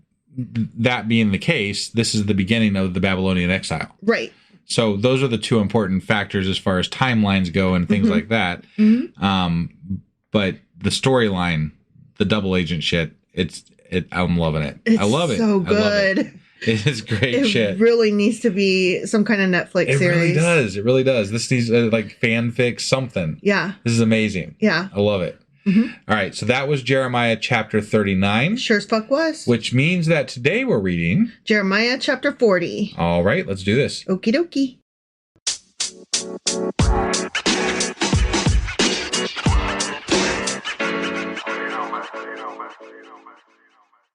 being the case, this is the beginning of the Babylonian exile. Right. So those are the two important factors as far as timelines go and things like that. But the storyline, the double agent shit, I'm loving it. I love it. So good. It is great shit. It really needs to be some kind of Netflix series. It really does. It really does. This needs like fanfic something. Yeah. This is amazing. Yeah. I love it. All right. So that was Jeremiah chapter 39. Sure as fuck was. Which means that today we're reading Jeremiah chapter 40. All right. Let's do this. Okie dokie.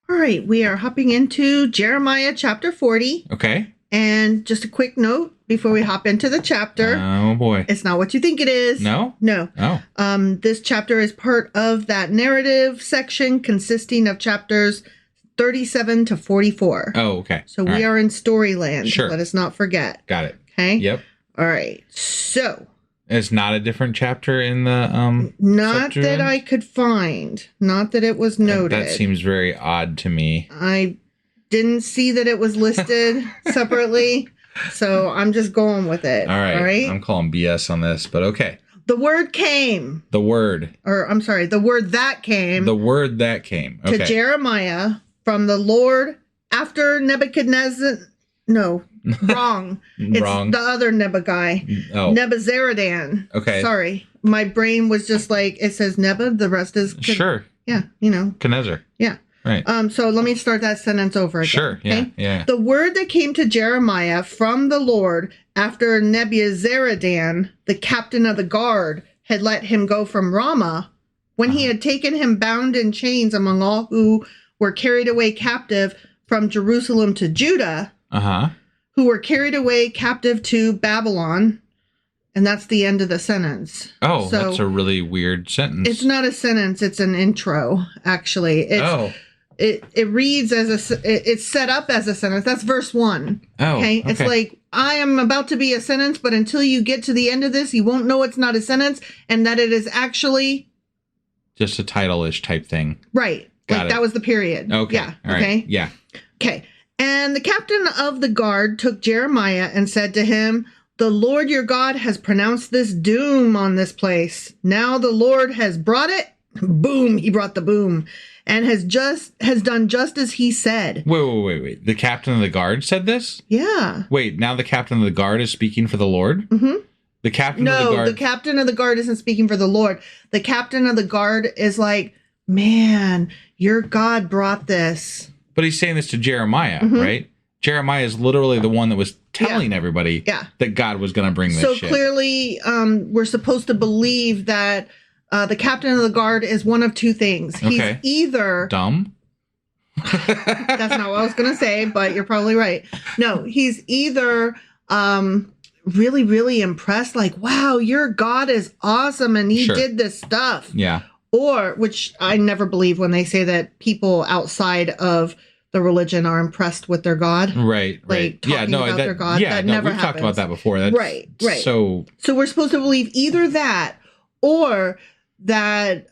All right, we are hopping into Jeremiah chapter 40. Okay. And just a quick note before we hop into the chapter. Oh, boy. It's not what you think it is. No? No. Oh. This chapter is part of that narrative section consisting of chapters 37 to 44. Oh, okay. So we are in Storyland. Sure. Let us not forget. Got it. Okay? Yep. All right. So. It's not a different chapter in the Not that I could find. Not that it was noted. That seems very odd to me. I didn't see that it was listed separately, so I'm just going with it. All right. All right. I'm calling BS on this, but okay. The word came. The word. Or I'm sorry, the word that came. The word that came. Okay. To Jeremiah from the Lord after Nebuchadnezzar. No, wrong. It's Wrong. the other Neba guy. Oh. Nebuzaradan. Okay. Sorry. My brain was just like, it says Neba, the rest is... Sure. Yeah, you know. Nebuchadnezzar. Yeah. Right. So let me start that sentence over again. Sure. Yeah. Okay? Yeah. The word that came to Jeremiah from the Lord after Nebuzaradan, the captain of the guard, had let him go from Ramah, when he had taken him bound in chains among all who were carried away captive from Jerusalem to Judah, who were carried away captive to Babylon. And that's the end of the sentence. Oh, so that's a really weird sentence. It's not a sentence. It's an intro, actually. It reads as it's set up as a sentence. That's verse 1. Oh, okay. It's like, I am about to be a sentence, but until you get to the end of this, you won't know it's not a sentence and that it is actually just a title-ish type thing. Right. Got it. That was the period. Okay. Yeah. All right. Okay. Yeah. Okay. And the captain of the guard took Jeremiah and said to him, "The Lord your God has pronounced this doom on this place. Now the Lord has brought it." Boom. He brought the boom. And has done just as he said. Wait. The captain of the guard said this? Yeah. Wait, now the captain of the guard is speaking for the Lord? Mm-hmm. The captain of the guard... No, the captain of the guard isn't speaking for the Lord. The captain of the guard is like, man, your God brought this. But he's saying this to Jeremiah, right? Jeremiah is literally the one that was telling everybody that God was going to bring this shit. So clearly, we're supposed to believe that the captain of the guard is one of two things. He's either... dumb? That's not what I was going to say, but you're probably right. No, he's either really, really impressed, like, wow, your God is awesome and he did this stuff. Yeah. Or, which I never believe when they say that people outside of the religion are impressed with their God. Right. Like, talking about their God. Yeah, that never we've happens. talked about that before. That's right. So we're supposed to believe either that or that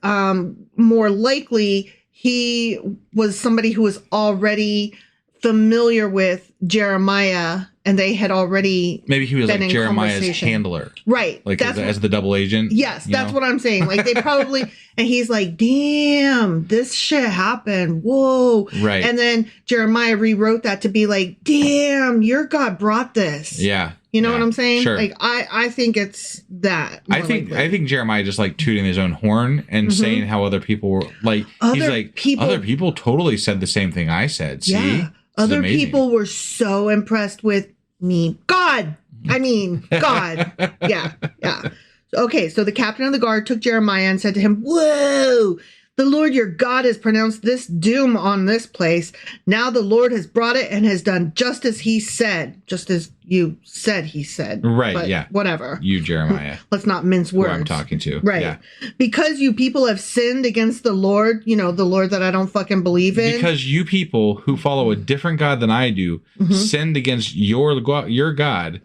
more likely he was somebody who was already familiar with Jeremiah and they had already maybe he was been like in Jeremiah's handler. Right. Like that's as the double agent. Yes, that's what I'm saying. Like they probably, and he's like, damn, this shit happened. Whoa. Right. And then Jeremiah rewrote that to be like, damn, your God brought this. Yeah. You know what I'm saying? Sure. Like I think it's that. I think Jeremiah just like tooting his own horn and saying how other people were like, he's like, other people totally said the same thing I said. See? Yeah. Other people were so impressed with me. God. Yeah. Okay, so the captain of the guard took Jeremiah and said to him, whoa, the Lord your God has pronounced this doom on this place. Now the Lord has brought it and has done just as he said, just as you said he said. Right, but yeah. Whatever. You, Jeremiah. Let's not mince words. Who I'm talking to. Right. Yeah. Because you people have sinned against the Lord, the Lord that I don't fucking believe in. Because you people who follow a different God than I do sinned against your God.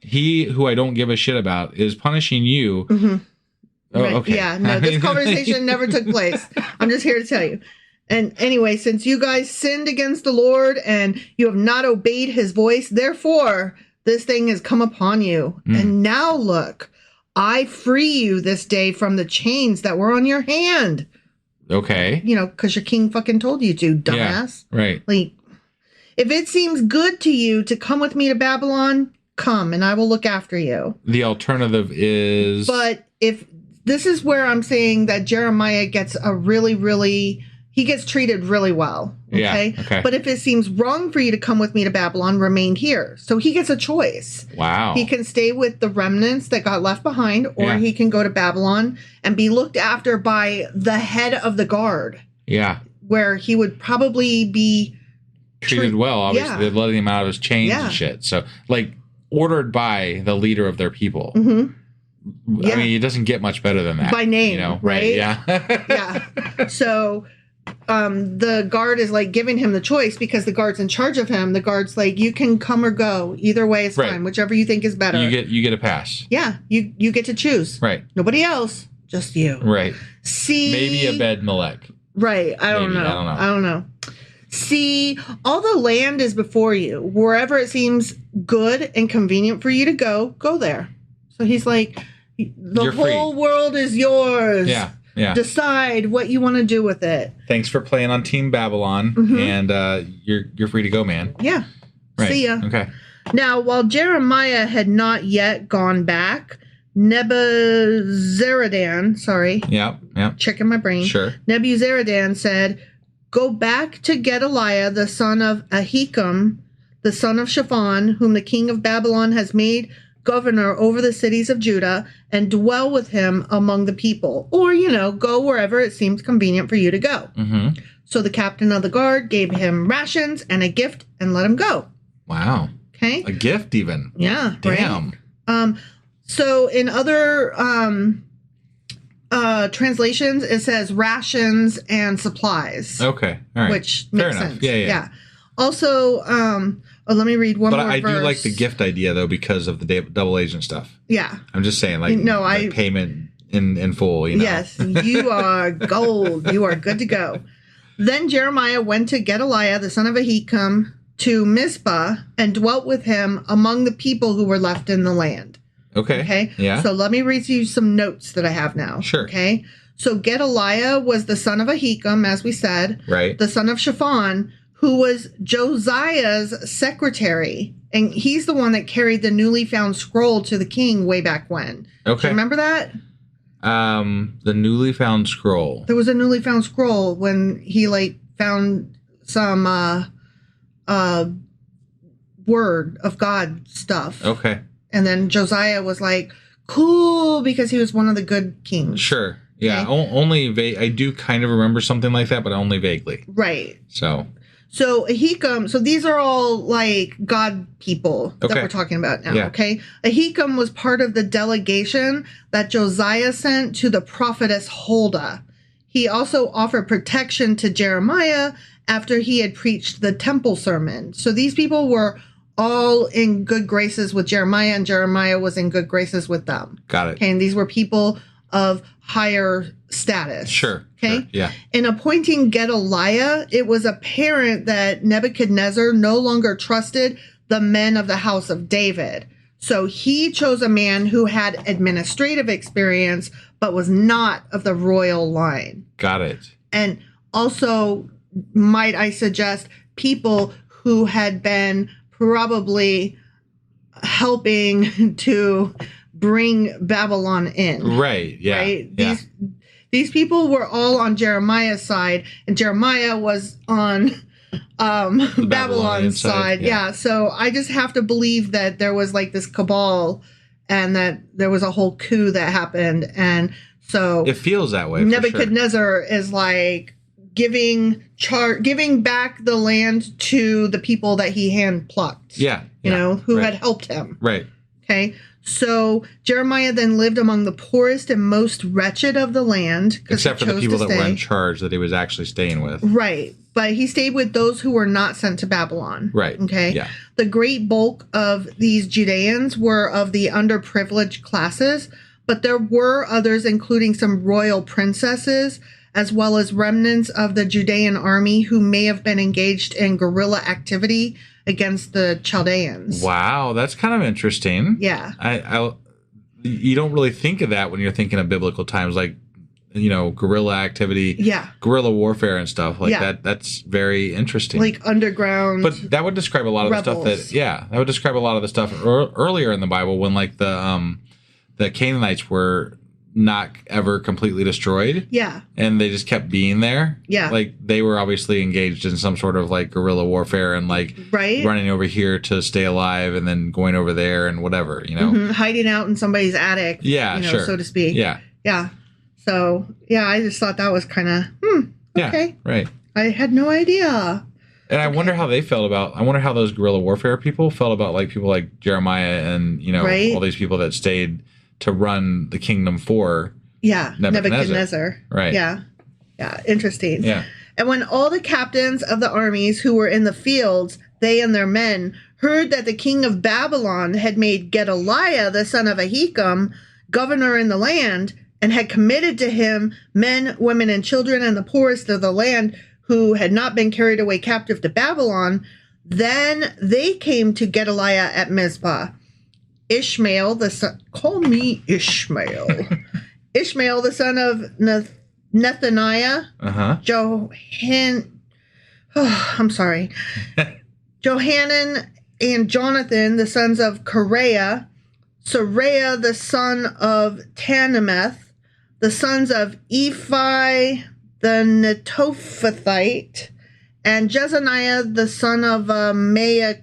He who I don't give a shit about is punishing you. Oh, right. okay. Yeah, no, this conversation never took place. I'm just here to tell you. And anyway, since you guys sinned against the Lord and you have not obeyed his voice, therefore this thing has come upon you. And now look, I free you this day from the chains that were on your hand. Okay. Because your king fucking told you to, dumbass. Yeah, right. Like, if it seems good to you to come with me to Babylon, come and I will look after you. The alternative is... But if... This is where I'm saying that Jeremiah gets he gets treated really well. Okay? Yeah, okay. But if it seems wrong for you to come with me to Babylon, remain here. So he gets a choice. Wow. He can stay with the remnants that got left behind, or he can go to Babylon and be looked after by the head of the guard. Yeah. Where he would probably be treated well, obviously. Yeah. They're letting him out of his chains and shit. So, like, ordered by the leader of their people. I mean, it doesn't get much better than that. By name, right? Yeah. Yeah. So the guard is like giving him the choice because the guard's in charge of him. The guard's like, you can come or go. Either way is fine. Whichever you think is better. You get a pass. Yeah. You get to choose. Right. Nobody else. Just you. Right. See. Maybe Ebed-Melech. Right. I don't know. See, all the land is before you. Wherever it seems good and convenient for you to go there. So he's like, You're whole free. World is yours. Yeah. Yeah. Decide what you want to do with it. Thanks for playing on Team Babylon, and you're free to go, man. Yeah. Right. See ya. Okay. Now, while Jeremiah had not yet gone back, Nebuzaradan, Yeah. checking my brain. Sure. Nebuzaradan said, go back to Gedaliah, the son of Ahikam, the son of Shaphan, whom the king of Babylon has made governor over the cities of Judah, and dwell with him among the people. Or, go wherever it seems convenient for you to go. So the captain of the guard gave him rations and a gift and let him go. Wow. Okay. A gift even. Yeah. Damn. Right? So in other translations, it says rations and supplies. Okay. All right. Which Fair makes enough. sense. Yeah. Also, let me read one more verse. But I do like the gift idea, though, because of the double agent stuff. Yeah. I'm just saying, like payment in full, Yes, you are gold. You are good to go. Then Jeremiah went to Gedaliah, the son of Ahikam, to Mizpah, and dwelt with him among the people who were left in the land. Okay. Yeah. So let me read you some notes that I have now. Sure. Okay. So Gedaliah was the son of Ahikam, as we said. Right. The son of Shaphan, who was Josiah's secretary. And he's the one that carried the newly found scroll to the king way back when. Okay. Do you remember that? The newly found scroll. There was a newly found scroll when he found some word of God stuff. Okay. And then Josiah was like, cool, because he was one of the good kings. Sure. Yeah. Okay. Only I do kind of remember something like that, but only vaguely. Right. So. So Ahikam, so these are all like God people that we're talking about now, okay? Ahikam was part of the delegation that Josiah sent to the prophetess Huldah. He also offered protection to Jeremiah after he had preached the temple sermon. So these people were all in good graces with Jeremiah, and Jeremiah was in good graces with them. Got it. Okay, and these were people of higher status. Sure. Okay. Sure, yeah. In appointing Gedaliah, it was apparent that Nebuchadnezzar no longer trusted the men of the house of David. So he chose a man who had administrative experience, but was not of the royal line. Got it. And also, might I suggest, people who had been probably helping to bring Babylon in. Right. Yeah. Right. Yeah. These people were all on Jeremiah's side, and Jeremiah was on Babylon's side. Yeah. So I just have to believe that there was like this cabal, and that there was a whole coup that happened, and so it feels that way. Nebuchadnezzar is like giving back the land to the people that he hand plucked. Yeah. You know, who had helped him. Right. Okay. So Jeremiah then lived among the poorest and most wretched of the land. Except for the people that were in charge that he was actually staying with. Right. But he stayed with those who were not sent to Babylon. Right. Okay. Yeah. The great bulk of these Judeans were of the underprivileged classes, but there were others, including some royal princesses, as well as remnants of the Judean army who may have been engaged in guerrilla activity against the Chaldeans. Wow, that's kind of interesting. Yeah. You don't really think of that when you're thinking of biblical times, like, you know, guerrilla activity, guerrilla warfare and stuff like that. That's very interesting. Like underground. But that would describe a lot of rebels. the stuff that would describe a lot of the stuff earlier in the Bible when like the Canaanites were not ever completely destroyed. Yeah. And they just kept being there. Yeah. Like they were obviously engaged in some sort of like guerrilla warfare and like running over here to stay alive and then going over there and whatever, you know. Mm-hmm. Hiding out in somebody's attic. Yeah, you know, sure. so to speak. Yeah. Yeah. So, yeah, I just thought that was kind of, okay. Yeah, right. I had no idea. And I wonder how they felt about, I wonder how those guerrilla warfare people felt about like people like Jeremiah and, you know, all these people that stayed to run the kingdom for Nebuchadnezzar. Right. Yeah. Yeah. Interesting. Yeah. And when all the captains of the armies who were in the fields, they and their men, heard that the king of Babylon had made Gedaliah, the son of Ahikam, governor in the land, and had committed to him men, women, and children, and the poorest of the land who had not been carried away captive to Babylon, then they came to Gedaliah at Mizpah. Ishmael, the son, call me Ishmael. Ishmael, the son of Nethaniah, Johanan and Jonathan, the sons of Kareah, Saraiah, the son of Tannemeth, the sons of Ephi, the Netophathite, and Jezaniah, the son of Maachathite,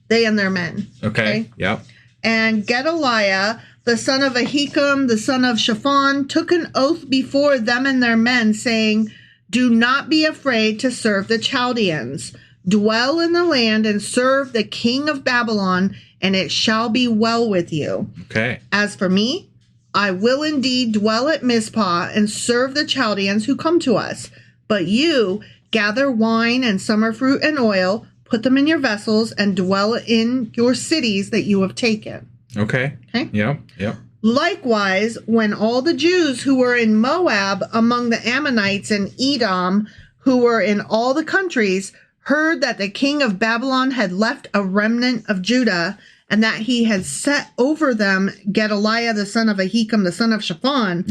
they and their men. Okay. Yep. And Gedaliah, the son of Ahikam, the son of Shaphan, took an oath before them and their men, saying, "Do not be afraid to serve the Chaldeans. Dwell in the land and serve the king of Babylon, and it shall be well with you. Okay. As for me, I will indeed dwell at Mizpah and serve the Chaldeans who come to us. But you gather wine and summer fruit and oil, put them in your vessels, and dwell in your cities that you have taken." Okay. Okay. Yep. Yep. Likewise, when all the Jews who were in Moab, among the Ammonites and Edom, who were in all the countries, heard that the king of Babylon had left a remnant of Judah, and that he had set over them Gedaliah, the son of Ahikam, the son of Shaphan,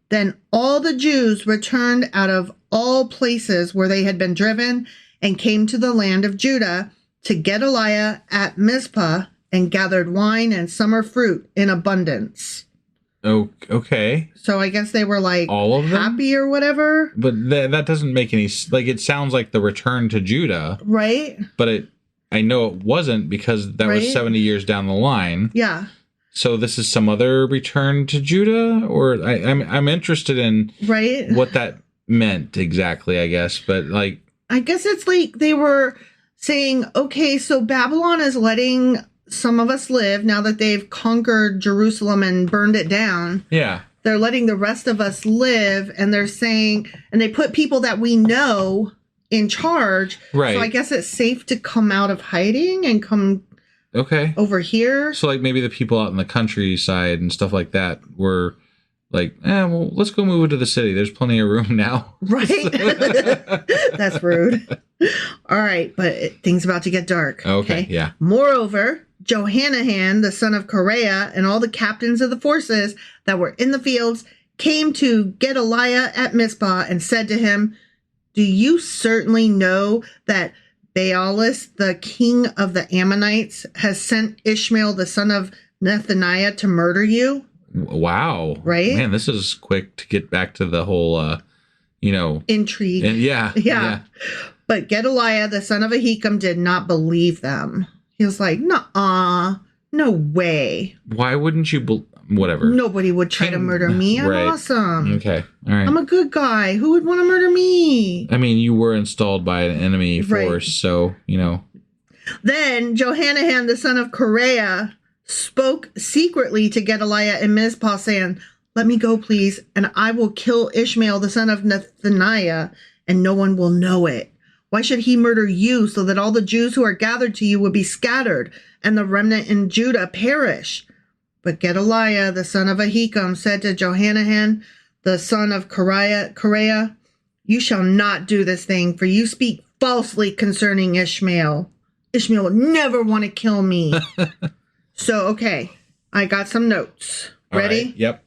then all the Jews returned out of all places where they had been driven and came to the land of Judah to Gedaliah at Mizpah and gathered wine and summer fruit in abundance. Oh, okay. So I guess they were like all of them? happy or whatever. But that doesn't make any, like, it sounds like the return to Judah. Right. But I know it wasn't because that was 70 years down the line. Yeah. So this is some other return to Judah? Or I'm interested in what that meant exactly, I guess. But like, I guess it's like they were saying, okay, so Babylon is letting some of us live now that they've conquered Jerusalem and burned it down. Yeah. They're letting the rest of us live, and they're saying, and they put people that we know in charge. Right. So I guess it's safe to come out of hiding and come over here. So like maybe the people out in the countryside and stuff like that were like, well, let's go move into the city. There's plenty of room now. Right. That's rude. All right, but things about to get dark. Okay, yeah. Moreover, Johanan, the son of Kareah, and all the captains of the forces that were in the fields came to Gedaliah at Mizpah and said to him, do you certainly know that Baalis, the king of the Ammonites, has sent Ishmael, the son of Nethaniah, to murder you? Wow. Right? Man, this is quick to get back to the whole, intrigue. Yeah. But Gedaliah, the son of Ahikam, did not believe them. He was like, nuh-uh, no way. Why wouldn't you whatever? Nobody would try to murder me. I'm awesome. Okay, all right. I'm a good guy. Who would want to murder me? I mean, you were installed by an enemy force, so, Then Johanan, the son of Kareah, spoke secretly to Gedaliah in Mizpah, saying, let me go, please, and I will kill Ishmael, the son of Nethaniah, and no one will know it. Why should he murder you so that all the Jews who are gathered to you would be scattered and the remnant in Judah perish? But Gedaliah, the son of Ahikam, said to Johanan, the son of Kareah, you shall not do this thing, for you speak falsely concerning Ishmael. Ishmael would never want to kill me. So, okay, I got some notes. Ready? Right. Yep.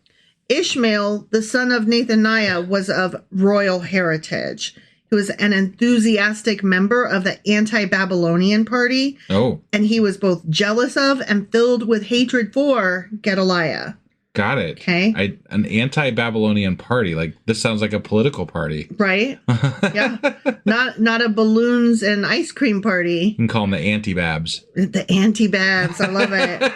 Ishmael, the son of Nethaniah, was of royal heritage. He was an enthusiastic member of the anti-Babylonian party. Oh. And he was both jealous of and filled with hatred for Gedaliah. Got it. Okay. An anti-Babylonian party. Like, this sounds like a political party. Right? Yeah. Not a balloons and ice cream party. You can call them the anti-Babs. The anti-Babs. I love it.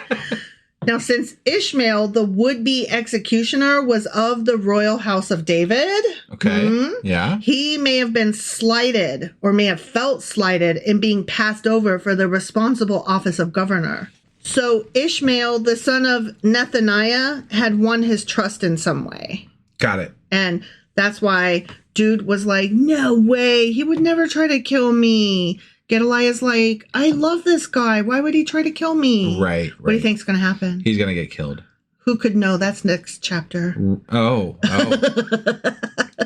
Now, since Ishmael, the would-be executioner, was of the royal house of David, yeah, he may have been slighted or may have felt slighted in being passed over for the responsible office of governor. So Ishmael, the son of Nethaniah, had won his trust in some way. Got it. And that's why dude was like, no way, he would never try to kill me. Gedaliah's like, I love this guy. Why would he try to kill me? Right. What do you think's going to happen? He's going to get killed. Who could know? That's next chapter. Oh.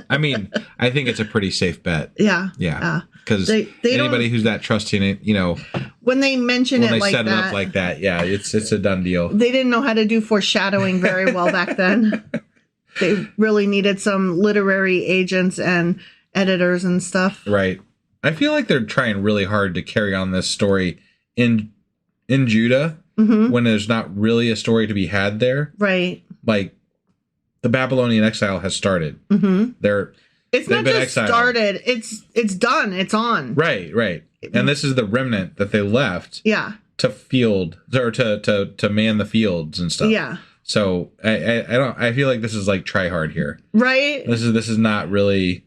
I mean, I think it's a pretty safe bet. Yeah. Because anybody who's that trusting it, when they mention when it they like set that, it up like that, yeah, it's a done deal. They didn't know how to do foreshadowing very well back then. They really needed some literary agents and editors and stuff. Right. I feel like they're trying really hard to carry on this story in Judah when there's not really a story to be had there. Right. Like, the Babylonian exile has started. It's not just exiled. Started. It's done. It's on. Right. And this is the remnant that they left. Yeah. To field or to man the fields and stuff. Yeah. So I feel like this is like try hard here. Right. This is not really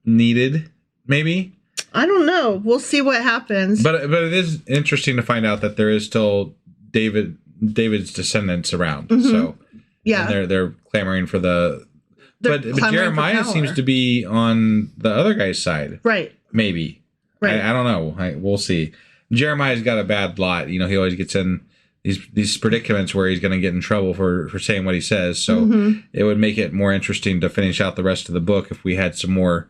needed. Maybe. I don't know. We'll see what happens. But it is interesting to find out that there is still David's descendants around. So yeah, and they're clamoring for the. But Jeremiah seems to be on the other guy's side. Right. Maybe. Right. I don't know. We'll see. Jeremiah's got a bad lot. He always gets in these predicaments where he's going to get in trouble for saying what he says. So it would make it more interesting to finish out the rest of the book if we had some more,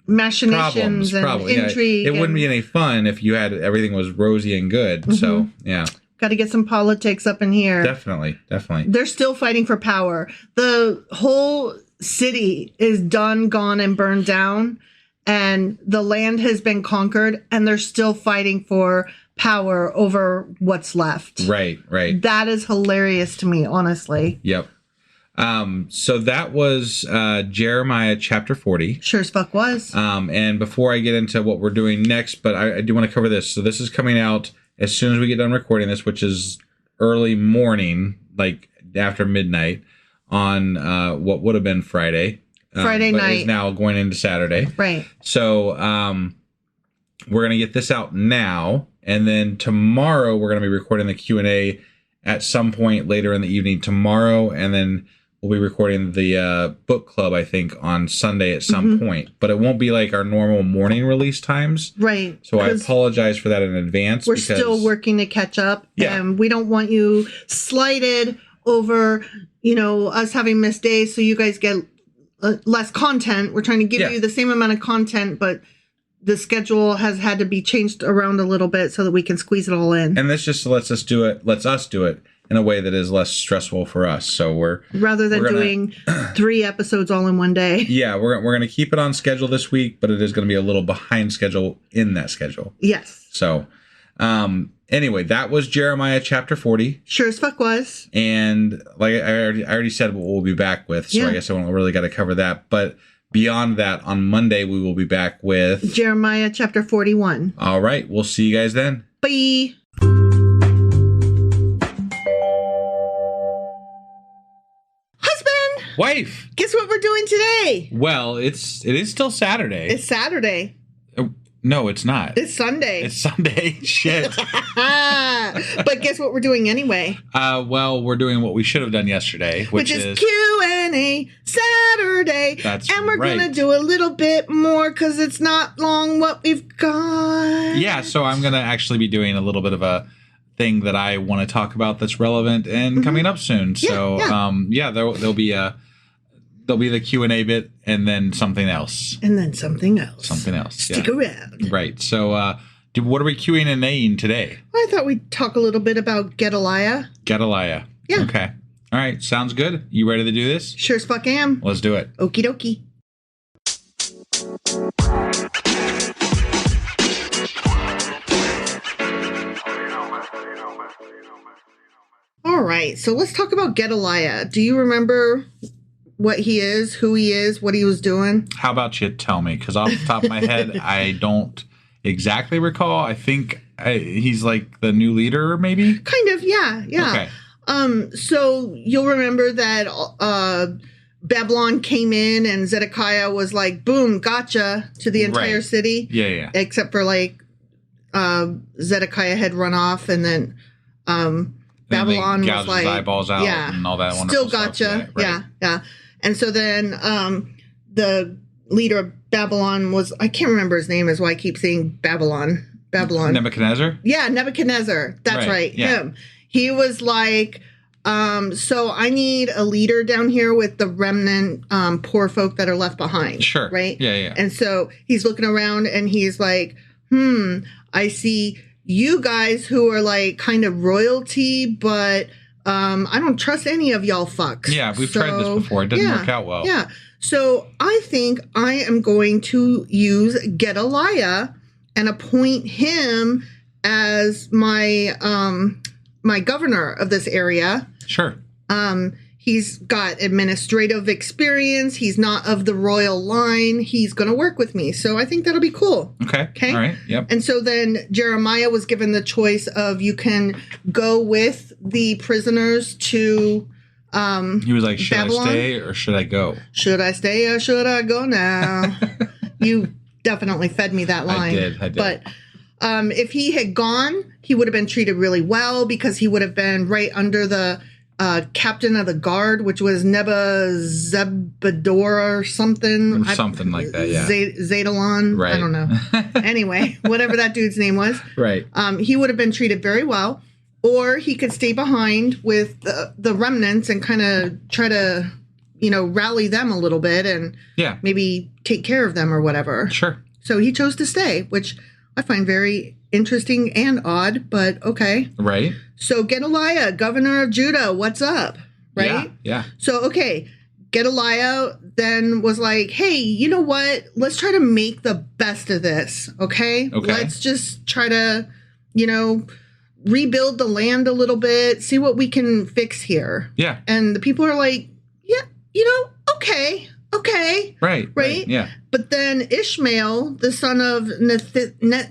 machinations and intrigue. It wouldn't be any fun if you had everything was rosy and good. So yeah, got to get some politics up in here. Definitely. They're still fighting for power. The whole city is done, gone, and burned down, and the land has been conquered, and they're still fighting for power over what's left. Right. That is hilarious to me, honestly. Yep. So that was Jeremiah chapter 40. Sure as fuck was. And before I get into what we're doing next, but I do want to cover this. So this is coming out as soon as we get done recording this, which is early morning, like after midnight on what would have been Friday. Friday but night. is now going into Saturday. Right. So we're going to get this out now. And then tomorrow we're going to be recording the Q&A at some point later in the evening tomorrow. And then we'll be recording the book club, I think, on Sunday at some point. But it won't be like our normal morning release times. Right. So I apologize for that in advance. We're still working to catch up. Yeah. And we don't want you slighted over, us having missed days so you guys get less content. We're trying to give you the same amount of content, but the schedule has had to be changed around a little bit so that we can squeeze it all in. And this just lets us do it in a way that is less stressful for us. So rather than doing 3 episodes all in one day. Yeah, we're going to keep it on schedule this week, but it is going to be a little behind schedule in that schedule. Yes. So, anyway, that was Jeremiah chapter 40. Sure as fuck was. And like I already said what we'll be back with, so I guess I don't really got to cover that. But beyond that, on Monday, we will be back with Jeremiah chapter 41. All right, we'll see you guys then. Bye. Wife, guess what we're doing today? Well, it is still Saturday. It's Saturday. No, it's not. It's Sunday. It's Sunday. Shit. But guess what we're doing anyway? Well, we're doing what we should have done yesterday, which is Q&A Saturday. That's and we're going to do a little bit more because it's not long what we've got. Yeah, so I'm going to actually be doing a little bit of a thing that I want to talk about that's relevant and coming up soon. So, there'll be the Q&A bit and then something else. And then something else. Stick around. Right. So, what are we Q&A'ing today? I thought we'd talk a little bit about Gedaliah. Gedaliah. Yeah. Okay. All right. Sounds good. You ready to do this? Sure as fuck am. Let's do it. Okie dokie. All right, so let's talk about Gedaliah. Do you remember what he is, who he is, what he was doing? How about you tell me? Because off the top of my head, I don't exactly recall. I think he's like the new leader, maybe? Kind of, yeah. Okay. So you'll remember that Babylon came in and Zedekiah was like, boom, gotcha, to the entire city. Yeah. Except for like Zedekiah had run off and then Babylon was like, his eyeballs out and all that wonderful stuff. Still gotcha. Stuff. Yeah. And so then the leader of Babylon was, I can't remember his name, is why I keep saying Babylon. Nebuchadnezzar? Yeah, Nebuchadnezzar. That's right. Yeah. Him. He was like, so I need a leader down here with the remnant poor folk that are left behind. Sure. Right? Yeah. And so he's looking around and he's like, I see you guys who are like kind of royalty, but I don't trust any of y'all fucks. Yeah, we've tried this before. It didn't work out well. Yeah. So I think I am going to use Gedaliah and appoint him as my my governor of this area. Sure. He's got administrative experience. He's not of the royal line. He's going to work with me. So I think that'll be cool. Okay. All right. Yep. And so then Jeremiah was given the choice of you can go with the prisoners to he was like, should Babylon? I stay or should I go? Should I stay or should I go now? You definitely fed me that line. I did. But if he had gone, he would have been treated really well because he would have been right under the captain of the guard, which was Nebuzaradan or something. Something like that, yeah. Zadalon. Right. I don't know. Anyway, whatever that dude's name was. Right. He would have been treated very well. Or he could stay behind with the remnants and kind of try to, rally them a little bit and maybe take care of them or whatever. Sure. So he chose to stay, which I find very interesting and odd, but okay. Right. So Gedaliah, governor of Judah, what's up? Right? Yeah. So, okay, Gedaliah then was like, hey, you know what? Let's try to make the best of this, okay? Let's just try to, rebuild the land a little bit, see what we can fix here. Yeah. And the people are like, yeah, okay. Right. Yeah. But then Ishmael, the son of Nethaniah,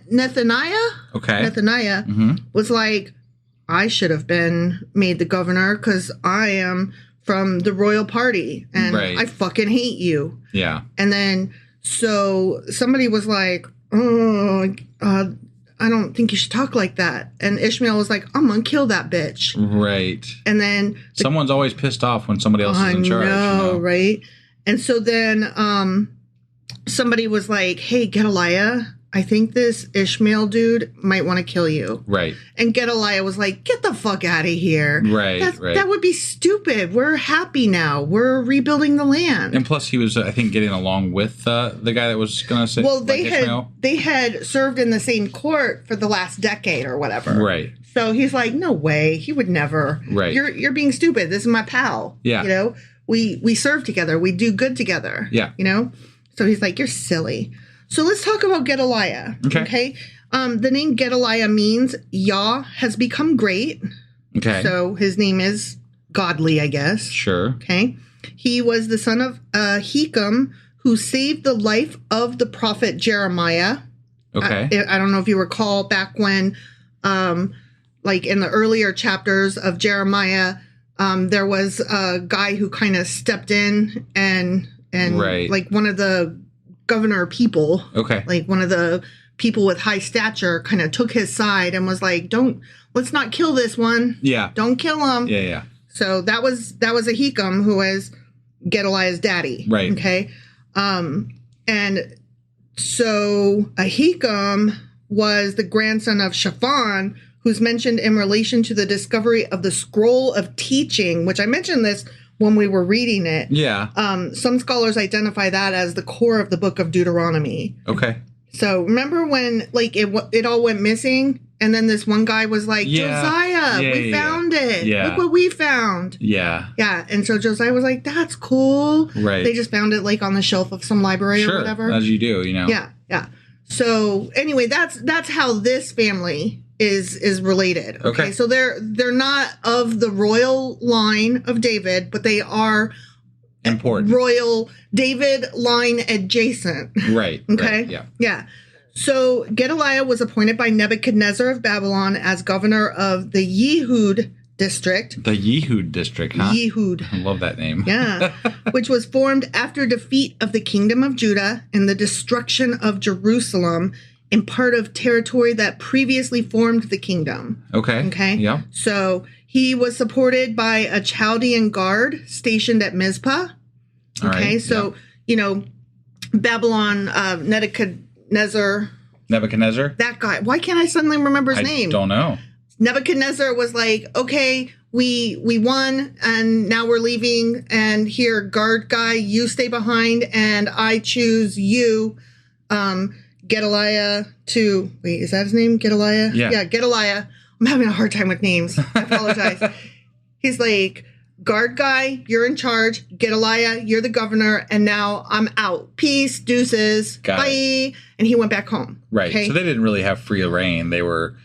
was like, I should have been made the governor because I am from the royal party, and Right. I fucking hate you. Yeah. And then so somebody was like, oh, I don't think you should talk like that. And Ishmael was like, I'm gonna kill that bitch. Right. And then Someone's always pissed off when somebody else is in charge. right? And so then somebody was like, hey, Gedaliah, I think this Ishmael dude might want to kill you. Right. And Gedaliah was like, get the fuck out of here. Right. That would be stupid. We're happy now. We're rebuilding the land. And plus, he was, I think, getting along with the guy that was going to say, well, Ishmael. they had served in the same court for the last decade or whatever. Right. So he's like, no way. He would never. Right. You're being stupid. This is my pal. Yeah. You know, we serve together. We do good together. Yeah. You know? So he's like, you're silly. So let's talk about Gedaliah. Okay. The name Gedaliah means Yah has become great. Okay. So his name is godly, I guess. Sure. Okay. He was the son of Hecam, who saved the life of the prophet Jeremiah. Okay. I don't know if you recall back when, like in the earlier chapters of Jeremiah, there was a guy who kind of stepped in and Right. like one of the governor people, Okay. like one of the people with high stature, kind of took his side and was like, let's not kill this one. Yeah. Don't kill him. Yeah, yeah. So that was Ahikam, who was Gedaliah's daddy. Right. Okay. And so Ahikam was the grandson of Shaphan, who's mentioned in relation to the discovery of the scroll of teaching, which I mentioned this when we were reading it. Yeah. Some scholars identify that as the core of the book of Deuteronomy. Okay. So remember when like it all went missing, and then this one guy was like, Yeah. Josiah, we found it. Yeah. Look what we found. Yeah. Yeah, and so Josiah was like, that's cool. Right. They just found it like on the shelf of some library Sure. or whatever. As you do, you know. Yeah, yeah. So anyway, that's how this family is related. Okay. So they're not of the royal line of David, but they are Important. royal David line adjacent. Right. Okay. Right, yeah. Yeah. So Gedaliah was appointed by Nebuchadnezzar of Babylon as governor of the Yehud district. The Yehud district, huh? Yehud. I love that name. Yeah. Which was formed after defeat of the kingdom of Judah and the destruction of Jerusalem in part of territory that previously formed the kingdom. Okay. Okay. Yeah. So he was supported by a Chaldean guard stationed at Mizpah. All Okay. right, So, you know, Babylon, Nebuchadnezzar, that guy. Why can't I suddenly remember his name? I don't know. Nebuchadnezzar was like, okay, we won and now we're leaving. And here, guard guy, you stay behind and I choose you, Gedaliah to, wait, is that his name? Gedaliah? Yeah. Yeah, Gedaliah. I'm having a hard time with names. I apologize. He's like, guard guy, you're in charge. Gedaliah, you're the governor. And now I'm out. Peace, deuces, Got bye. it. And he went back home. Right. Okay? So they didn't really have free reign. They were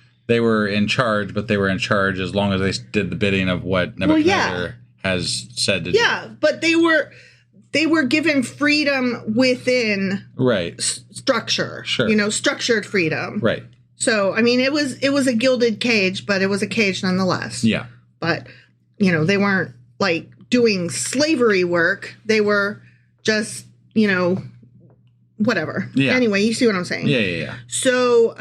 in charge, but they were in charge as long as they did the bidding of what Nebuchadnezzar has said to do. Yeah, but they were given freedom within Right. structure. Sure. You know, structured freedom. Right. So, I mean, it was a gilded cage, but it was a cage nonetheless. Yeah. But, you know, they weren't like doing slavery work. They were just, you know, whatever. Yeah. Anyway, you see what I'm saying? Yeah. So,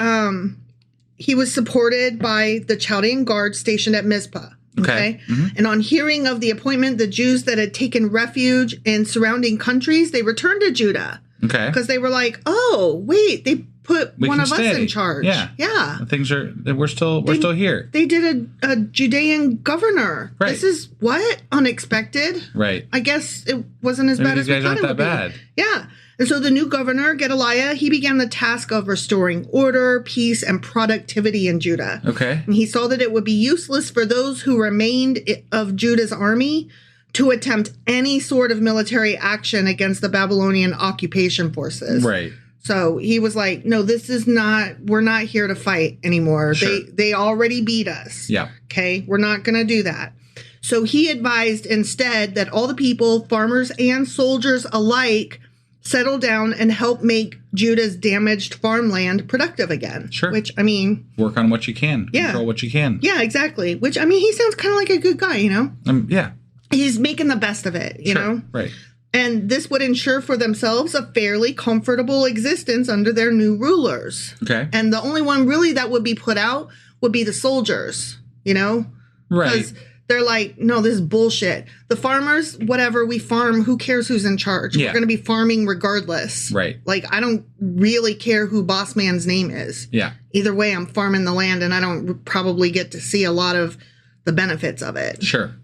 he was supported by the Chaldean guard stationed at Mizpah. Okay. Mhm. And on hearing of the appointment, the Jews that had taken refuge in surrounding countries, they returned to Judah Okay. because they were like, oh, wait, they put We one can of us stay. in charge. Yeah. Yeah. We're still here. They did a Judean governor. Right. This is what? Unexpected. Right. I guess it wasn't as Maybe bad these as we guys thought aren't it would that bad. be. Yeah. And so the new governor, Gedaliah, he began the task of restoring order, peace, and productivity in Judah. Okay. And he saw that it would be useless for those who remained of Judah's army to attempt any sort of military action against the Babylonian occupation forces. Right. So he was like, no, we're not here to fight anymore. Sure. They already beat us. Yeah. Okay. We're not going to do that. So he advised instead that all the people, farmers and soldiers alike, settle down and help make Judah's damaged farmland productive again. Sure. Which, I mean, Work on what you can. Yeah. Control what you can. yeah, exactly. Which, I mean, he sounds kind of like a good guy, you know? Yeah. he's making the best of it, you know? Right. And this would ensure for themselves a fairly comfortable existence under their new rulers. Okay. And the only one really that would be put out would be the soldiers, you know? Right. Because they're like, no, this is bullshit. The farmers, whatever, we farm. Who cares who's in charge? Yeah. We're going to be farming regardless. Right. Like, I don't really care who boss man's name is. Yeah. Either way, I'm farming the land, and I don't probably get to see a lot of the benefits of it. Sure.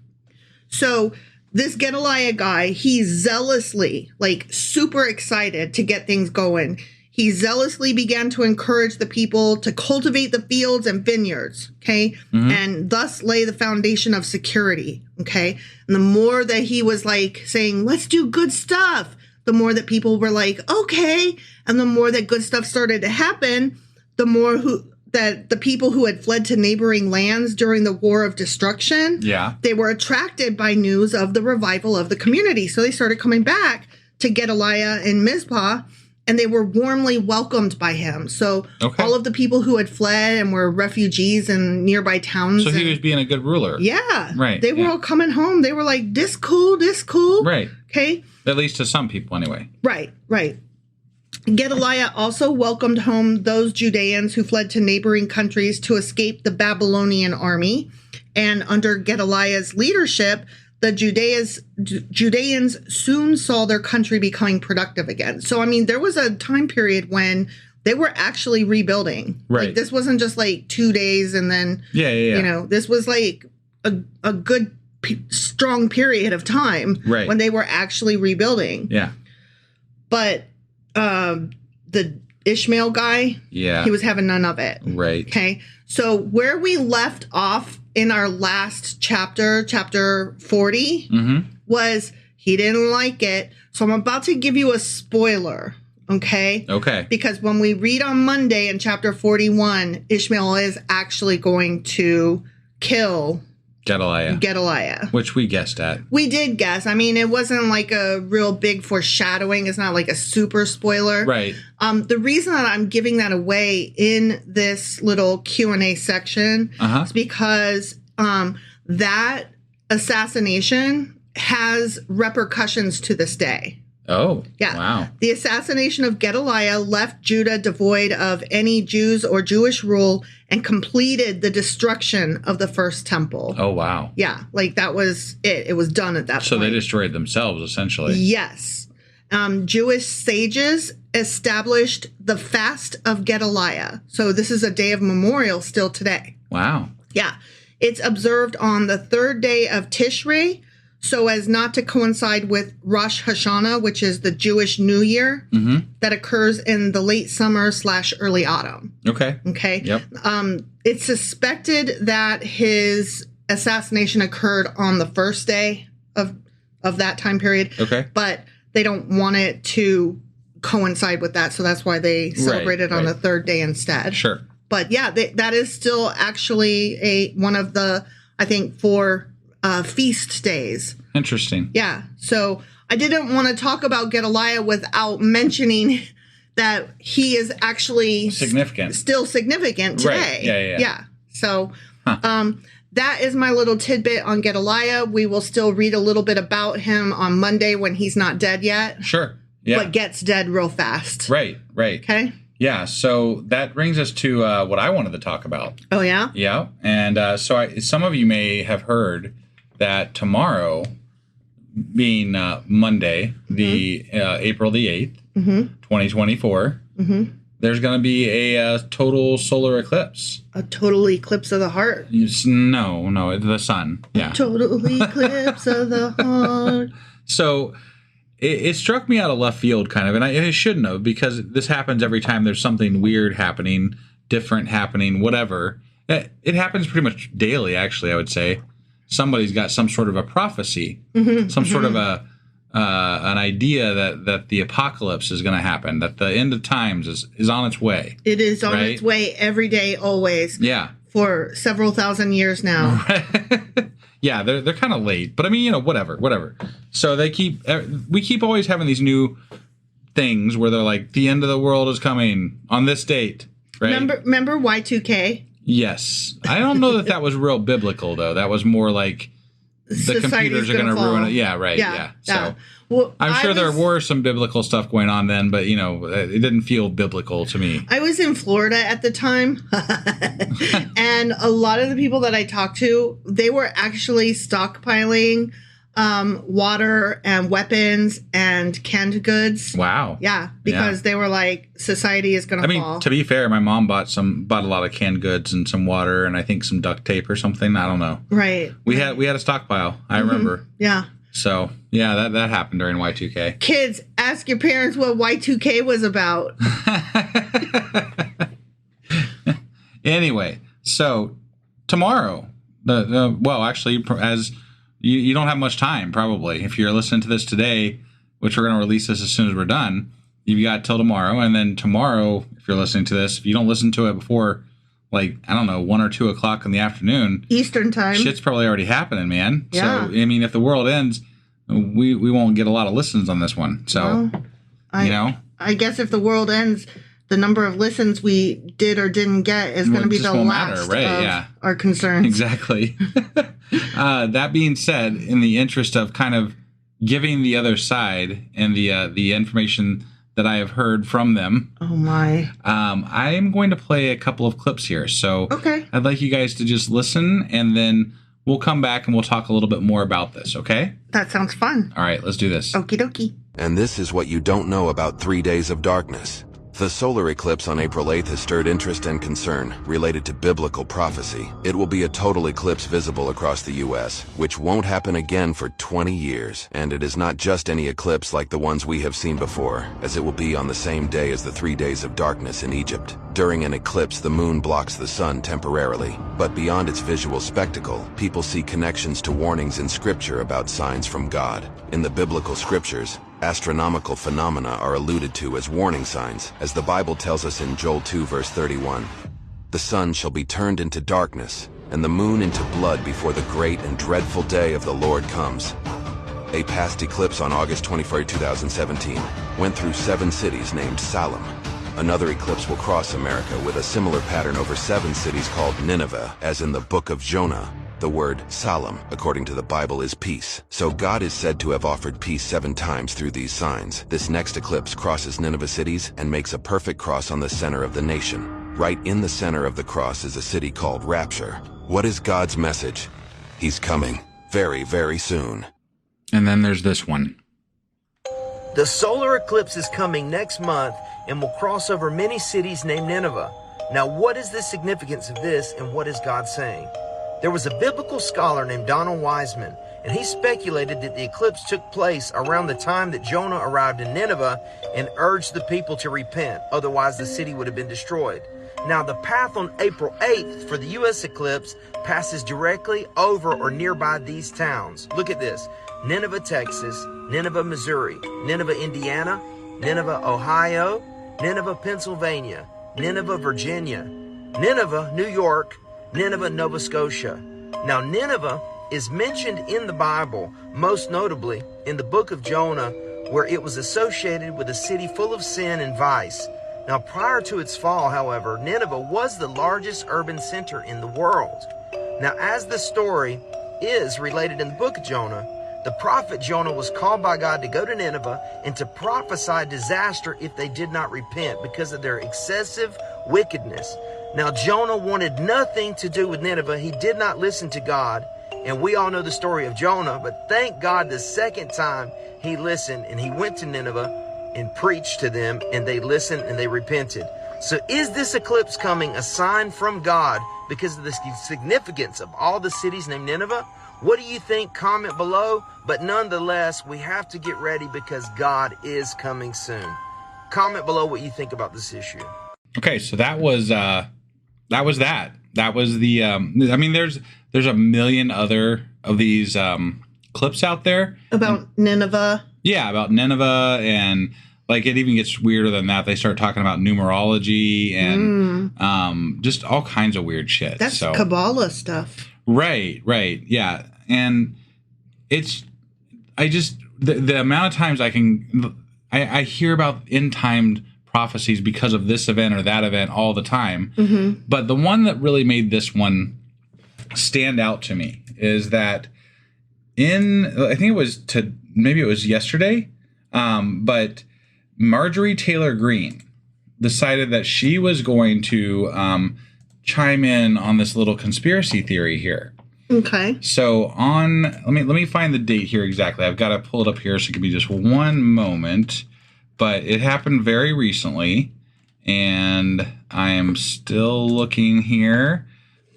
So this Gedaliah guy, he's zealously, like, super excited to get things going. He zealously began to encourage the people to cultivate the fields and vineyards, okay? And thus lay the foundation of security, okay? And the more that he was, like, saying, let's do good stuff, the more that people were like, okay. And the more that good stuff started to happen, the more that the people who had fled to neighboring lands during the War of Destruction, they were attracted by news of the revival of the community. So they started coming back to Gedaliah in Mizpah, and they were warmly welcomed by him. So all of the people who had fled and were refugees in nearby towns. So he was being a good ruler. Yeah. Right. They were all coming home. They were like, this cool. Right. Okay. At least to some people anyway. Right. Gedaliah also welcomed home those Judeans who fled to neighboring countries to escape the Babylonian army. And under Gedaliah's leadership, the Judeans soon saw their country becoming productive again. So, I mean, there was a time period when they were actually rebuilding. Right. Like, this wasn't just like 2 days and then, you know, this was like a good, strong period of time when they were actually rebuilding. Yeah. But the Ishmael guy, he was having none of it. Right. Okay. So where we left off in our last chapter, chapter 40, was he didn't like it. So I'm about to give you a spoiler. Okay. Okay. Because when we read on Monday in chapter 41, Ishmael is actually going to kill Gedaliah. Which we guessed at. We did guess. I mean, it wasn't like a real big foreshadowing. It's not like a super spoiler. Right. The reason that I'm giving that away in this little Q&A section is because that assassination has repercussions to this day. Oh, yeah. Wow. The assassination of Gedaliah left Judah devoid of any Jews or Jewish rule and completed the destruction of the first temple. Oh, wow. Yeah, like that was it. It was done at that point. So they destroyed themselves, essentially. Yes. Jewish sages established the fast of Gedaliah. So this is a day of memorial still today. Wow. Yeah. It's observed on the third day of Tishrei, so as not to coincide with Rosh Hashanah, which is the Jewish New Year that occurs in the late summer / early autumn. Okay. Yep. It's suspected that his assassination occurred on the first day of that time period. Okay. But they don't want it to coincide with that, so that's why they celebrate it on the third day instead. Sure. But yeah, that is still actually one of the, I think, 4 feast days. Interesting. Yeah. So I didn't want to talk about Gedaliah without mentioning that he is actually still significant today. Right. Yeah. So that is my little tidbit on Gedaliah. We will still read a little bit about him on Monday when he's not dead yet. Sure. Yeah. But gets dead real fast. Right. Okay. Yeah, so that brings us to what I wanted to talk about. Oh, yeah? Yeah, and some of you may have heard that tomorrow, being Monday, the April the 8th, 2024, there's going to be a total solar eclipse. A total eclipse of the heart? No, the sun. Yeah. Total eclipse of the heart. So it struck me out of left field, kind of, and it shouldn't have, because this happens every time there's something weird happening, different happening, whatever. It happens pretty much daily, actually, I would say. Somebody's got some sort of a prophecy, some sort of an idea that the apocalypse is going to happen, that the end of times is on its way. It is on its way every day, always. Yeah. For several thousand years now. Yeah, they're kind of late, but I mean, whatever. So we keep always having these new things where they're like, the end of the world is coming on this date, right? Remember Y2K? Yes. I don't know that was real biblical, though. That was more like the computers are going to ruin it. Yeah, right. Yeah. So well, I'm sure there were some biblical stuff going on then, but it didn't feel biblical to me. I was in Florida at the time, and a lot of the people that I talked to, they were actually stockpiling water and weapons and canned goods. Wow. Yeah, because they were like, society is going to fall. To be fair, my mom bought a lot of canned goods and some water and I think some duct tape or something. I don't know. Right. We had a stockpile. I remember. Yeah. So yeah, that happened during Y2K. Kids, ask your parents what Y2K was about. Anyway, so tomorrow, actually, as you don't have much time, probably. If you're listening to this today, which we're going to release this as soon as we're done, you've got till tomorrow. And then tomorrow, if you're listening to this, if you don't listen to it before, 1 or 2 o'clock in the afternoon. Eastern time. Shit's probably already happening, man. Yeah. So, if the world ends, we won't get a lot of listens on this one. So, I guess if the world ends, the number of listens we did or didn't get is going to be the last of our concerns. Exactly. That being said, in the interest of kind of giving the other side and the information that I have heard from them. Oh my! I am going to play a couple of clips here. So okay, I'd like you guys to just listen, and then we'll come back and we'll talk a little bit more about this. Okay? That sounds fun. All right, let's do this. Okie dokie. And this is what you don't know about 3 days of darkness. The solar eclipse on April 8th has stirred interest and concern related to biblical prophecy. It will be a total eclipse visible across the U.S., which won't happen again for 20 years. And it is not just any eclipse like the ones we have seen before, as it will be on the same day as the 3 days of darkness in Egypt. During an eclipse, the moon blocks the sun temporarily. But beyond its visual spectacle, people see connections to warnings in Scripture about signs from God. In the biblical scriptures, astronomical phenomena are alluded to as warning signs, as the Bible tells us in Joel 2 verse 31. The sun shall be turned into darkness, and the moon into blood before the great and dreadful day of the Lord comes. A past eclipse on August 24, 2017, went through 7 cities named Salem. Another eclipse will cross America with a similar pattern over 7 cities called Nineveh, as in the book of Jonah. The word Salam, according to the Bible, is peace. So God is said to have offered peace 7 times through these signs. This next eclipse crosses Nineveh cities and makes a perfect cross on the center of the nation. Right in the center of the cross is a city called Rapture. What is God's message? He's coming very, very soon. And then there's this one. The solar eclipse is coming next month and will cross over many cities named Nineveh. Now, what is the significance of this, and what is God saying? There was a biblical scholar named Donald Wiseman, and he speculated that the eclipse took place around the time that Jonah arrived in Nineveh and urged the people to repent, otherwise the city would have been destroyed. Now, the path on April 8th for the U.S. eclipse passes directly over or nearby these towns. Look at this: Nineveh, Texas; Nineveh, Missouri; Nineveh, Indiana; Nineveh, Ohio; Nineveh, Pennsylvania; Nineveh, Virginia; Nineveh, New York; Nineveh, Nova Scotia. Now, Nineveh is mentioned in the Bible, most notably in the book of Jonah, where it was associated with a city full of sin and vice. Now, prior to its fall, however, Nineveh was the largest urban center in the world. Now, as the story is related in the book of Jonah, the prophet Jonah was called by God to go to Nineveh and to prophesy disaster if they did not repent because of their excessive wickedness. Now, Jonah wanted nothing to do with Nineveh. He did not listen to God. And we all know the story of Jonah. But thank God the second time he listened and he went to Nineveh and preached to them, and they listened and they repented. So is this eclipse coming a sign from God because of the significance of all the cities named Nineveh? What do you think? Comment below. But nonetheless, we have to get ready because God is coming soon. Comment below what you think about this issue. Okay, so that was that. That was the. There's a million other of these clips out there about Nineveh. Yeah, about Nineveh, and it even gets weirder than that. They start talking about numerology and just all kinds of weird shit. That's Kabbalah stuff. Right, yeah, and it's the amount of times I hear about end-timed prophecies because of this event or that event all the time. Mm-hmm. But the one that really made this one stand out to me is that I think maybe it was yesterday, but Marjorie Taylor Greene decided that she was going to chime in on this little conspiracy theory here. Okay. So let me find the date here exactly. I've got to pull it up here, so it could be just one moment. But it happened very recently, and I am still looking here.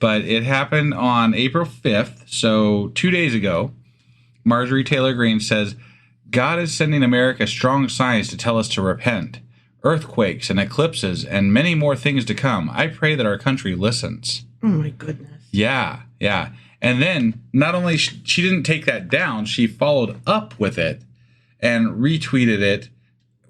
But it happened on April 5th, so 2 days ago. Marjorie Taylor Greene says, God is sending America strong signs to tell us to repent. Earthquakes and eclipses and many more things to come. I pray that our country listens. Oh, my goodness. Yeah. And then not only she didn't take that down, she followed up with it and retweeted it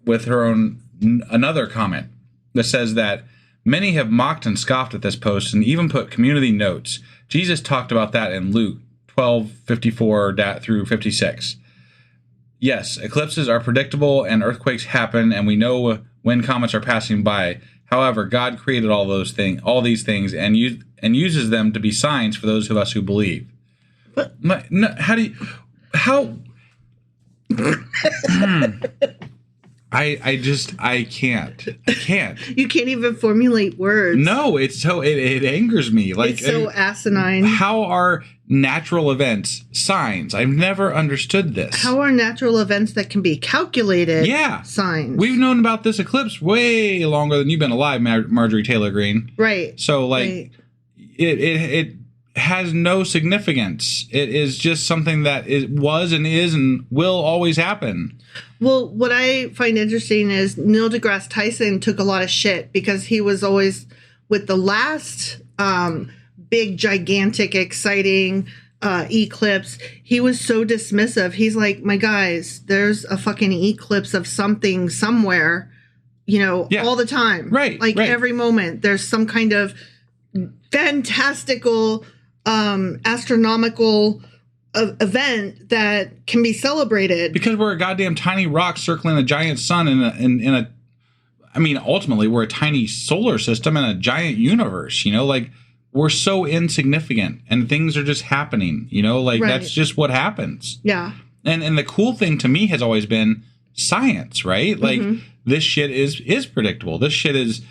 with her own another comment that says that many have mocked and scoffed at this post and even put community notes. Jesus talked about that in Luke 12:54 through 56. Yes, eclipses are predictable and earthquakes happen, and we know when comets are passing by. However, God created all these things, and uses them to be signs for those of us who believe. But I can't. You can't even formulate words. No, it angers me. Like, it's so asinine. How are natural events signs? I've never understood this. How are natural events that can be calculated signs? We've known about this eclipse way longer than you've been alive, Marjorie Taylor Greene. Right. So, like, it has no significance. It is just something that was and is and will always happen. Well, what I find interesting is Neil deGrasse Tyson took a lot of shit because he was always with the last big, gigantic, exciting eclipse. He was so dismissive. He's like, my guys, there's a fucking eclipse of something somewhere, all the time. Right. Like every moment there's some kind of fantastical, astronomical event that can be celebrated because we're a goddamn tiny rock circling a giant sun ultimately we're a tiny solar system in a giant universe, like we're so insignificant and things are just happening, that's just what happens. Yeah. And the cool thing to me has always been science, right? Like this shit is predictable. This shit is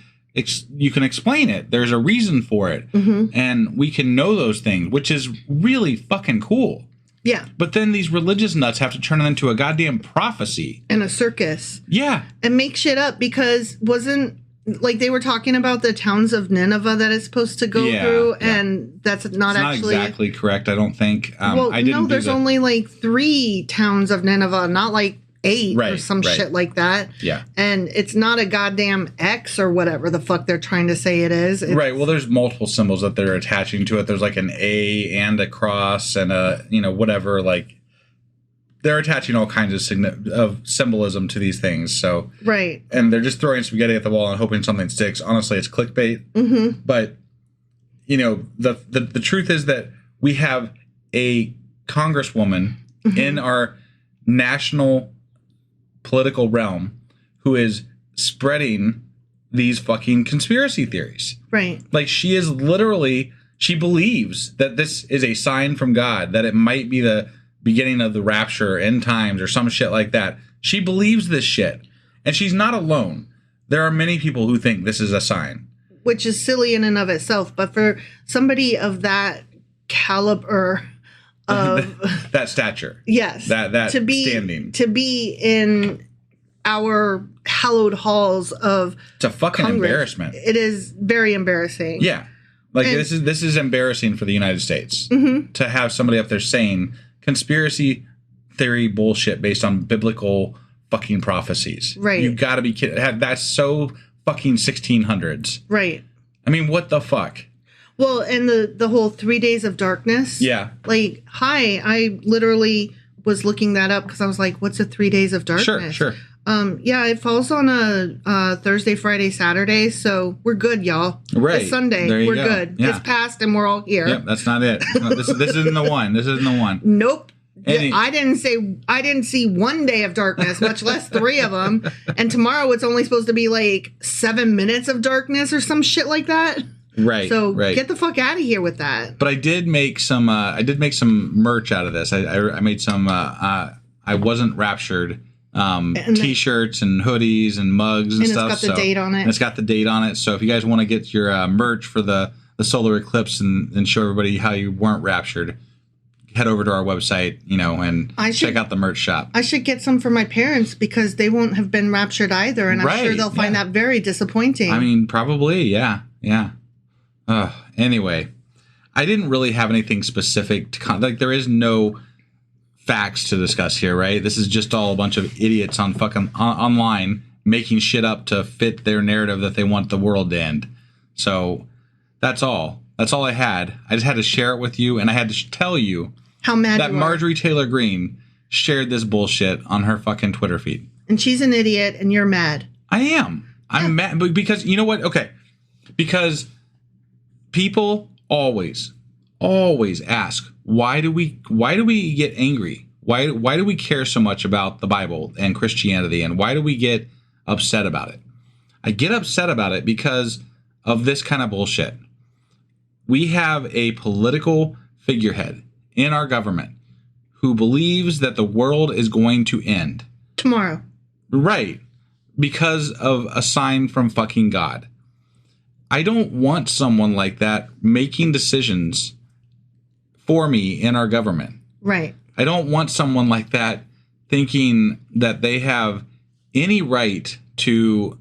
you can explain it. There's a reason for it. And we can know those things, which is really fucking cool. Yeah. But then these religious nuts have to turn it into a goddamn prophecy. And a circus. Yeah. And make shit up because they were talking about the towns of Nineveh that it's supposed to go through, and that's not exactly correct, I don't think. There's only like 3 towns of Nineveh, not like 8 or some shit like that. Yeah. And it's not a goddamn X or whatever the fuck they're trying to say it is. Right. Well, there's multiple symbols that they're attaching to it. There's like an A and a cross and a, whatever. Like they're attaching all kinds of symbolism to these things. So, right. And they're just throwing spaghetti at the wall and hoping something sticks. Honestly, it's clickbait. But, the truth is that we have a congresswoman in our national political realm who is spreading these fucking conspiracy theories. Right. Like she believes that this is a sign from God, that it might be the beginning of the rapture, end times, or some shit like that. She believes this shit. And she's not alone. There are many people who think this is a sign. Which is silly in and of itself. But for somebody of that caliber of that stature. Yes. That standing. To be in our hallowed halls of it's a fucking Congress, embarrassment. It is very embarrassing. Yeah. Like this is embarrassing for the United States to have somebody up there saying conspiracy theory bullshit based on biblical fucking prophecies. Right. You gotta be kidding. That's so fucking 1600s. Right. I mean, what the fuck? Well, and the whole 3 days of darkness. Yeah. Like, I literally was looking that up because I was like, what's a 3 days of darkness? Sure. Yeah, it falls on a Thursday, Friday, Saturday, so we're good, y'all. Right. It's Sunday. We're good. Yeah. It's past and we're all here. Yep, that's not it. No, this isn't the one. This isn't the one. Nope. I didn't see 1 day of darkness, much less 3 of them. And tomorrow it's only supposed to be like 7 minutes of darkness or some shit like that. Right. So right. get the fuck out of here with that. But I did make some merch out of this. I made some I wasn't raptured t-shirts and hoodies and mugs and stuff. And it's got the date on it. And it's got the date on it. So if you guys want to get your merch for the solar eclipse and show everybody how you weren't raptured, head over to our website, and check out the merch shop. I should get some for my parents because they won't have been raptured either. And I'm sure they'll find that very disappointing. I mean, probably. Yeah. Yeah. Anyway, I didn't really have anything specific to there is no facts to discuss here, right? This is just all a bunch of idiots on fucking online making shit up to fit their narrative that they want the world to end. So that's all. That's all I had. I just had to share it with you, and I had to tell you how mad that Marjorie Taylor Greene shared this bullshit on her fucking Twitter feed. And she's an idiot, and you're mad. I am. I'm mad because you know what? Okay, because people always ask, why do we get angry? Why do we care so much about the Bible and Christianity, and why do we get upset about it? I get upset about it because of this kind of bullshit. We have a political figurehead in our government who believes that the world is going to end tomorrow. Right. Because of a sign from fucking God. I don't want someone like that making decisions for me in our government. Right. I don't want someone like that thinking that they have any right to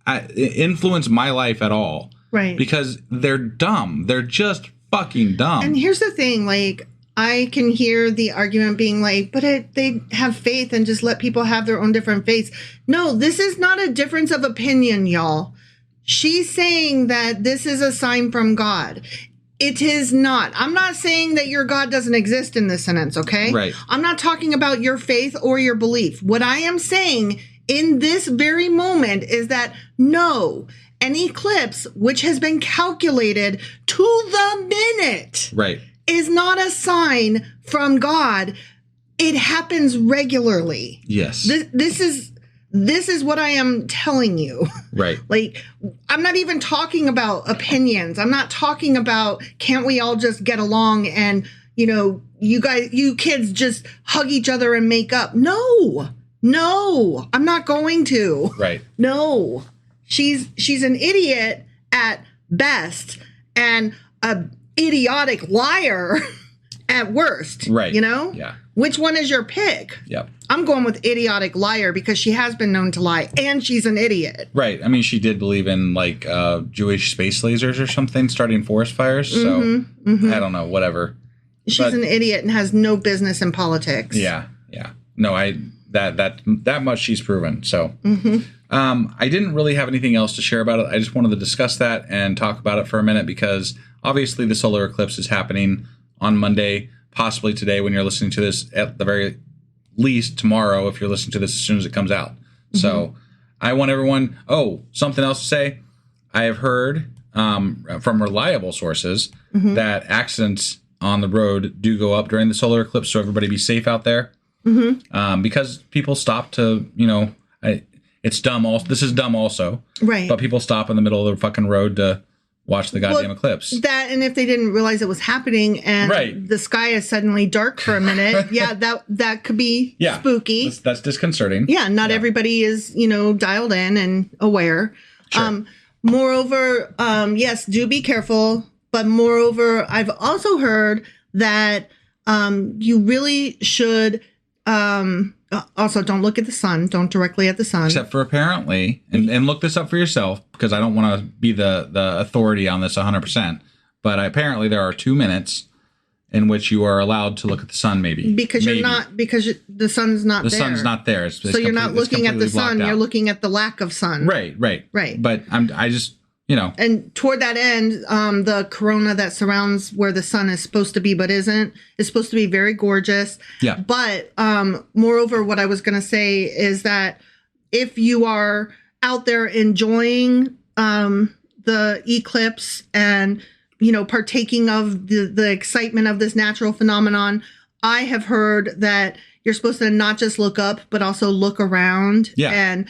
influence my life at all. Right. Because they're dumb. They're just fucking dumb. And here's the thing, I can hear the argument being but they have faith and just let people have their own different faiths. No, this is not a difference of opinion, y'all. She's saying that this is a sign from God. It is not. I'm not saying that your God doesn't exist in this sentence, okay? Right. I'm not talking about your faith or your belief. What I am saying in this very moment is that no, an eclipse, which has been calculated to the minute, right, is not a sign from God. It happens regularly. Yes. This is what I am telling you. Right. I'm not even talking about opinions. I'm not talking about can't we all just get along and, you kids just hug each other and make up. No, I'm not going to. Right. No, she's an idiot at best and a idiotic liar at worst. Right. Yeah. Which one is your pick? Yep. I'm going with idiotic liar because she has been known to lie and she's an idiot. Right. I mean, she did believe in Jewish space lasers or something starting forest fires. So I don't know, whatever. She's an idiot and has no business in politics. Yeah. Yeah. No, that much she's proven. So I didn't really have anything else to share about it. I just wanted to discuss that and talk about it for a minute because obviously the solar eclipse is happening on Monday, possibly today when you're listening to this, at the very least tomorrow if you're listening to this as soon as it comes out. So I want everyone, something else to say. I have heard from reliable sources that accidents on the road do go up during the solar eclipse, so everybody be safe out there. Because people stop to, it's dumb. This is dumb also. Right. But people stop in the middle of the fucking road to watch the goddamn eclipse. That, and if they didn't realize it was happening and the sky is suddenly dark for a minute, that could be spooky. That's disconcerting. Yeah, not everybody is, dialed in and aware. Sure. Moreover, yes, do be careful. But moreover, I've also heard that you really should also don't look at the sun. Don't directly at the sun. Except for apparently, and look this up for yourself because I don't want to be the authority on this 100%. But apparently there are 2 minutes in which you are allowed to look at the sun, maybe. Because the sun's not there. The sun's not there. So you're not looking at the sun. You're looking at the lack of sun. Right. But I just... And toward that end, the corona that surrounds where the sun is supposed to be but isn't is supposed to be very gorgeous. Yeah. But moreover, what I was going to say is that if you are out there enjoying the eclipse and, partaking of the excitement of this natural phenomenon, I have heard that you're supposed to not just look up, but also look around and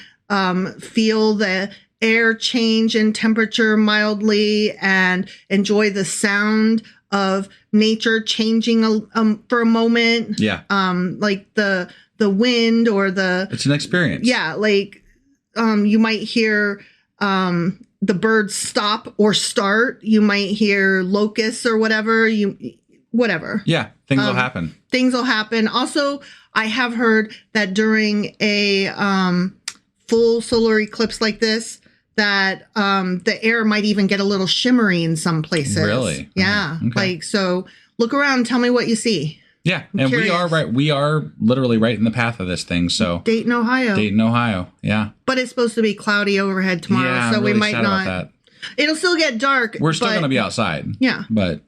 feel the air change in temperature mildly and enjoy the sound of nature changing for a moment. Yeah. Like the wind or it's an experience. Yeah. Like, you might hear, the birds stop or start. You might hear locusts or whatever. Whatever. Yeah. Things will happen. Things will happen. Also, I have heard that during a, full solar eclipse like this, that the air might even get a little shimmery in some places. Really? Yeah. Okay. Like, so look around and tell me what you see. Yeah. I'm and curious. we are right. We are literally right in the path of this thing. So Dayton, Ohio. Yeah. But it's supposed to be cloudy overhead tomorrow. Yeah, so I'm really we might sad not. about that. It'll still get dark. We're still going to be outside. Yeah. But,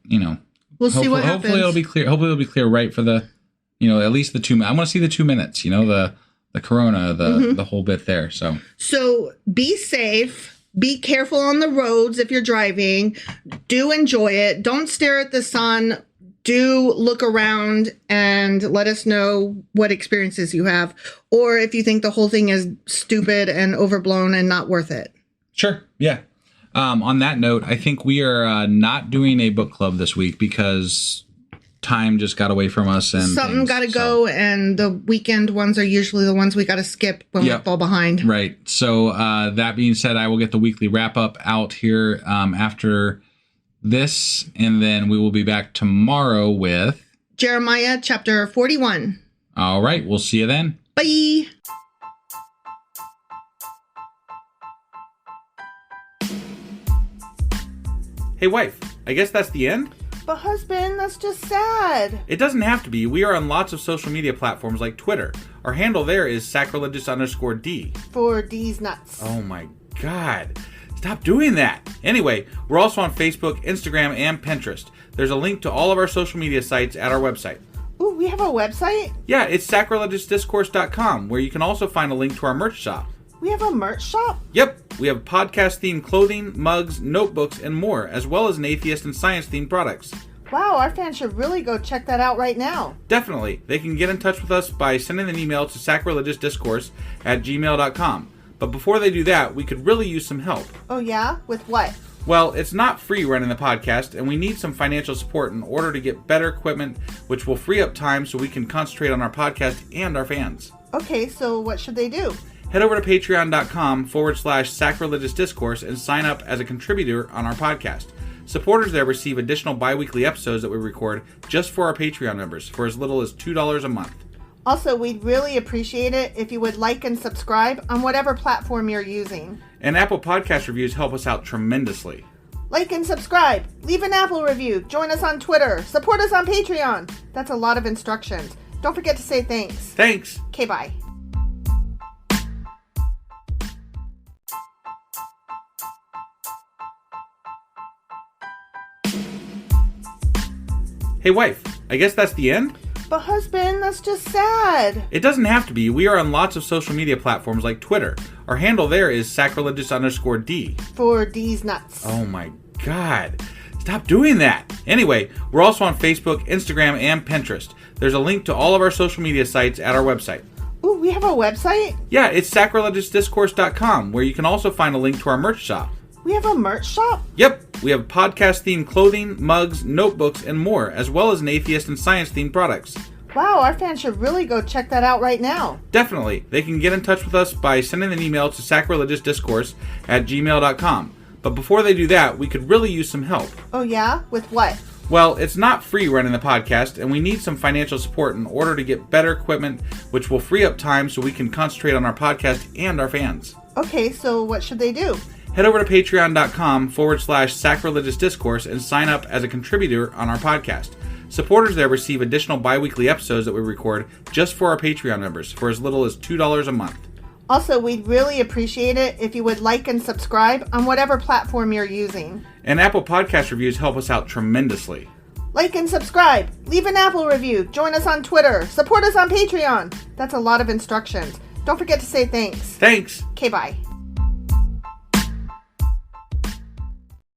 we'll see what happens. Hopefully it'll be clear. Hopefully it'll be clear right for the, at least the 2 minutes. I want to see the 2 minutes, the corona, the whole bit there. So be safe. Be careful on the roads if you're driving. Do enjoy it. Don't stare at the sun. Do look around and let us know what experiences you have, or if you think the whole thing is stupid and overblown and not worth it. Sure. Yeah. On that note, I think we are not doing a book club this week because time just got away from us and something got to go, and the weekend ones are usually the ones we got to skip when we fall behind. Right. So that being said, I will get the weekly wrap up out here after this, and then we will be back tomorrow with Jeremiah chapter 41. All right. We'll see you then. Bye. Hey, wife, I guess that's the end? But husband, that's just sad. It doesn't have to be. We are on lots of social media platforms like Twitter. Our handle there is sacrilegious_D. For D's nuts. Oh my God. Stop doing that. Anyway, we're also on Facebook, Instagram, and Pinterest. There's a link to all of our social media sites at our website. Ooh, we have a website? Yeah, it's sacrilegiousdiscourse.com, where you can also find a link to our merch shop. We have a merch shop? Yep, we have podcast-themed clothing, mugs, notebooks, and more, as well as an atheist and science-themed products. Wow, our fans should really go check that out right now. Definitely. They can get in touch with us by sending an email to sacrilegiousdiscourse@gmail.com. But before they do that, we could really use some help. Oh yeah? With what? Well, it's not free running the podcast, and we need some financial support in order to get better equipment, which will free up time so we can concentrate on our podcast and our fans. Okay, so what should they do? Head over to patreon.com/sacrilegious discourse and sign up as a contributor on our podcast. Supporters there receive additional bi-weekly episodes that we record just for our Patreon members for as little as $2 a month. Also, we'd really appreciate it if you would like and subscribe on whatever platform you're using. And Apple Podcast reviews help us out tremendously. Like and subscribe. Leave an Apple review. Join us on Twitter. Support us on Patreon. That's a lot of instructions. Don't forget to say thanks. Thanks. Okay, bye. Hey, wife, I guess that's the end? But husband, that's just sad. It doesn't have to be. We are on lots of social media platforms like Twitter. Our handle there is sacrilegious_D. For D's nuts. Oh my God. Stop doing that. Anyway, we're also on Facebook, Instagram, and Pinterest. There's a link to all of our social media sites at our website. Ooh, we have a website? Yeah, it's sacrilegiousdiscourse.com, where you can also find a link to our merch shop. We have a merch shop? Yep, we have podcast-themed clothing, mugs, notebooks, and more, as well as an atheist and science-themed products. Wow, our fans should really go check that out right now. Definitely. They can get in touch with us by sending an email to sacrilegiousdiscourse@gmail.com. But before they do that, we could really use some help. Oh yeah? With what? Well, it's not free running the podcast, and we need some financial support in order to get better equipment, which will free up time so we can concentrate on our podcast and our fans. Okay, so what should they do? Head over to patreon.com/sacrilegious discourse and sign up as a contributor on our podcast. Supporters there receive additional bi-weekly episodes that we record just for our Patreon members for as little as $2 a month. Also, we'd really appreciate it if you would like and subscribe on whatever platform you're using. And Apple Podcast reviews help us out tremendously. Like and subscribe. Leave an Apple review. Join us on Twitter. Support us on Patreon. That's a lot of instructions. Don't forget to say thanks. Thanks. Okay, bye.